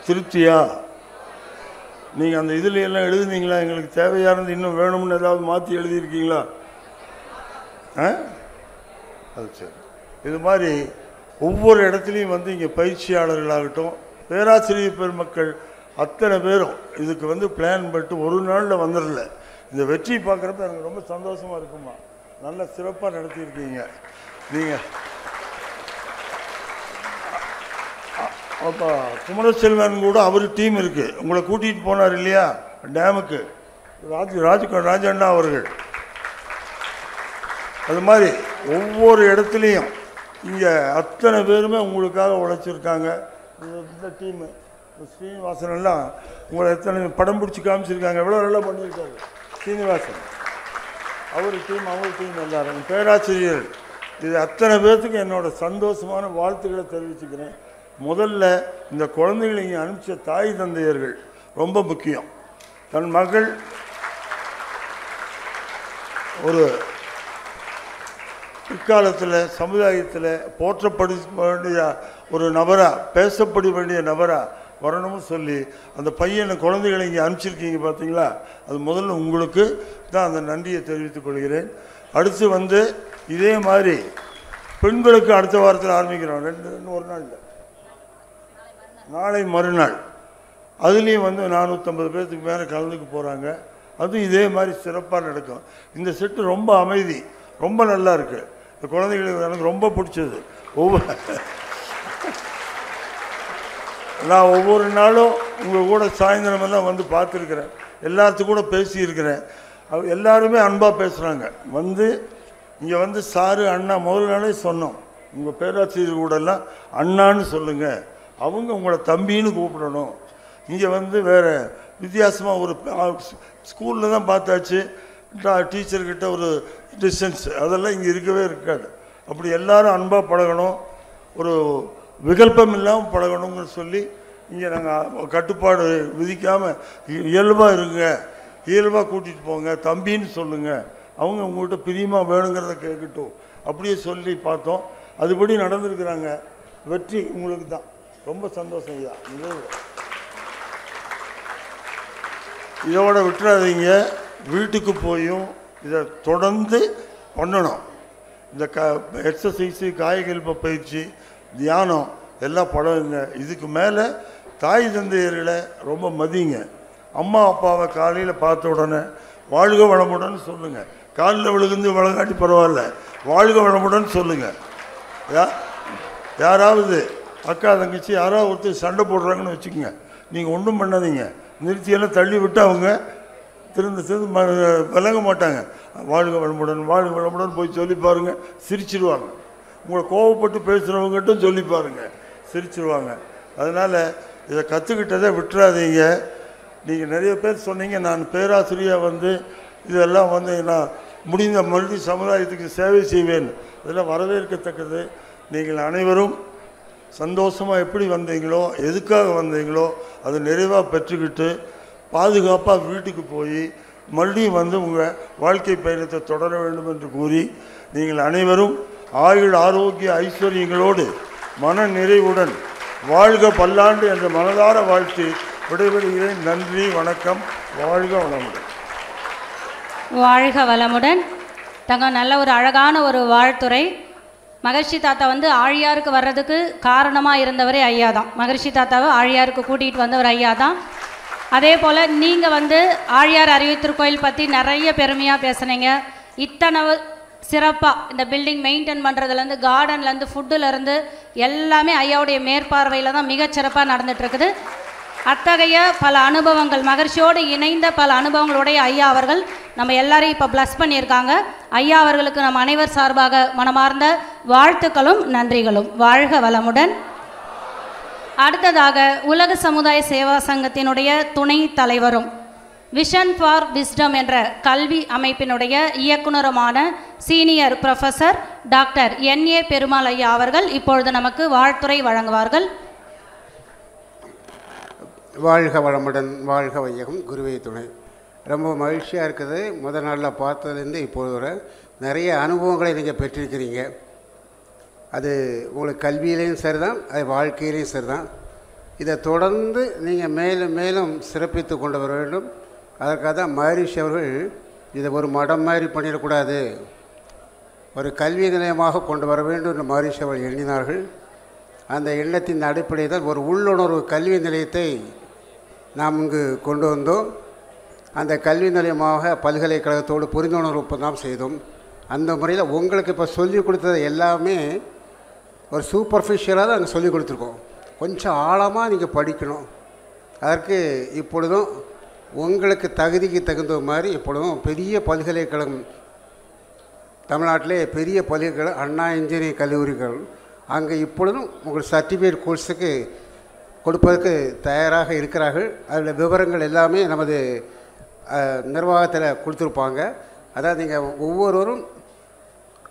திருப்தியா? நீங்கள் அந்த இதில் எல்லாம் எழுதுனீங்களா? எங்களுக்கு தேவையானது இன்னும் வேணும்னு ஏதாவது மாற்றி எழுதியிருக்கீங்களா? அது சரி. இது மாதிரி ஒவ்வொரு இடத்துலையும் வந்து இங்கே பயிற்சியாளர்களாகட்டும், பேராசிரியர் பெருமக்கள் அத்தனை பேரும் இதுக்கு வந்து பிளான் பண்ணிட்டு ஒரு நாளில் வந்துடல. இந்த வெற்றி பார்க்குறப்ப எனக்கு ரொம்ப சந்தோஷமாக இருக்குமா. நல்ல சிறப்பாக நடத்தியிருக்கீங்க நீங்கள். அப்போ குமரசெல்வன் கூட அவர் டீம் இருக்குது, உங்களை கூட்டிகிட்டு போனார் இல்லையா டேமுக்கு, ராஜண்ணா அவர்கள். அது மாதிரி ஒவ்வொரு இடத்துலையும் இங்கே அத்தனை பேருமே உங்களுக்காக உழைச்சிருக்காங்க. இந்த டீமு ஸ்ரீனிவாசன் எல்லாம் உங்களை எத்தனை படம் பிடிச்சி காமிச்சிருக்காங்க, எவ்வளோ நல்லா பண்ணியிருக்காரு ஸ்ரீனிவாசன். அவர் டீம் எல்லாரும் பேராசிரியர், இது அத்தனை பேர்த்துக்கு என்னோட சந்தோஷமான வாழ்த்துக்களை தெரிவிச்சுக்கிறேன். முதல்ல இந்த குழந்தைகளை இங்கே அனுப்பிச்ச தாய் தந்தையர்கள் ரொம்ப முக்கியம். தன் மகள் ஒரு பிற்காலத்தில் சமுதாயத்தில் போற்றப்பட வேண்டிய ஒரு நபராக, பேசப்பட வேண்டிய நபராக வரணும்னு சொல்லி அந்த பையனை குழந்தைகளை இங்கே அனுப்பிச்சிருக்கீங்க பார்த்தீங்களா, அது முதல்ல உங்களுக்கு தான் அந்த நன்றியை தெரிவித்துக் கொள்கிறேன். அடுத்து வந்து இதே மாதிரி பெண்களுக்கு அடுத்த வாரத்தில் ஆரம்பிக்கிறோம், ஒரு நாள் இல்லை, நாளை மறுநாள். அதுலேயும் வந்து 450 பேர்த்துக்கு மேலே கலந்துக்கு போகிறாங்க. அதுவும் இதே மாதிரி சிறப்பாக நடக்கும். இந்த செட்டு ரொம்ப அமைதி, ரொம்ப நல்லா இருக்குது. இந்த குழந்தைகளுக்கு எனக்கு ரொம்ப பிடிச்சது. நான் ஒவ்வொரு நாளும் உங்கள் கூட சாயந்தரமெல்லாம் வந்து பார்த்துருக்குறேன், எல்லாத்துக்கும் கூட பேசியிருக்கிறேன். எல்லாருமே அன்பாக பேசுகிறாங்க. வந்து இங்கே வந்து சாரு அண்ணா முதல் நாளே சொன்னோம், உங்கள் பேராசிரியர் கூடலாம் அண்ணான்னு சொல்லுங்கள், அவங்க உங்களை தம்பின்னு கூப்பிடணும். இங்கே வந்து வேறு வித்தியாசமாக ஒரு ஸ்கூலில் தான் பார்த்தாச்சு, டீச்சர்கிட்ட ஒரு டிஸ்டன்ஸ், அதெல்லாம் இங்கே இருக்கவே இருக்காது. அப்படி எல்லாரும் அன்பாக பழகணும், ஒரு விகல்பம் இல்லாமல் பழகணும்னு சொல்லி இங்கே நாங்கள் கட்டுப்பாடு விதிக்காமல் இயல்பாக இருங்க, இயல்பாக கூட்டிகிட்டு போங்க, தம்பின்னு சொல்லுங்கள், அவங்க உங்கள்கிட்ட பிரியமாக வேணுங்கிறத கேட்கட்டும், அப்படியே சொல்லி பார்த்தோம். அதுபடி நடந்திருக்கிறாங்க. வெற்றி உங்களுக்கு தான். ரொம்ப சந்தோஷம் ஐயா. இதோட விட்டுறாதீங்க, வீட்டுக்கு போயும் இதை தொடர்ந்து பண்ணணும். இந்த எக்ஸசைஸு, காயகல்ப பயிற்சி, தியானம் எல்லாம் பழகுங்க. இதுக்கு மேலே தாய் தந்தையர்களை ரொம்ப மதிங்க. அம்மா அப்பாவை காலையில் பார்த்த உடனே வாழ்க வளமுடன் சொல்லுங்கள். காலில் விழுந்து வளங்காட்டி பரவாயில்ல, வாழ்க வளமுடன் சொல்லுங்கள். யாராவது அக்கா தங்கச்சி யாராவது ஒருத்தர் சண்டை போடுறாங்கன்னு வச்சுக்கோங்க, நீங்கள் ஒன்றும் பண்ணாதீங்க, நிறுத்தியெல்லாம் தள்ளி விட்டு அவங்க திரும்ப விளங்க மாட்டாங்க. வாழ்க வளமுடன், வாழ்க வளமுடன் போய் சொல்லி பாருங்கள், சிரிச்சிடுவாங்க. உங்களை கோவப்பட்டு பேசுகிறவங்ககிட்ட சொல்லி பாருங்கள், சிரிச்சிடுவாங்க. அதனால் இதை கற்றுக்கிட்டதை விட்டுறாதீங்க. நீங்கள் நிறைய பேர் சொன்னீங்க, நான் பேராசிரியர் வந்து இதெல்லாம் வந்து நான் முடிந்த மறுபடி சமுதாயத்துக்கு சேவை செய்வேன். இதெல்லாம் வரவேற்கத்தக்கது. நீங்கள் அனைவரும் சந்தோஷமாக எப்படி வந்தீங்களோ, எதுக்காக வந்தீங்களோ அதை நிறைவாக பெற்றுக்கிட்டு பாதுகாப்பாக வீட்டுக்கு போய் மறுபடியும் வந்து உங்கள் வாழ்க்கை பயணத்தை தொடர வேண்டும் என்று கூறி, நீங்கள் அனைவரும் ஆயுள் ஆரோக்கிய ஐஸ்வர்யங்களோடு மன நிறைவுடன் வாழ்க பல்லாண்டு என்ற மனதார வாழ்த்து விடைபெறுகிறேன். நன்றி, வணக்கம். வாழ்க வளமுடன். வாழ்க வளமுடன். தங்க நல்ல ஒரு அழகான ஒரு வாழ்த்துறை. மகர்ஷி தாத்தா வந்து ஆழியாருக்கு வர்றதுக்கு காரணமாக இருந்தவரே ஐயா தான். மகர்ஷி தாத்தாவை ஆழியாருக்கு கூட்டிகிட்டு வந்தவர் ஐயா தான். அதே போல் நீங்கள் வந்து ஆழியார் அறிவித்திருக்கோயில் பற்றி நிறைய பெருமையாக பேசுனீங்க. இத்தனை சிறப்பாக இந்த பில்டிங் மெயின்டைன் பண்ணுறதுலேருந்து, கார்டன்லேருந்து, ஃபுட்டுலேருந்து எல்லாமே ஐயாவுடைய மேற்பார்வையில் தான் மிகச்சிறப்பாக நடந்துகிட்ருக்குது. அத்தகைய பல அனுபவங்கள், மகர்ஷியோடு இணைந்த பல அனுபவங்களுடைய ஐயா அவர்கள் நம்ம எல்லாரையும் இப்போ ப்ளஸ் பண்ணியிருக்காங்க. ஐயா அவர்களுக்கு நம் அனைவர் சார்பாக மனமார்ந்த வாழ்த்துக்களும் நன்றிகளும். வாழ்க வளமுடன். அடுத்ததாக உலக சமுதாய சேவா சங்கத்தினுடைய துணை தலைவரும் விஷன் ஃபார் விஸ்டம் என்ற கல்வி அமைப்பினுடைய இயக்குனருமான senior professor doctor N.A. Perumal ஐயா அவர்கள் இப்பொழுது நமக்கு வாழ்த்துரை வழங்குவார்கள். வாழ்க வளமுடன், வாழ்க வையகம், குருவே துணை. ரொம்ப மகிழ்ச்சியாக இருக்குது. முதல் நாளில் பார்த்ததுலேருந்து இப்போது வரை நிறைய அனுபவங்களை நீங்கள் பெற்றிருக்கிறீங்க. அது உங்களுக்கு கல்வியிலையும் சரிதான், அது வாழ்க்கையிலையும் சரிதான். இதை தொடர்ந்து நீங்கள் மேலும் மேலும் சிறப்பித்து கொண்டு வர வேண்டும். அதற்காக தான் மகரிஷி அவர்கள் இதை ஒரு மடம் மாதிரி பண்ணிடக்கூடாது, ஒரு கல்வி நிலையமாக கொண்டு வர வேண்டும் என்று மகரிஷி அவர்கள் எண்ணினார்கள். அந்த எண்ணத்தின் அடிப்படையில் தான் ஒரு உள்ளுணர்வு கல்வி நிலையத்தை நாம் இங்கு கொண்டு வந்தோம். அந்த கல்வி நிலையமாக பல்கலைக்கழகத்தோடு புரிந்துணர்வு ஒப்பந்தம் செய்தோம். அந்த முறையில் உங்களுக்கு இப்போ சொல்லிக் கொடுத்தது எல்லாமே ஒரு சூப்பர்ஃபிஷியலாக தான் அங்கே சொல்லிக் கொடுத்துருக்கோம். கொஞ்சம் ஆழமாக நீங்கள் படிக்கணும். அதற்கு இப்பொழுதும் உங்களுக்கு தகுதிக்கு தகுந்த மாதிரி இப்பொழுதும் பெரிய பல்கலைக்கழகம், தமிழ்நாட்டிலே பெரிய பல்கலைக்கழகம் அண்ணா இன்ஜினியரிங் கல்லூரிகள், அங்கே இப்பொழுதும் உங்கள் சர்டிஃபிகேட் கோர்ஸுக்கு கொடுப்பதற்கு தயாராக இருக்கிறார்கள். அதில் விவரங்கள் எல்லாமே நமது நிர்வாகத்தில் கொடுத்துருப்பாங்க. அதாவது நீங்கள் ஒவ்வொருவரும்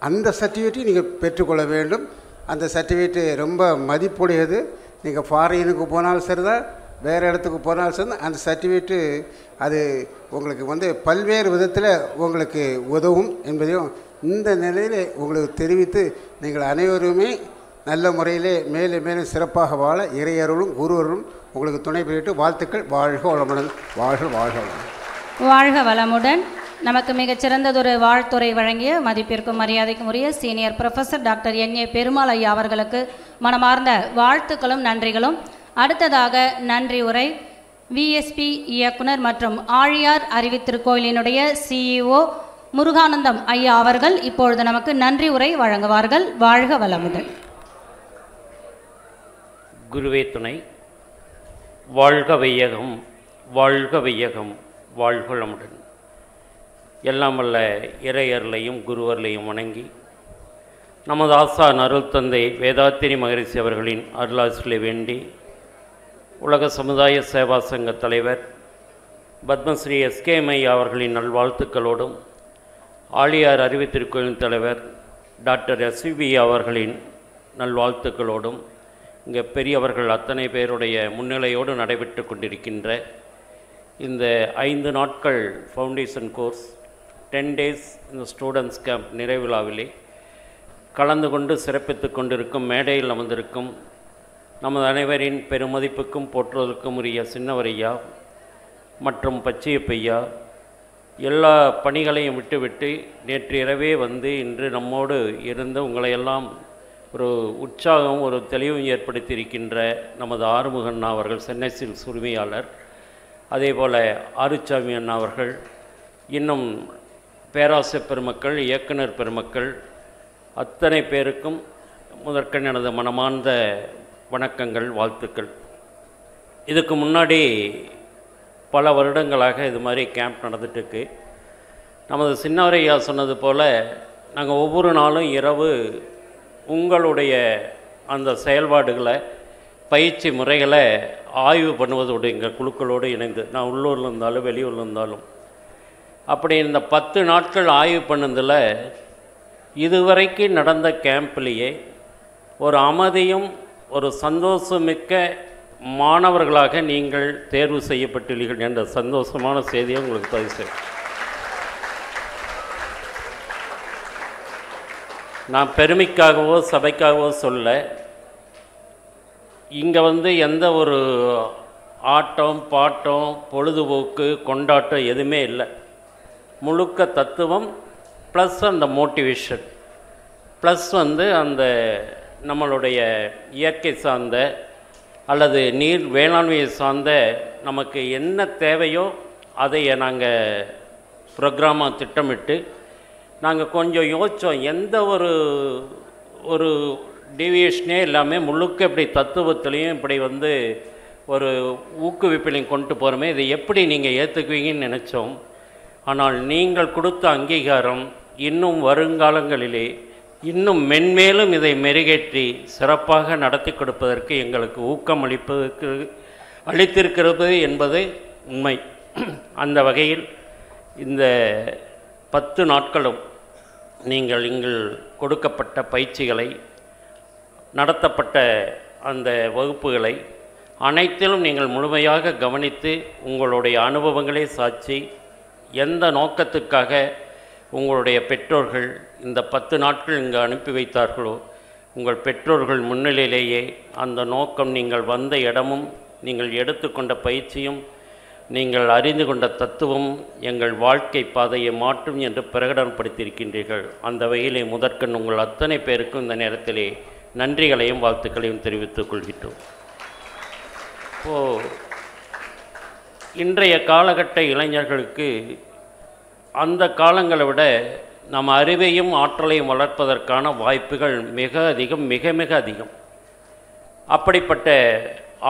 அந்த சர்டிஃபிகேட்டையும் நீங்கள் பெற்றுக்கொள்ள வேண்டும். அந்த சர்டிஃபிகேட்டு ரொம்ப மதிப்புடையது. நீங்கள் ஃபாரினுக்கு போனாலும் சரி தான், வேறு இடத்துக்கு போனாலும் சரி தான், அந்த சர்டிஃபிகேட்டு அது உங்களுக்கு பல்வேறு விதத்தில் உங்களுக்கு உதவும் என்பதையும் இந்த நிலையில் உங்களுக்கு தெரிவித்து, நீங்கள் அனைவருமே நல்ல முறையிலே மேலும் மேலும் சிறப்பாக வாழ இறையருளும் குருவருளும் உங்களுக்கு துணை புரியட்டு. வாழ்த்துக்கள். வாழ்க வளமுடன். வாழ்க வளமுடன். வாழ்க வளமுடன். நமக்கு மிகச்சிறந்ததொரு வாழ்த்துறை வழங்கிய மதிப்பிற்கும் மரியாதைக்கும் உரிய சீனியர் ப்ரொஃபஸர் டாக்டர் என்.ஏ. பெருமாள் ஐயா அவர்களுக்கு மனமார்ந்த வாழ்த்துக்களும் நன்றிகளும். அடுத்ததாக நன்றி உரை விஎஸ்பி இயக்குனர் மற்றும் ஆழியார் அறிவித்திருக்கோயிலினுடைய சிஇஓ முருகானந்தம் ஐயா அவர்கள் இப்பொழுது நமக்கு நன்றி உரை வழங்குவார்கள். வாழ்க வளமுடன். குருவே துணை. வாழ்க வையகம், வாழ்க வையகம், வாழ்க வளமுடன். எல்லாம் வல்ல இறையர்களையும் குருவர்களையும் வணங்கி, நமது ஆசான் அருள் தந்தை வேதாத்திரி மகரிஷி அவர்களின் அருளாசிலை வேண்டி, உலக சமுதாய சேவா சங்க தலைவர் பத்மஸ்ரீ எஸ்கேஎம் அவர்களின் நல்வாழ்த்துக்களோடும், ஆழியார் அறிவித்திருக்கோயின் தலைவர் டாக்டர் எஸ்விபி அவர்களின் நல்வாழ்த்துக்களோடும், இங்கே பெரியவர்கள் அத்தனை பேருடைய முன்னிலையோடு நடைபெற்று கொண்டிருக்கின்ற இந்த 5 நாட்கள் ஃபவுண்டேஷன் கோர்ஸ் 10 days இந்த ஸ்டூடெண்ட்ஸ் கேம்ப் நிறைவிழாவிலே கலந்து கொண்டு சிறப்பித்து கொண்டிருக்கும் மேடையில் அமர்ந்திருக்கும் நமது அனைவரின் பெருமதிப்புக்கும் போற்றுவதற்கும் உரிய சின்னவரையா மற்றும் பச்சையப்பையா, எல்லா பணிகளையும் விட்டுவிட்டு நேற்று இரவே வந்து இன்று நம்மோடு இருந்து உங்களையெல்லாம் ஒரு உற்சாகம், ஒரு தெளிவும் ஏற்படுத்தியிருக்கின்ற நமது ஆறுமுக அண்ணா அவர்கள், சென்னை சில்க்ஸ் உரிமையாளர், அதே போல் ஆறுச்சாமி அண்ணா அவர்கள், இன்னும் பேராசிரியர் பெருமக்கள், இயக்குனர் பெருமக்கள் அத்தனை பேருக்கும் முதற்கண் எனது மனமார்ந்த வணக்கங்கள், வாழ்த்துக்கள். இதுக்கு முன்னாடி பல வருடங்களாக இது மாதிரி கேம்ப் நடந்துட்டுருக்கு. நமது சின்னவரையா சொன்னது போல் நாங்கள் ஒவ்வொரு நாளும் இரவு உங்களுடைய அந்த செயல்பாடுகளை, பயிற்சி முறைகளை ஆய்வு பண்ணுவதோடு எங்கள் குழுக்களோடு இணைந்து, நான் உள்ளூரில் இருந்தாலும் வெளியூரில் இருந்தாலும், அப்படி இந்த 10 நாட்கள் ஆய்வு பண்ணதில் இதுவரைக்கும் நடந்த கேம்ப்லேயே ஒரு அமைதியும் ஒரு சந்தோஷமிக்க மாணவர்களாக நீங்கள் தேர்வு செய்யப்பட்டுள்ளீர்கள் என்ற சந்தோஷமான செய்தியை உங்களுக்கு பதிவு செய்யும். நான் பெருமைக்காகவோ சபைக்காகவோ சொல்ல, இங்கே எந்த ஒரு ஆட்டம் பாட்டம் பொழுதுபோக்கு கொண்டாட்டம் எதுவுமே இல்லை. முழுக்க தத்துவம் ப்ளஸ் அந்த மோட்டிவேஷன் ப்ளஸ் அந்த நம்மளுடைய இயற்கை சார்ந்த அல்லது நீர் வேளாண்மையை சார்ந்த நமக்கு என்ன தேவையோ அதை நாங்கள் ப்ரோக்ராமாக திட்டமிட்டு நாங்கள் கொஞ்சம் யோசித்தோம். எந்த ஒரு டீவியேஷனே எல்லாமே முழுக்க இப்படி தத்துவத்திலையும் இப்படி ஒரு ஊக்குவிப்பிலையும் கொண்டு போகிறோமே, இதை எப்படி நீங்கள் ஏற்றுக்குவீங்கன்னு நினச்சோம். ஆனால் நீங்கள் கொடுத்த அங்கீகாரம் இன்னும் வருங்காலங்களிலே இன்னும் மென்மேலும் இதை மெருகேற்றி சிறப்பாக நடத்தி கொடுப்பதற்கு எங்களுக்கு ஊக்கம் அளித்திருக்கிறது என்பது உண்மை. அந்த வகையில் இந்த 10 நாட்களும் நீங்கள் இங்கு கொடுக்கப்பட்ட பயிற்சிகளை, நடத்தப்பட்ட அந்த வகுப்புகளை அனைத்திலும் நீங்கள் முழுமையாக கவனித்து உங்களுடைய அனுபவங்களே சாட்சி, எந்த நோக்கத்துக்காக உங்களுடைய பெற்றோர்கள் இந்த 10 நாட்கள் இங்கு அனுப்பி வைத்தார்களோ உங்கள் பெற்றோர்கள் முன்னிலையிலேயே அந்த நோக்கம், நீங்கள் வந்த இடமும் நீங்கள் எடுத்துக்கொண்ட பயிற்சியும் நீங்கள் அறிந்து கொண்ட தத்துவம் எங்கள் வாழ்க்கை பாதையை மாற்றும் என்று பிரகடனப்படுத்தியிருக்கின்றீர்கள். அந்த வகையிலே முதற்கண் உங்கள் அத்தனை பேருக்கும் இந்த நேரத்திலே நன்றிகளையும் வாழ்த்துக்களையும் தெரிவித்துக் கொள்கின்றோம். இன்றைய காலகட்ட இளைஞர்களுக்கு அந்த காலங்களை விட நம்ம அறிவையும் ஆற்றலையும் வளர்ப்பதற்கான வாய்ப்புகள் மிக அதிகம், மிக மிக அதிகம். அப்படிப்பட்ட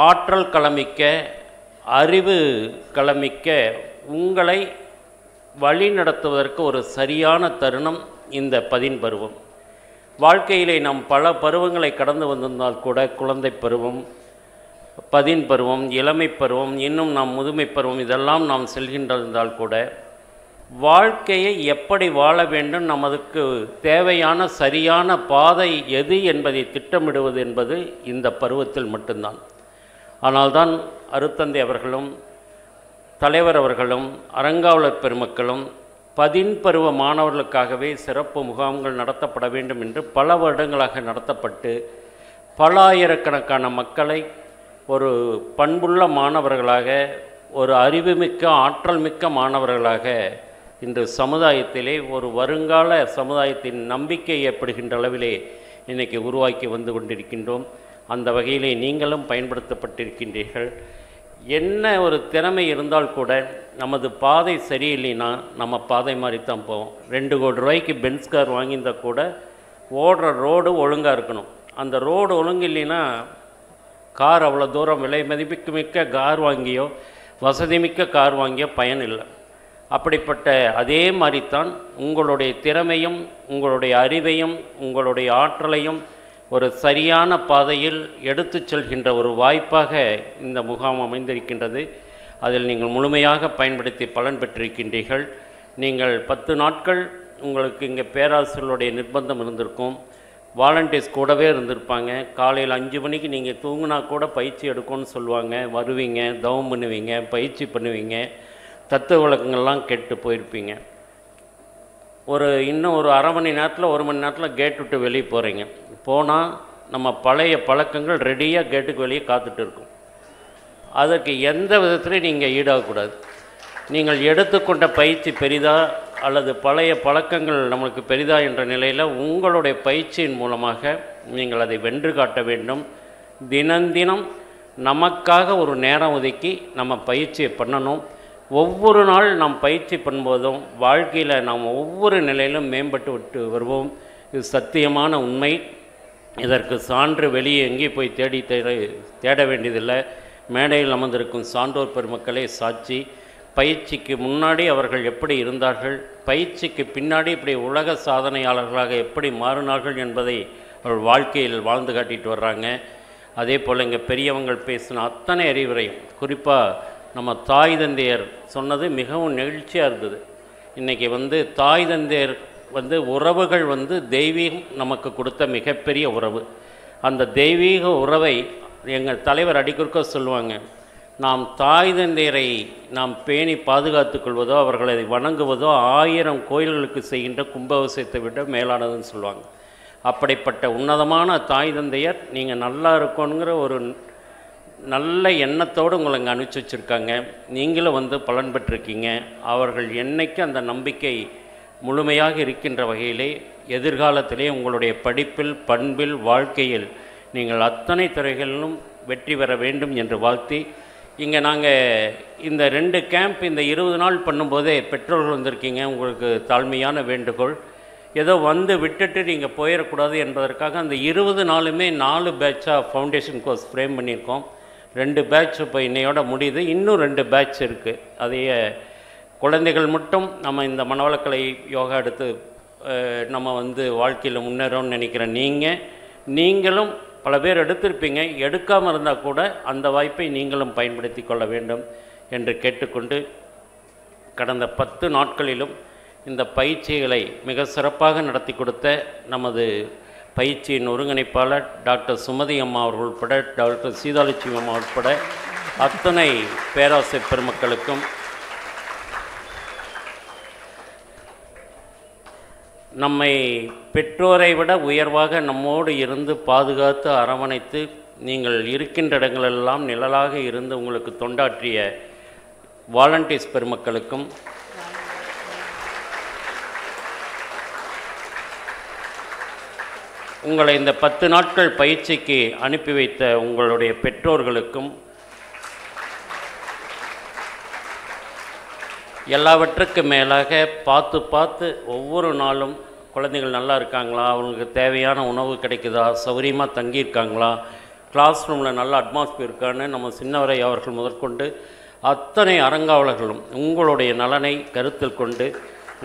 ஆற்றல் களமிக்க, அறிவு களமிக்க உங்களை வழி நடத்துவதற்கு ஒரு சரியான தருணம் இந்த 10 பருவம். வாழ்க்கையிலே நாம் பல பருவங்களை கடந்து வந்திருந்தால் கூட, குழந்தை பருவம், 10 பருவம், இளமை பருவம், இன்னும் நாம் முதுமை பருவம், இதெல்லாம் நாம் செல்கின்றிருந்தால் கூட வாழ்க்கையை எப்படி வாழ வேண்டும், நமக்கு தேவையான சரியான பாதை எது என்பதை திட்டமிடுவது என்பது இந்த பருவத்தில் மட்டும்தான். ஆனால்தான் அருத்தந்தை அவர்களும் தலைவர் அவர்களும் அறங்காவலர் பெருமக்களும் 10 பருவ மாணவர்களுக்காகவே சிறப்பு முகாம்கள் நடத்தப்பட வேண்டும் என்று பல வருடங்களாக நடத்தப்பட்டு பல ஆயிரக்கணக்கான மக்களை ஒரு பண்புள்ள மாணவர்களாக, ஒரு அறிவுமிக்க ஆற்றல் மிக்க மாணவர்களாக இன்று சமுதாயத்திலே ஒரு வருங்கால சமுதாயத்தின் நம்பிக்கை ஏற்படுகின்ற அளவிலே இன்றைக்கி உருவாக்கி வந்து கொண்டிருக்கின்றோம். அந்த வகையிலே நீங்களும் பயன்படுத்தப்பட்டிருக்கின்றீர்கள். என்ன ஒரு திறமை இருந்தால் கூட நமது பாதை சரியில்லைன்னா நம்ம பாதை மாதிரி தான் போவோம். 2 கோடி ரூபாய்க்கு பென்ஸ் கார் வாங்கியிருந்தால் கூட ஓடுற ரோடு ஒழுங்காக இருக்கணும். அந்த ரோடு ஒழுங்கு இல்லைன்னா கார் அவ்வளோ தூரம் விலை மதிப்புமிக்க கார் வாங்கியோ வசதிமிக்க கார் வாங்கியோ பயன் இல்லை. அப்படிப்பட்ட அதே மாதிரி தான் உங்களுடைய திறமையும் உங்களுடைய அறிவையும் உங்களுடைய ஆற்றலையும் ஒரு சரியான பாதையில் எடுத்து செல்கின்ற ஒரு வாய்ப்பாக இந்த முகாம் அமைந்திருக்கின்றது. அதில் நீங்கள் முழுமையாக பயன்படுத்தி பலன் பெற்றிருக்கின்றீர்கள். நீங்கள் 10 நாட்கள் உங்களுக்கு இங்கே பேராசிரியர்களுடைய நிர்பந்தம் இருந்திருக்கும், வாலண்டியர்ஸ் கூடவே இருந்திருப்பாங்க. காலையில் 5 மணிக்கு நீங்கள் தூங்கினா கூட பயிற்சி எடுக்கும்னு சொல்லுவாங்க. வருவீங்க, தவம் பண்ணுவீங்க, பயிற்சி பண்ணுவீங்க, தத்துவ விளக்கங்கள்லாம் கேட்டு போயிருப்பீங்க. இன்னும் ஒரு அரை மணி நேரத்தில் 1 மணி நேரத்தில் கேட் விட்டு வெளியே போகிறீங்க. போனால் நம்ம பழைய பழக்கங்கள் ரெடியாக கேட்டுக்கு வெளியே காத்துட்டு இருக்கும். அதற்கு எந்த விதத்துலையும் நீங்கள் ஈடாகக்கூடாது. நீங்கள் எடுத்துக்கொண்ட பயிற்சி பெரிதா அல்லது பழைய பழக்கங்கள் நம்மளுக்கு பெரிதா என்ற நிலையில் உங்களுடைய பயிற்சியின் மூலமாக நீங்கள் அதை வென்று காட்ட வேண்டும். தினம் நமக்காக ஒரு நேரம் ஒதுக்கி நம்ம பயிற்சியை பண்ணணும். ஒவ்வொரு நாள் நாம் பயிற்சி பண்ணும்போதும் வாழ்க்கையில் நாம் ஒவ்வொரு நிலையிலும் மேம்பட்டு விட்டு வருவோம். இது சத்தியமான உண்மை. இதற்கு சான்று வெளியே எங்கேயும் போய் தேட வேண்டியதில்லை. மேடையில் அமர்ந்திருக்கும் சான்றோர் பெருமக்களே சாட்சி. பயிற்சிக்கு முன்னாடி அவர்கள் எப்படி இருந்தார்கள், பயிற்சிக்கு பின்னாடி இப்படி உலக சாதனையாளர்களாக எப்படி மாறினார்கள் என்பதை அவர்கள் வாழ்க்கையில் வாழ்ந்து காட்டிட்டு வர்றாங்க. அதே போல் இங்கே பெரியவங்கள் பேசின அத்தனை அறிவுரையும், குறிப்பாக நம்ம தாய் தந்தையர் சொன்னது மிகவும் நெகிழ்ச்சியாக இருந்தது. இன்றைக்கி தாய் தந்தையர் உறவுகள் தெய்வீகம் நமக்கு கொடுத்த மிகப்பெரிய உறவு. அந்த தெய்வீக உறவை எங்கள் தலைவர் அடிக்குறுக்க சொல்லுவாங்க, நாம் தாய் தந்தையரை நாம் பேணி பாதுகாத்து கொள்வதோ அவர்களை வணங்குவதோ 1000 கோயில்களுக்கு செய்கின்ற கும்பாபிஷேகத்தை விட மேலானதுன்னு சொல்லுவாங்க. அப்படிப்பட்ட உன்னதமான தாய் தந்தையர் நீங்கள் நல்லா இருக்கணுங்கிற ஒரு நல்ல எண்ணத்தோடு உங்களை இங்கே அனுப்பிச்சி வச்சுருக்காங்க. நீங்களும் பலன் பெற்றிருக்கீங்க. அவர்கள் என்னைக்கு அந்த நம்பிக்கை முழுமையாக இருக்கின்ற வகையிலே எதிர்காலத்திலே உங்களுடைய படிப்பில், பண்பில், வாழ்க்கையில் நீங்கள் அத்தனை துறைகளிலும் வெற்றி பெற வேண்டும் என்று வாழ்த்தி, இங்கே நாங்கள் இந்த 2 கேம்ப் இந்த 20 நாள் பண்ணும்போதே பெற்றோர்கள் வந்திருக்கீங்க. உங்களுக்கு தாழ்மையான வேண்டுகோள், ஏதோ விட்டுட்டு நீங்கள் போயிடக்கூடாது என்பதற்காக அந்த 20 நாளுமே 4 பேட்சாக ஃபவுண்டேஷன் கோர்ஸ் ஃப்ரேம் பண்ணியிருக்கோம். 2 பேட்ச் இப்போ இன்னையோட முடியுது. இன்னும் 2 பேட்ச் இருக்குது. அதைய குழந்தைகள் மட்டும் நம்ம இந்த மனவளக்கலை யோகா எடுத்து நம்ம வாழ்க்கையில் முன்னேறோம்னு நினைக்கிற நீங்களும் பல பேர் எடுத்திருப்பீங்க. எடுக்காமல் இருந்தால் கூட அந்த வாய்ப்பை நீங்களும் பயன்படுத்தி கொள்ள வேண்டும் என்று கேட்டுக்கொண்டு, கடந்த 10 நாட்களிலும் இந்த பயிற்சிகளை மிக சிறப்பாக நடத்தி கொடுத்த நமது பயிற்சியின் ஒருங்கிணைப்பாளர் டாக்டர் சுமதி அம்மா அவர்கள் உட்பட, டாக்டர் சீதாலட்சுமி அம்மா உட்பட அத்தனை பேராசிரியர் பெருமக்களுக்கும் நம்மை பெற்றோரை விட உயர்வாக நம்மோடு இருந்து பாதுகாத்து அரவணைத்து நீங்கள் இருக்கின்ற இடங்களெல்லாம் நிழலாக இருந்து உங்களுக்கு தொண்டாற்றிய வாலண்டியர்ஸ் பெருமக்களுக்கும் உங்களை இந்த 10 நாட்கள் பயிற்சிக்கு அனுப்பி வைத்த உங்களுடைய பெற்றோர்களுக்கும் எல்லாவற்றுக்கும் மேலாக பார்த்து ஒவ்வொரு நாளும் குழந்தைகள் நல்லா இருக்காங்களா, அவங்களுக்கு தேவையான உணவு கிடைக்குதா, சௌகரியமாக தங்கியிருக்காங்களா, கிளாஸ் ரூமில் நல்ல அட்மாஸ்பியர் இருக்கான்னு நம்ம சின்னவரை அவர்கள் முதற்கொண்டு அத்தனை அறங்காவலர்களும் உங்களுடைய நலனை கருத்தில் கொண்டு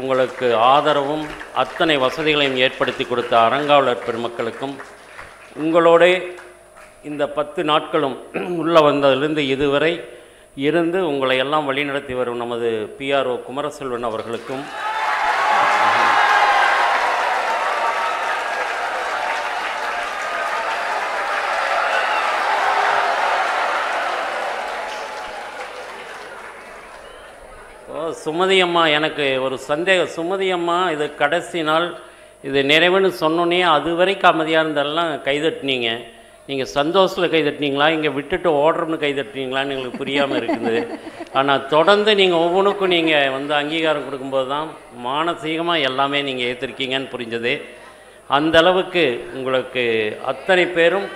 உங்களுக்கு ஆதரவும் அத்தனை வசதிகளையும் ஏற்படுத்தி கொடுத்த அறங்காவலர் பெருமக்களுக்கும் உங்களோட இந்த 10 நாட்களும் உள்ளே வந்ததிலிருந்து இதுவரை இருந்து உங்களை எல்லாம் வழிநடத்தி வரும் நமது PRO குமரசெல்வன் அவர்களுக்கும் சுமதி அம்மா, எனக்கு ஒரு சந்தேகம். சுமதி அம்மா இது கடைசி நாள் இது நிறைவுன்னு சொன்னோன்னே அது வரைக்கும் அமைதியாக இருந்தாலும் கைதட்டினீங்க. நீங்கள் சந்தோஷத்தில் கைதட்டினீங்களா, இங்கே விட்டுட்டு ஓடுறோம்னு கைதட்டினீங்களான்னு எங்களுக்கு புரியாமல் இருக்குது. ஆனால் தொடர்ந்து நீங்கள் ஒவ்வொன்றுக்கும் நீங்கள் வந்து அங்கீகாரம் கொடுக்கும்போது தான் மானசீகமாக எல்லாமே நீங்கள் ஏற்றிருக்கீங்கன்னு புரிஞ்சது. அந்தளவுக்கு உங்களுக்கு அத்தனை பேரும்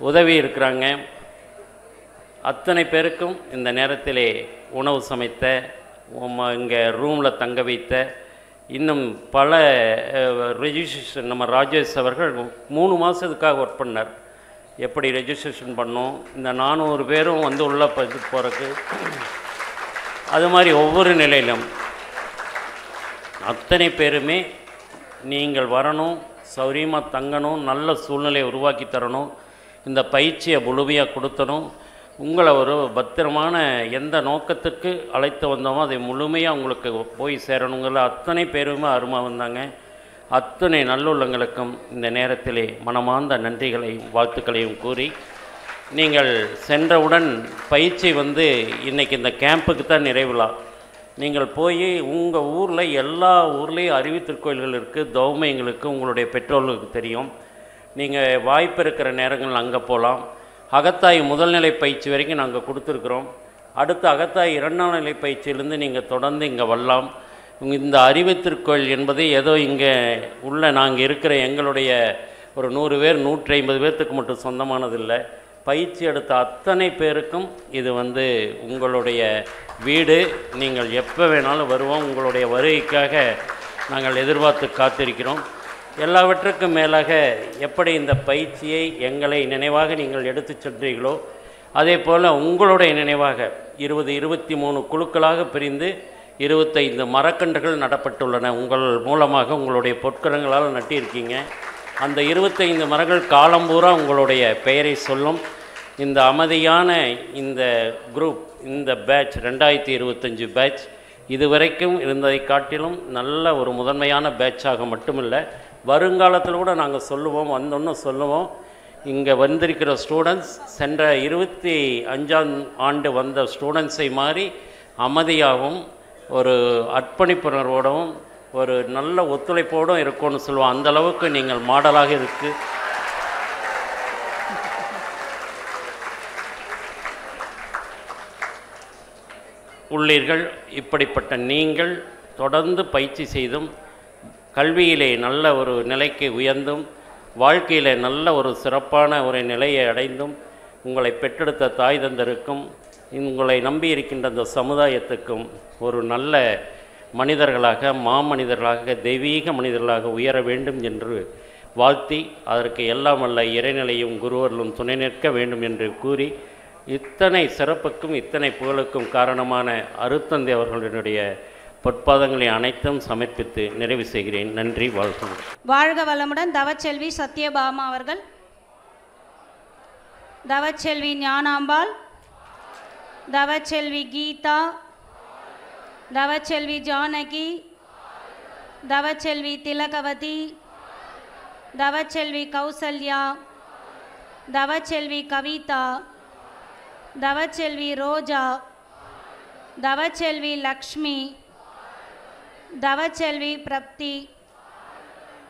உதவி இருக்கிறாங்க. அத்தனை பேருக்கும் இந்த நேரத்திலே உணவு சமைத்த, இங்கே ரூமில் தங்க வைத்த, இன்னும் பல ரெஜிஸ்ட்ரேஷன் நம்ம ராஜேஷ் அவர்கள் 3 மாதத்துக்காக ஒர்க் பண்ணார். எப்படி ரெஜிஸ்ட்ரேஷன் பண்ணோம், இந்த 400 பேரும் வந்து உள்ள போகிறதுக்கு, அது மாதிரி ஒவ்வொரு நிலையிலும் அத்தனை பேருமே நீங்கள் வரணும், சௌரியமாக தங்கணும், நல்ல சூழ்நிலையை உருவாக்கி தரணும், இந்த பயிற்சியை முழுமையாக கொடுத்தணும். உங்களை ஒரு பத்திரமான எந்த நோக்கத்துக்கு அழைத்து வந்தோமோ அதை முழுமையாக உங்களுக்கு போய் சேரணுங்கிற அத்தனை பேருமே அருமாக வந்தாங்க. அத்தனை நல்லுள்ளங்களுக்கும் இந்த நேரத்திலே மனமார்ந்த நன்றிகளையும் வாழ்த்துக்களையும் கூறி, நீங்கள் சென்றவுடன் பயிற்சி வந்து இன்றைக்கி இந்த கேம்புக்கு தான் நிறைவிழா. நீங்கள் போய் உங்கள் ஊரில் எல்லா ஊர்லேயும் அறிவித்திருக்கோயில்கள் இருக்குது, தௌமைங்களுக்கு உங்களுடைய பெற்றோர்களுக்கு தெரியும். நீங்கள் வாய்ப்பு இருக்கிற நேரங்கள் அங்கே போகலாம். அகத்தாய் முதல்நிலை பயிற்சி வரைக்கும் நாங்கள் கொடுத்துருக்குறோம். அடுத்து அகத்தாய் 2ஆம் நிலை பயிற்சியிலேருந்து நீங்கள் தொடர்ந்து இங்கே வரலாம். இந்த அறிவித்திருக்கோயில் என்பது ஏதோ இங்கே உள்ள நாங்கள் இருக்கிற எங்களுடைய ஒரு 100 பேர் 150 பேர்த்துக்கு மட்டும் சொந்தமானதில்லை. பயிற்சி எடுத்த அத்தனை பேருக்கும் இது வந்து உங்களுடைய வீடு. நீங்கள் எப்போ வேணாலும் வருவோம். உங்களுடைய வருகைக்காக நாங்கள் எதிர்பார்த்து காத்திருக்கிறோம். எல்லாவற்றுக்கும் மேலாக எப்படி இந்த பயிற்சியை எங்களை நினைவாக நீங்கள் எடுத்து சென்றீர்களோ அதே போல் உங்களுடைய நினைவாக 20-23 குழுக்களாக பிரிந்து 25 மரக்கன்றுகள் நடப்பட்டுள்ளன. உங்கள் மூலமாக உங்களுடைய பொற்கரங்களால் நட்டியிருக்கீங்க. அந்த 25 மரங்கள் காலம்பூரா உங்களுடைய பெயரை சொல்லும். இந்த அமைதியான இந்த குரூப், இந்த பேட்ச் 2025 பேட்ச் இதுவரைக்கும் இருந்ததை காட்டிலும் நல்ல ஒரு முதன்மையான பேட்சாக மட்டுமில்லை, வருங்காலத்தில் கூட நாங்கள் சொல்லுவோம், வந்தோன்னு சொல்லுவோம். இங்கே வந்திருக்கிற ஸ்டூடெண்ட்ஸ் சென்ற 25ஆம் ஆண்டு வந்த ஸ்டூடெண்ட்ஸை மாதிரி அமைதியாகவும் ஒரு அர்ப்பணிப்புணர்வோடும் ஒரு நல்ல ஒத்துழைப்போடும் இருக்கும்னு சொல்லுவோம். அந்தளவுக்கு நீங்கள் மாடலாக இருக்கு. உள்ளீர்கள். இப்படிப்பட்ட நீங்கள் தொடர்ந்து பயிற்சி செய்தும் கல்வியிலே நல்ல ஒரு நிலைக்கு உயர்ந்தும் வாழ்க்கையில் நல்ல ஒரு சிறப்பான ஒரு நிலையை அடைந்தும் உங்களை பெற்றெடுத்த தாய் தந்தருக்கும் உங்களை நம்பி இருக்கின்ற அந்த சமுதாயத்துக்கும் ஒரு நல்ல மனிதர்களாக, மாமனிதர்களாக, தெய்வீக மனிதர்களாக உயர வேண்டும் என்று வாழ்த்தி, அதற்கு எல்லாம் வல்ல இறைநிலையும் குருவர்களும் துணை நிற்க வேண்டும் என்று கூறி, இத்தனை சிறப்புக்கும் இத்தனை புகழுக்கும் காரணமான அருத்தந்தை அவர்களுடைய பொற்பாதங்களை அனைத்தும் சமர்ப்பித்து நிறைவு செய்கிறேன். நன்றி. வாழ்க வாழ்க வளமுடன். தவச்செல்வி சத்யபாமா அவர்கள், தவச்செல்வி ஞானாம்பாள், தவச்செல்வி கீதா, தவச்செல்வி ஜானகி, தவச்செல்வி திலகவதி, தவச்செல்வி கௌசல்யா, தவச்செல்வி கவிதா, தவச்செல்வி ரோஜா, தவச்செல்வி லக்ஷ்மி, தவச்செல்வி பிரப்தி,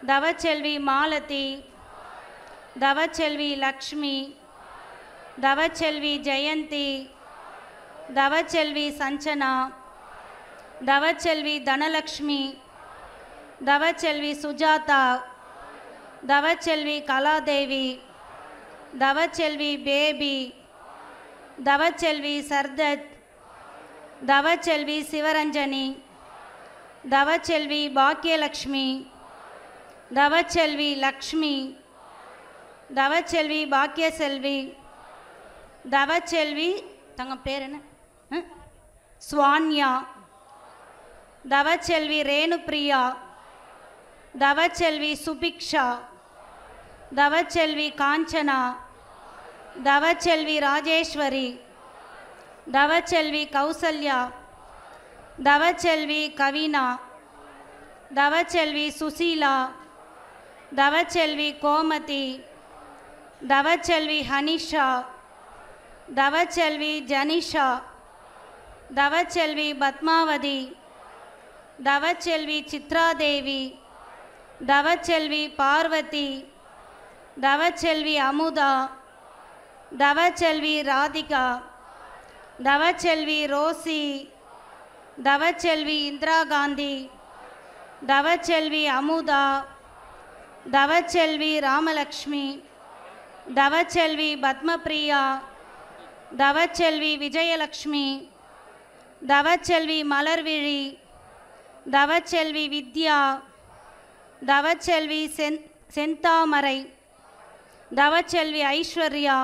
தவச்செல்வி மாலதி, தவச்செல்வி லக்ஷ்மி, தவச்செல்வி ஜெயந்தி, தவச்செல்வி சஞ்சனா, தவச்செல்வி தனலக்ஷ்மி, தவச்செல்வி சுஜாதா, தவச்செல்வி கலாதேவி, தவச்செல்வி பேபி, தவச்செல்வி சர்தத், தவச்செல்வி சிவரஞ்சனி, தவச்செல்வி பாக்கியலக்ஷ்மி, தவச்செல்வி லக்ஷ்மி, தவச்செல்வி பாக்கியசெல்வி, தவச்செல்வி தங்க பேர் என்ன ஸ்வான்யா, தவச்செல்வி ரேணுபிரியா, தவச்செல்வி சுபிக்ஷா, தவச்செல்வி காஞ்சனா, தவச்செல்வி ராஜேஸ்வரி, தவச்செல்வி கௌசல்யா, தவச்செல்வி கவினா, தவச்செல்வி சுசீலா, தவச்செல்வி கோமதி, தவச்செல்வி ஹனிஷா, தவச்செல்வி ஜனிஷா, தவச்செல்வி பத்மாவதி, தவச்செல்வி சித்ராதேவி, தவச்செல்வி பார்வதி, தவச்செல்வி அமுதா, தவச்செல்வி ராதிகா, தவச்செல்வி ரோசி, தவச்செல்வி இந்திரா காந்தி, தவச்செல்வி அமுதா, தவச்செல்வி ராமலக்ஷ்மி, தவச்செல்வி பத்மபிரியா, தவச்செல்வி விஜயலக்ஷ்மி, தவச்செல்வி மலர்விழி, தவச்செல்வி வித்யா, தவச்செல்வி செந்தாமரை, தவச்செல்வி ஐஸ்வர்யா,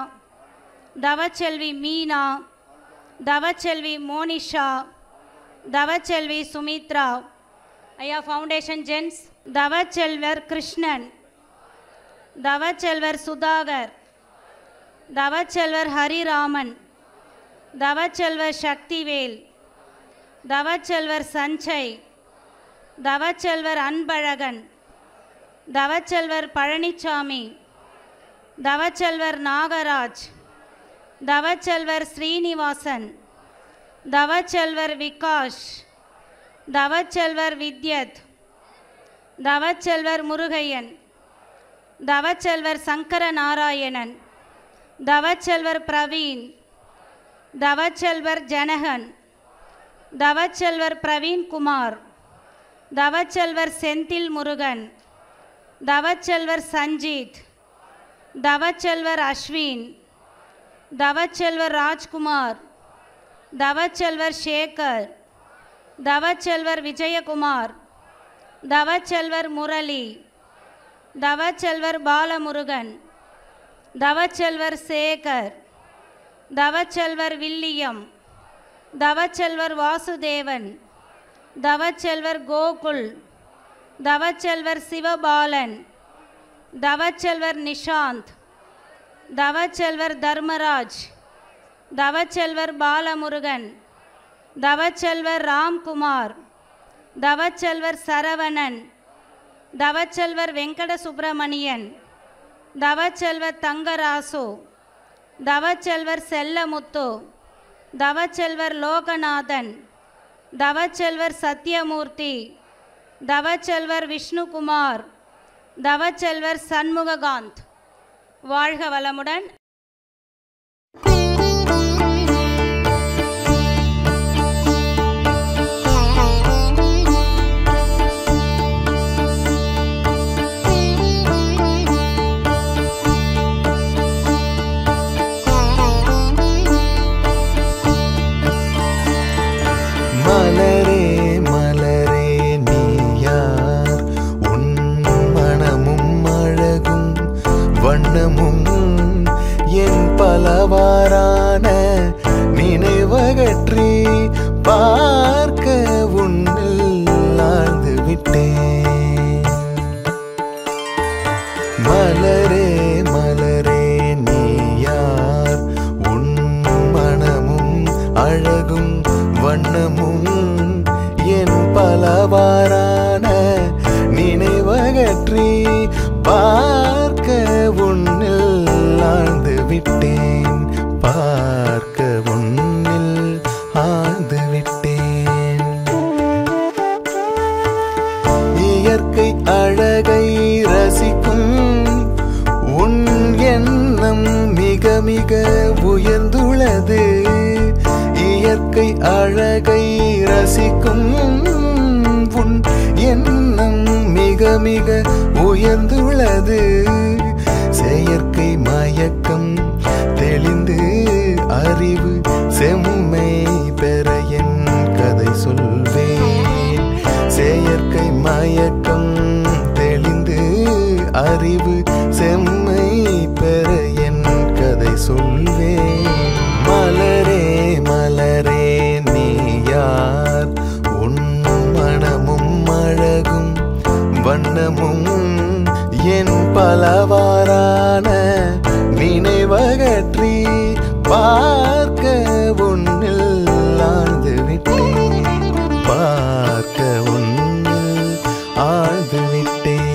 தவச்செல்வி மீனா, தவச்செல்வி மோனிஷா, தவச்செல்வி சுமித்ரா. ஐயா foundation gents, தவச்செல்வர் Krishnan, தவச்செல்வர் Sudhakar, தவச்செல்வர் Hariraman, தவச்செல்வர் Sakthivel, தவச்செல்வர் Sanjay, தவச்செல்வர் Anbazhagan, தவச்செல்வர் Palaniswami, தவச்செல்வர் Nagaraj, தவச்செல்வர் Srinivasan, தவச்செல்வர் Vikash, தவச்செல்வர் வித்யத், தவச்செல்வர் Murugaiyan, தவச்செல்வர் Sankara Narayanan, தவச்செல்வர் Praveen, தவச்செல்வர் Janakan, தவச்செல்வர் Praveenkumar, தவச்செல்வர் Senthil Murugan, தவச்செல்வர் Sanjeet, தவச்செல்வர் Ashwin, தவச்செல்வர் Rajkumar, தவச்செல்வர் Sekar, தவச்செல்வர் Vijayakumar, தவச்செல்வர் Murali, தவச்செல்வர் Balamurugan, தவச்செல்வர் Sekar, தவச்செல்வர் William, தவச்செல்வர் Vasudevan, தவச்செல்வர் Gokul, தவச்செல்வர் Sivabalan, தவச்செல்வர் Nishanth, தவச்செல்வர் Dharmaraj, தவச்செல்வர் Balamurugan, தவச்செல்வர் Ramkumar, தவச்செல்வர் Saravanan, தவச்செல்வர் Venkata Subramanian, தவச்செல்வர் Thangarasu, தவச்செல்வர் Sellamuthu, தவச்செல்வர் Loganathan, தவச்செல்வர் Sathyamoorthy, தவச்செல்வர் Vishnukumar, தவச்செல்வர் சண்முககாந்த். வாழ்க வளமுடன். மலரே மலரே நீ யார், உன் மனமும் அழகும் வண்ணமும் என் பலவாறான நினைவகற்றி பார்க்க உன்னில் ஆழ்ந்து விட்டேன். மலரே மலரே நீ யார், உன் மனமும் அழகும் வண்ணமும் என் பலவாறான நினைவகற்றி பார்க்க உன்னில் ஆழ்ந்து விட்டேன், பார்க்க உன்னில் ஆழ்ந்து விட்டேன். அழகை ரசிக்கும் உன் எண்ணம் மிக மிக உயர்ந்துள்ளது. இயற்கை அழகை ரசிக்கும் உன் எண்ணம் மிக மிக உயர்ந்துள்ளது. செயற்கை மயக்கம் தெளிந்து அறிவு செம்மை பெற என் கதை சொல்வேன். செயற்கை மயக்கம் தெளிந்து அறிவு செம்மை பெற என் கதை சொல்வேன். மலரே மலரே நீ யார்? உன் மனமும் அழகும் வண்ணமும் என் பலவாறான நினைவகற்றி பார்க்க உன்னில் ஆழ்ந்து விட்டேன். பார்க்க உன்னில் ஆழ்ந்து விட்டேன்.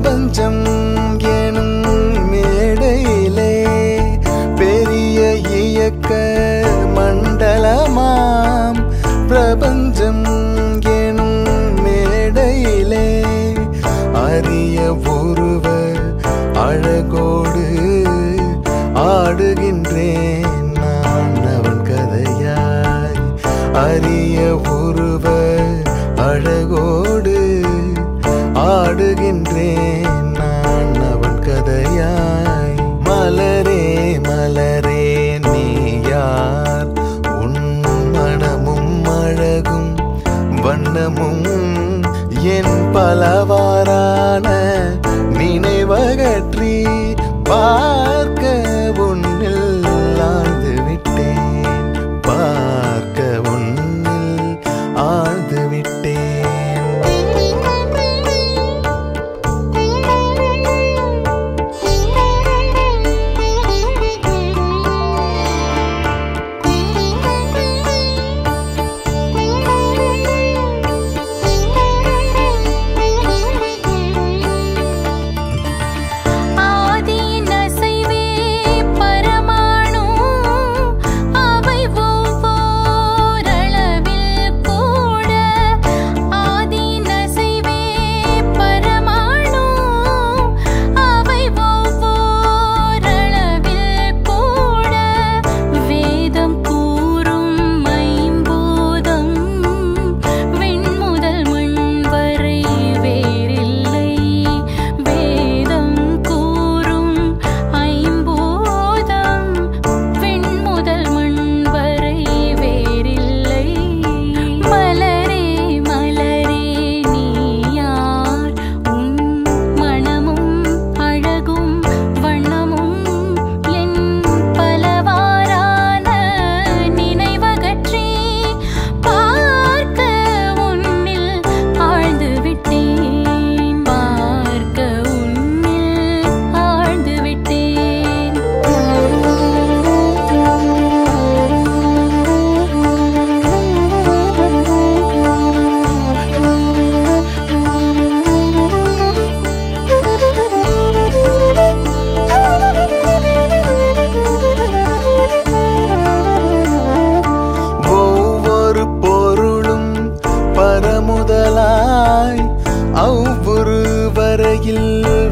பிரபஞ்சம் எனும் மேடையிலே பெரிய இயக்க மண்டலமாம் பிரபஞ்சம் எனும் மேடையிலே அரிய உருவ அழகோடு ஆடுகின்றேன் நான் அவன் கதையாய். அரிய உருவ அழகோடு ஆடுகின்றேன் நான் அவன் கதையாய். மலரே மலரே நீ யார், உன் மனமும் அழகும் வண்ணமும் என் பலவாறான நினைவகற்றி பார்க்க உன்னில் ஆழ்ந்து விட்டேன், பார்க்க உன்னில் ஆழ்ந்து விட்டேன்.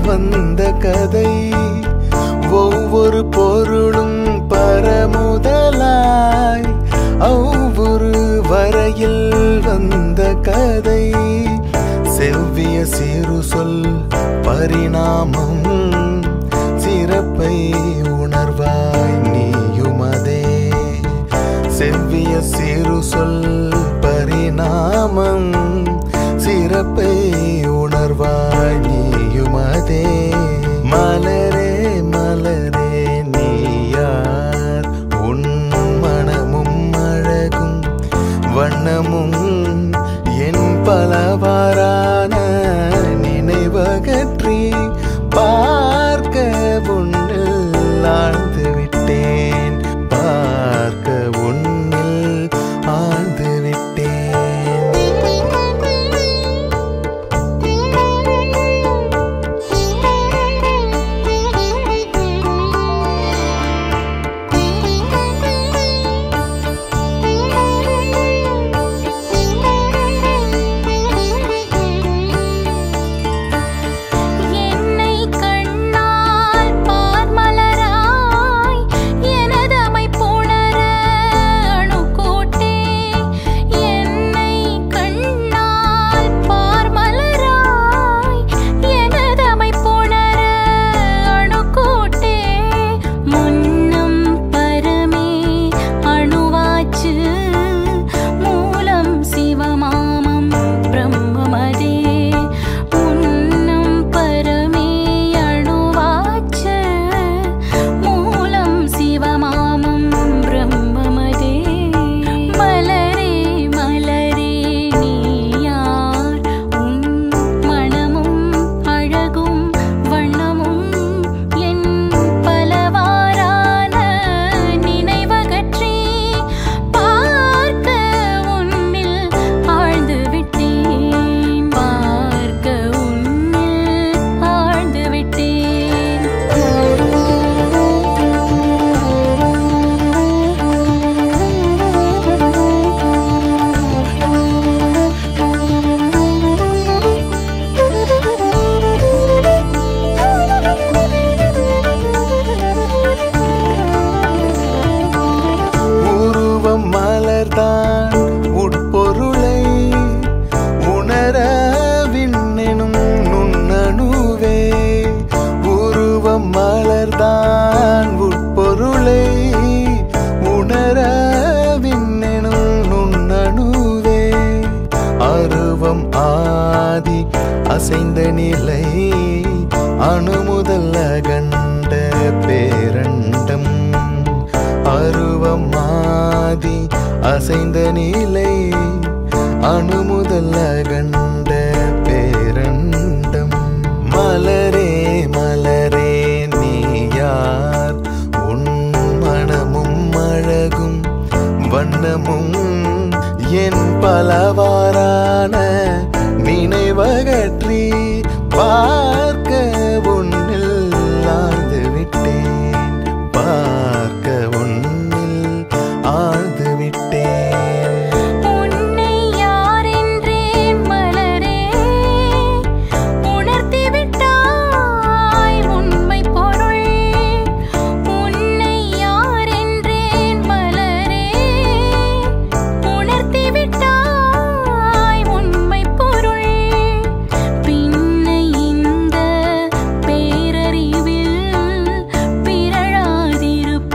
வந்த கதை ஒவ்வொரு பொருளும் பரமுதலாய் ஒவ்வொரு வரையில் வந்த கதை செவ்விய சிறு சொல் பரிணாமம் சிறப்பை உணர்வாய் நீயுமதே செவ்விய சிறு சொல் பரிணாமம் சிறப்பை உணர்வாய் நீயுமதே மலரே மலரே நீ யார் உன் மனமும் அழகும் வண்ணமும் என் பலவாறான நினைவகற்றி பார்க்க உன்னில் ஆழ்ந்து விட்டேன் பார்க்க உன்னில் ஆழ்ந்து விட்டேன் என் அணுமுதல் அகண்ட பேரண்டம் அருவமாதி அசைந்த நிலை அணுமுதல் அகண்ட பேரண்டம் மலரே மலரே நீ யார் உன் மனமும் அழகும் வண்ணமும் என் பலவாறான நினைவகற்றி பார்க்க உன்னில் ஆழ்ந்து விட்டேன் பார்க்க உன்னில் ஆழ்ந்து விட்டேன் உன்னை யாரென்றே மலரே உணர்த்தி விட்டாய் உண்மை பொருள் உன்னை யாரென்றே மலரே உணர்த்தி விட்டாய் உண்மை பொருள் பின்னை இந்த பேரறிவில் பிறழாதிருப்பேன்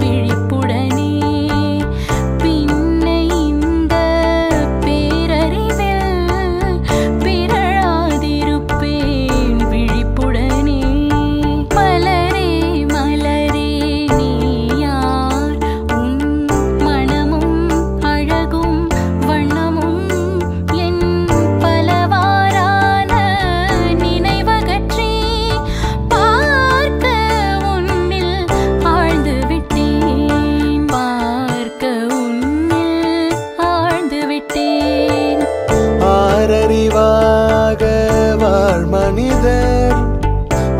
விழிப்புடனே பின்னை இந்த பேரறிவில் பிறழாதிருப்பேன் விழிப்புடனே மலரே மலரே நீ யார் உன் மனமும் அழகும் வண்ணமும் என் பலவாறான நினைவகற்றி பார்க்க உன்னில் ஆழ்ந்து விட்டேன் பார்க்க உன்னில் ஆழ்ந்து விட்டேன் ஆரறிவாக வாழ் மனிதர்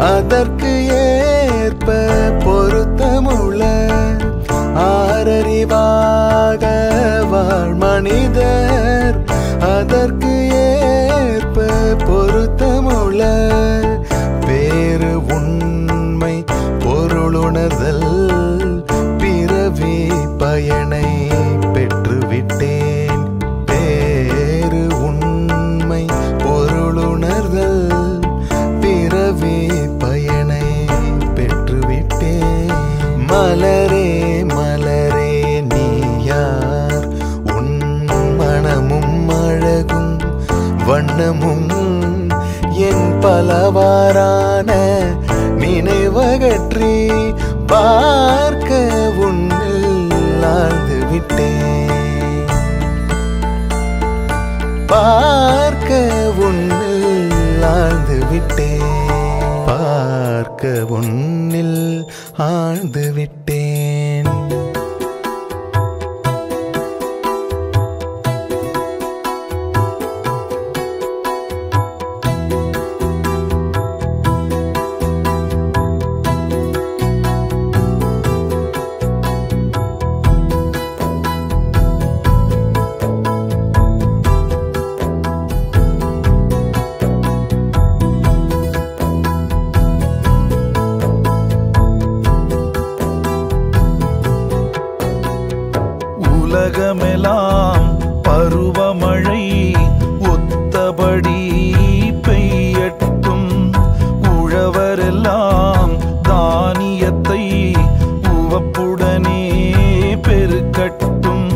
அதற்கு ஏற்ப பொருத்தமுள்ள ஆரறிவாக வாழ் மனிதர் அதற்கு ஏற்ப பொருத்தமுள்ள வேறு உண்மை பொருளுணர்தல் பிறவி பயனை பெற்றுவிட்டேன் வேறு உண்மை பொருளுணர்தல் பிறவி பயனை பெற்றுவிட்டேன் மலரே மலரே நீ யார் உன் மனமும் அழகும் வண்ணமும் என் பலவாறான நினைவகற்றி பார்க்க உன்னில் ஆழ்ந்து விட்டேன் பார்க்க உன்னில் ஆழ்ந்து விட்டேன் பார்க்க உன்னில் ஆழ்ந்து விட்டேன் உலகமெல்லாம் பருவமழை ஒத்தபடி பெய்யட்டும் உழவரெல்லாம் தானியத்தை உவப்புடனே பெருக்கட்டும்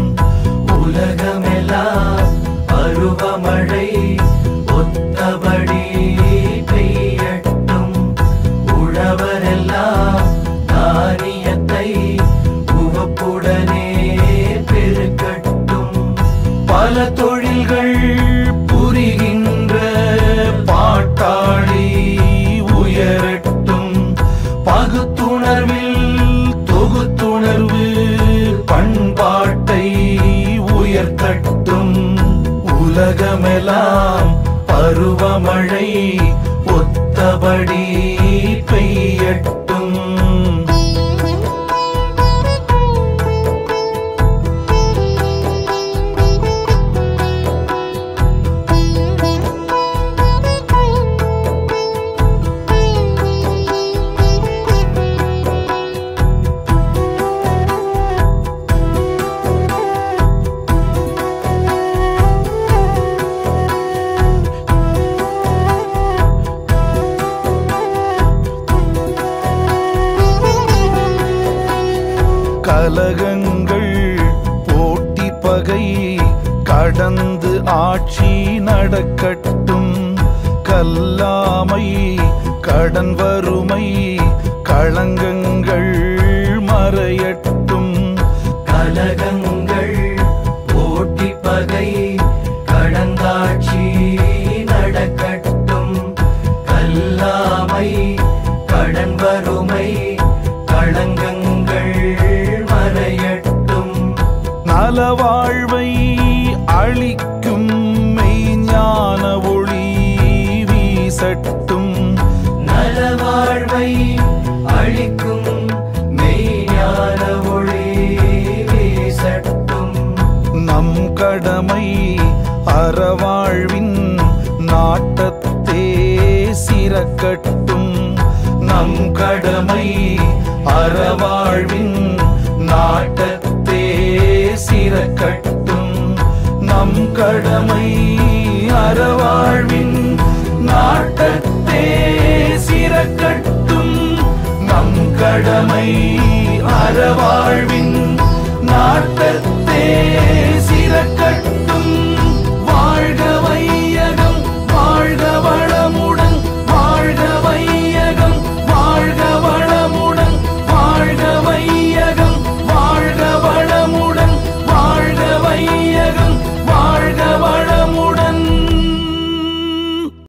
உலகமெல்லாம் பருவமழை ஒத்தபடி பெய்யட்டும் உழவரெல்லாம் தானியத்தை உவப்புடனே பெருக்கட்டும் பல தொழில்கள் புரிகின்ற பாட்டாளி உயரட்டும் பகுத்துணர்வில் தொகுத்துணர்வு பண்பாட்டை உயர்த்தட்டும் உலகமெல்லாம் பருவமழை ஒத்தபடி பெய்யட்டும் கலகங்கள் போட்டி பகை கடந்து ஆட்சி நடக்கட்டும் கல்லாமை கடன் வறுமை களங்கங்கள் மறையட்டும். கலகங்கள் போட்டி பகை கடந்தாட்சி நடக்கட்டும். கல்லாமை கடன் வறுமை களங்கங்கள் மறையட்டும். நலவாழ்வை அளிக்கும் மெய்ஞான ஒளி வீசட்டும். நலவாழ்வை அளிக்கும் மெய்ஞான ஒளி வீசட்டும். நம் கடமை அறவாழ்வின் நாட்டத்தே சிறக்கட்டும். நம் கடமை அறவாழ்வின் நாட்டத்தே சிறக்கட்டும். நம் கடமை அறவாழ்வின் நாட்டத்தே